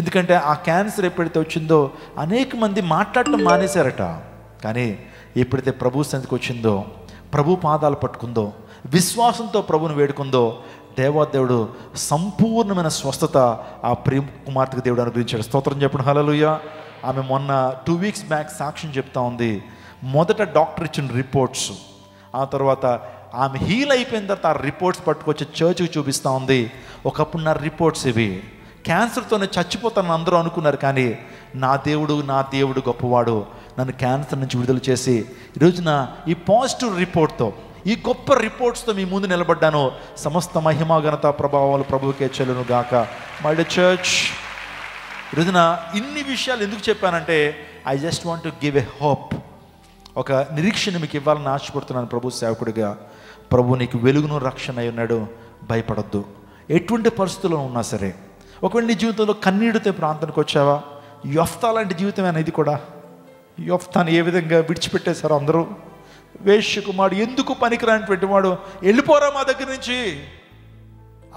ఎందుకంటే ఆ క్యాన్సర్ ఎప్పుడైతే వచ్చిందో అనేక మంది మాట్లాడటం మానేశారట. కానీ ఎప్పుడైతే ప్రభు సంధికి వచ్చిందో, ప్రభు పాదాలు పట్టుకుందో, విశ్వాసంతో ప్రభుని వేడుకుందో, దేవాదేవుడు సంపూర్ణమైన స్వస్థత ఆ ప్రియ కుమార్తెకు దేవుడు అనుగ్రహించాడు. స్తోత్రం చెప్పండి హల్లెలూయా. ఆమె మొన్న 2 వీక్స్ బ్యాక్ సాక్ష్యం చెప్తా ఉంది. మొదట డాక్టర్ ఇచ్చిన రిపోర్ట్స్, ఆ తర్వాత ఆమె హీల్ అయిపోయిన తర్వాత ఆ రిపోర్ట్స్ పట్టుకొచ్చి చర్చ్కి చూపిస్తూ ఉంది. ఒకప్పుడు నా రిపోర్ట్స్ ఇవి, క్యాన్సర్తోనే చచ్చిపోతానని అందరూ అనుకున్నారు. కానీ నా దేవుడు గొప్పవాడు, నన్ను క్యాన్సర్ నుంచి విడుదల చేసి ఈరోజున ఈ పాజిటివ్ రిపోర్ట్తో, ఈ గొప్ప రిపోర్ట్స్తో మీ ముందు నిలబడ్డాను. సమస్త మహిమ ఘనత ప్రభావాలు ప్రభువుకే చెల్లును గాక. మై డియర్ చర్చ్, ఈరోజున ఇన్ని విషయాలు ఎందుకు చెప్పానంటే I just want to give a hope, ఒక నిరీక్షణ మీకు ఇవ్వాలని ఆశపడుతున్నాను. ప్రభు సేవకుడిగా ప్రభు నీకు వెలుగును రక్షణ అయి ఉన్నాడు, భయపడద్దు. ఎటువంటి పరిస్థితుల్లో ఉన్నా సరే, ఒకవేళ నీ జీవితంలో కన్నీటితో ప్రాంతానికి వచ్చావా, యొఫ్తా లాంటి జీవితం అనేది కూడా, యొఫ్తాని ఏ విధంగా విడిచిపెట్టేశారో అందరూ, వేశ్యకుమారుడు, ఎందుకు పనికిరానిటువంటి వాడు, వెళ్ళిపోరా మా దగ్గర నుంచి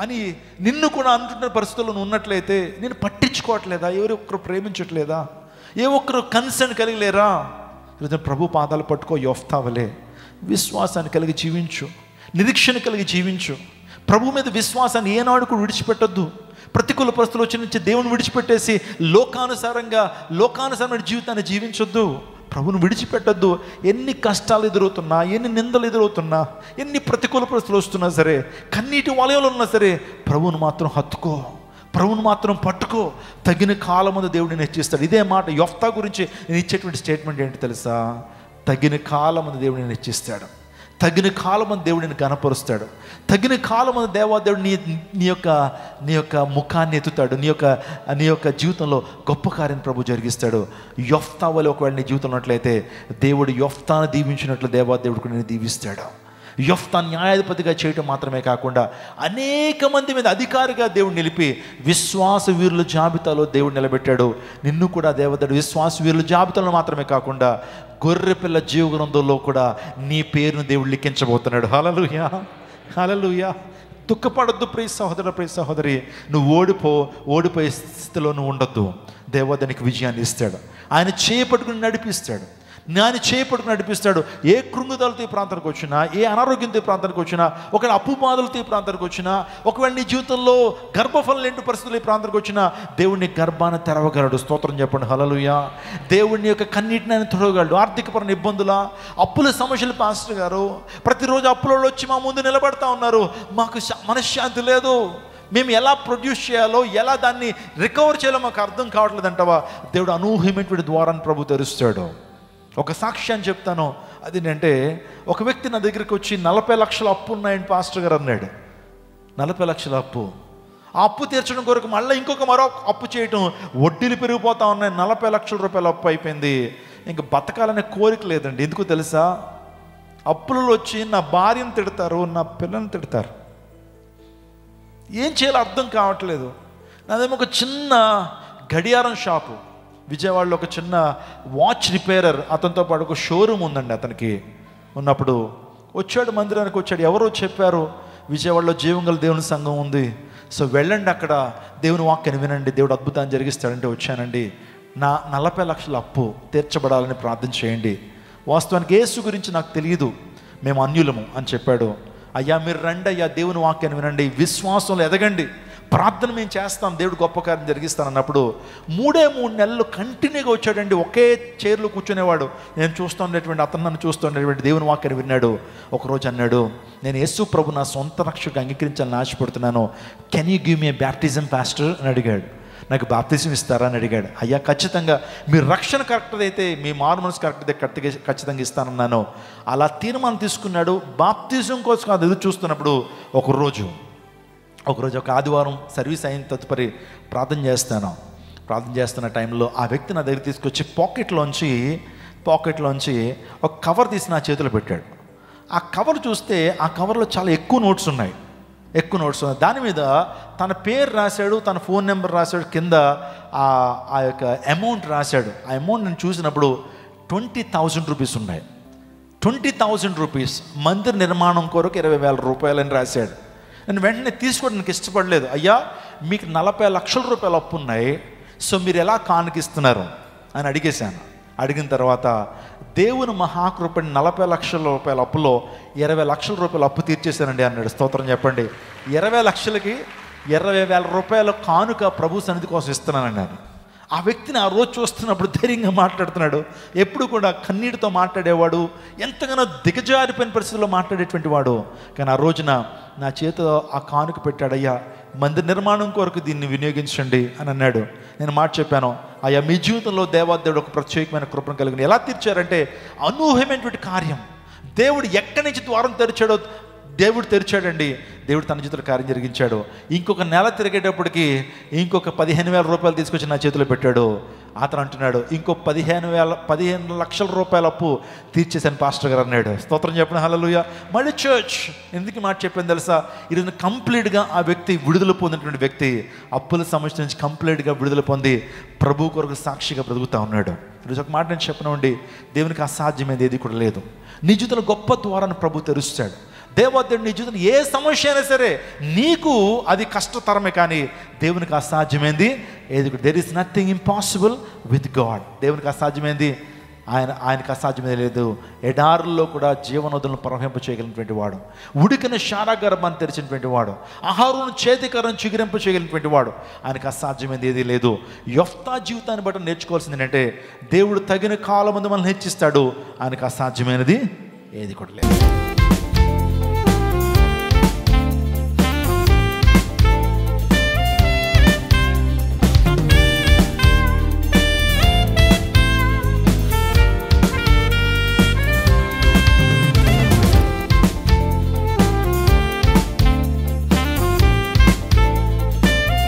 అని నిన్ను కూడా అంటున్న పరిస్థితుల్లో ఉన్నట్లయితే నేను పట్టించుకోవట్లేదా, ఎవరు ఒక్కరు ప్రేమించట్లేదా, ఏ ఒక్కరు కన్సర్న్ కలిగలేరా, ఈరోజు ప్రభు పాదాలు పట్టుకో, యొఫ్తా వలె విశ్వాసాన్ని కలిగి జీవించు, నిరీక్షణ కలిగి జీవించు. ప్రభు మీద విశ్వాసాన్ని ఏనాడు కూడా విడిచిపెట్టొద్దు. ప్రతికూల పరిస్థితులు వచ్చి నుంచి దేవుని విడిచిపెట్టేసి లోకానుసారమైన జీవితాన్ని జీవించొద్దు. ప్రభుని విడిచిపెట్టద్దు. ఎన్ని కష్టాలు ఎదురవుతున్నా, ఎన్ని నిందలు ఎదురవుతున్నా, ఎన్ని ప్రతికూల పరిస్థితులు వస్తున్నా సరే, కన్నీటి వలయంలో ఉన్నా సరే, ప్రభువును మాత్రం హత్తుకో, ప్రభువును మాత్రం పట్టుకో. తగిన కాలం ముందు దేవుడిని హెచ్చిస్తాడు. ఇదే మాట యొఫ్తా గురించి నేను ఇచ్చేటువంటి స్టేట్మెంట్ ఏంటి తెలుసా? తగిన కాలం ముందు దేవుడిని హెచ్చిస్తాడు, తగిన కాలం ముందు దేవుడిని గణపరుస్తాడు, తగిన కాలం ముందు దేవాదేవుడు నీ యొక్క ముఖాన్ని ఎత్తుతాడు, నీ యొక్క జీవితంలో గొప్ప కార్యం ప్రభు జరిగిస్తాడు. యొఫ్తా వలె ఒకవేళ నీ జీవితంలో ఉన్నట్లయితే దేవుడు యొఫ్తాను దీవించినట్లు దేవాదేవుడు కూడా నేను దీవిస్తాడు. యొఫ్తా న్యాయాధిపతిగా చేయటం మాత్రమే కాకుండా అనేక మంది మీద అధికారిగా దేవుడు నిలిపి విశ్వాస వీరుల జాబితాలో దేవుడు నిలబెట్టాడు. నిన్ను కూడా దేవదేవుడు విశ్వాస వీరుల జాబితాలో మాత్రమే కాకుండా గొర్రెపిల్ల జీవ గ్రంథంలో కూడా నీ పేరును దేవుడు లిఖించబోతున్నాడు. హల్లెలూయా, హల్లెలూయా. దుఃఖపడద్దు ప్రియ సహోదర, ప్రియ సహోదరి. నువ్వు ఓడిపోయే స్థితిలో నువ్వు ఉండొద్దు. దేవదేవునికి విజయాన్ని ఇస్తాడు. ఆయన చేపట్టుకుని నడిపిస్తాడు, ఆయన చేపట్టుకుని నడిపిస్తాడు. ఏ కృంగుదలతో ఈ ప్రాంతానికి వచ్చినా, ఏ అనారోగ్యంతో ఈ ప్రాంతానికి వచ్చినా, ఒకవేళ అప్పు బాధలతో ఈ ప్రాంతానికి వచ్చినా, ఒకవేళ నీ జీవితంలో గర్భఫలం లేని పరిస్థితులు ఈ ప్రాంతానికి వచ్చినా, దేవుడిని గర్భాన్ని తెరవగలడు. స్తోత్రం చెప్పండి హల్లెలూయా. దేవుడిని యొక్క కన్నీటిని ఆయన తొడగలడు. ఆర్థికపరమైన ఇబ్బందుల, అప్పుల సమస్యలు పాస్టర్ గారు ప్రతిరోజు అప్పులలో వచ్చి మా ముందు నిలబడతా ఉన్నారు. మాకు మనశ్శాంతి లేదు, మేము ఎలా ప్రొడ్యూస్ చేయాలో, ఎలా దాన్ని రికవర్ చేయాలో మాకు అర్థం కావట్లేదు అంటావా? దేవుడు అనూహ్యమైనటువంటి ద్వారాన్ని ప్రభు తెరుస్తాడు. ఒక సాక్ష్యాన్ని చెప్తాను. అది ఏంటంటే, ఒక వ్యక్తి నా దగ్గరికి వచ్చి 40 లక్షల అప్పు ఉన్నాయని పాస్టర్ గారు అన్నాడు. 40 లక్షల అప్పు, ఆ అప్పు తీర్చడం కొరకు మళ్ళీ మరో అప్పు చేయటం, వడ్డీలు పెరిగిపోతా ఉన్నాయి. 40 లక్షల రూపాయల అప్పు అయిపోయింది. ఇంకా బతకాలనే కోరిక లేదండి. ఎందుకు తెలుసా? అప్పులలో వచ్చి నా భార్యను తిడతారు, నా పిల్లల్ని తిడతారు. ఏం చేయాలో అర్థం కావట్లేదు. నాదేమో ఒక చిన్న గడియారం షాపు విజయవాడలో, ఒక చిన్న వాచ్ రిపేరర్, అతనితో పాటు ఒక షోరూమ్ ఉందండి. అతనికి ఉన్నప్పుడు వచ్చాడు, మందిరానికి వచ్చాడు. ఎవరో చెప్పారు విజయవాడలో జీవంగల దేవుని సంఘం ఉంది, సో వెళ్ళండి, అక్కడ దేవుని వాక్యాన్ని వినండి, దేవుడు అద్భుతాన్ని జరిగిస్తాడంటే వచ్చానండి. నా 40 లక్షల అప్పు తీర్చబడాలని ప్రార్థన చేయండి. వాస్తవానికి యేసు గురించి నాకు తెలియదు, మేము అన్యులము అని చెప్పాడు. అయ్యా మీరు రండి అయ్యా, దేవుని వాక్యాన్ని వినండి, విశ్వాసంలో ఎదగండి, ప్రార్థన మేము చేస్తాం, దేవుడు గొప్ప కార్యం జరిగిస్తాను అన్నప్పుడు 3 నెలలు కంటిన్యూగా వచ్చాడండి. ఒకే చైర్లో కూర్చునేవాడు. నేను చూస్తుండేటువంటి అతను నన్ను చూస్తుండేటువంటి దేవుని వాక్యాన్ని విన్నాడు. ఒకరోజు అన్నాడు, నేను యేసు ప్రభు నా సొంత రక్షకు అంగీకరించాలని ఆశపడుతున్నాను, can you give me A baptism pastor అని అడిగాడు. నాకు బాప్తిజం ఇస్తారా అని అడిగాడు. అయ్యా ఖచ్చితంగా, మీ రక్షణ కరెక్ట్ అయితే, మీ మారు మనసు కరెక్ట్ అయితే ఖచ్చితంగా ఇస్తానన్నాను. అలా తీర్మానం తీసుకున్నాడు. బాప్తిజం కోసం అది ఎదురు చూస్తున్నప్పుడు ఒకరోజు ఒక ఆదివారం సర్వీస్ అయిన తదుపరి ప్రార్థన చేస్తున్న టైంలో ఆ వ్యక్తి నా దగ్గర తీసుకొచ్చి పాకెట్లోంచి ఒక కవర్ తీసి నా చేతిలో పెట్టాడు. ఆ కవర్ చూస్తే ఆ కవర్లో చాలా ఎక్కువ నోట్స్ ఉన్నాయి. దాని మీద తన పేరు రాశాడు, తన ఫోన్ నెంబర్ రాశాడు, కింద ఆ యొక్క అమౌంట్ రాశాడు. ఆ అమౌంట్ నేను చూసినప్పుడు 20,000 రూపీస్ ఉన్నాయి. 20,000 రూపీస్ మందిర నిర్మాణం కొరకు 20,000 రూపాయలని రాశాడు. నేను వెంటనే తీసుకోవడానికి ఇష్టపడలేదు. అయ్యా, మీకు 40 లక్షల రూపాయలు అప్పు ఉన్నాయి, సో మీరు ఎలా కానుకిస్తున్నారు అని అడిగేశాను. అడిగిన తర్వాత దేవుని మహాకృపని 40 లక్షల రూపాయల అప్పులో 20 లక్షల రూపాయలు అప్పు తీర్చేశానండి అన్నాడు. స్తోత్రం చెప్పండి. 20 లక్షలకి 20,000 రూపాయల కానుక ప్రభు సన్నిధి కోసం ఇస్తున్నానన్నాను. ఆ వ్యక్తిని ఆ రోజు చూస్తున్నప్పుడు ధైర్యంగా మాట్లాడుతున్నాడు. ఎప్పుడు కూడా కన్నీటితో మాట్లాడేవాడు, ఎంతగానో దిగజారిపోయిన పరిస్థితుల్లో మాట్లాడేటువంటి వాడు. కానీ ఆ రోజున నా చేతిలో ఆ కానుక పెట్టాడు. అయ్యా, మందిర నిర్మాణం కొరకు దీన్ని వినియోగించండి అని అన్నాడు. నేను మాట చెప్పాను, అయ్యా మీ జీవితంలో దేవాదేవుడు ఒక ప్రత్యేకమైన కృపను కలిగిన. ఎలా తీర్చారంటే అనూహ్యమైనటువంటి కార్యం. దేవుడు ఎక్కడి నుంచి ద్వారం తెరిచాడో దేవుడు తెరిచాడండి. దేవుడు తన చేతుల కార్యం జరిగించాడు. ఇంకొక నెల తిరిగేటప్పటికి ఇంకొక 15,000 రూపాయలు తీసుకొచ్చి నా చేతిలో పెట్టాడు. అతను అంటున్నాడు, ఇంకో 15 లక్షల రూపాయల అప్పు తీర్చేశాను పాస్టర్ గారు అన్నాడు. స్తోత్రం చెప్పిన హల్లెలూయా. మళ్ళీ చర్చ్ ఎందుకు మాట చెప్పాను తెలుసా? ఈరోజు కంప్లీట్గా ఆ వ్యక్తి విడుదల పొందినటువంటి వ్యక్తి అప్పుల సమస్య నుంచి కంప్లీట్గా విడుదల పొంది ప్రభు కొరకు సాక్షిగా బ్రతుకుతా ఉన్నాడు. ఈరోజు ఒక మాట నేను చెప్పనండి, దేవునికి అసాధ్యమైనది ఏది కూడా లేదు. నీ జీవితంలో గొప్ప ద్వారాన్ని ప్రభు తెరుస్తాడు. దేవదేవుడు నీ జీవితంలో ఏ సమస్య అయినా సరే నీకు అది కష్టతరమే, కానీ దేవునికి అసాధ్యమైంది ఏది కూడా. There is nothing impossible with God. దేవునికి అసాధ్యమైంది ఆయనకు అసాధ్యమే లేదు. ఎడారుల్లో కూడా జీవనోధులను ప్రవహింప చేయగలిగినటువంటి వాడు, ఉడికిన శారాగర్భాన్ని తెరిచినటువంటి వాడు, ఆహారం చేతికరం చిగురింప చేయగలిగినటువంటి వాడు. ఆయనకు అసాధ్యమైనది ఏది లేదు. యెఫ్తా జీవితాన్ని బట్టి నేర్చుకోవాల్సింది ఏంటంటే దేవుడు తగిన కాలం ముందు మనల్ని హెచ్చిస్తాడు. ఆయనకు అసాధ్యమైనది ఏది కూడా లేదు.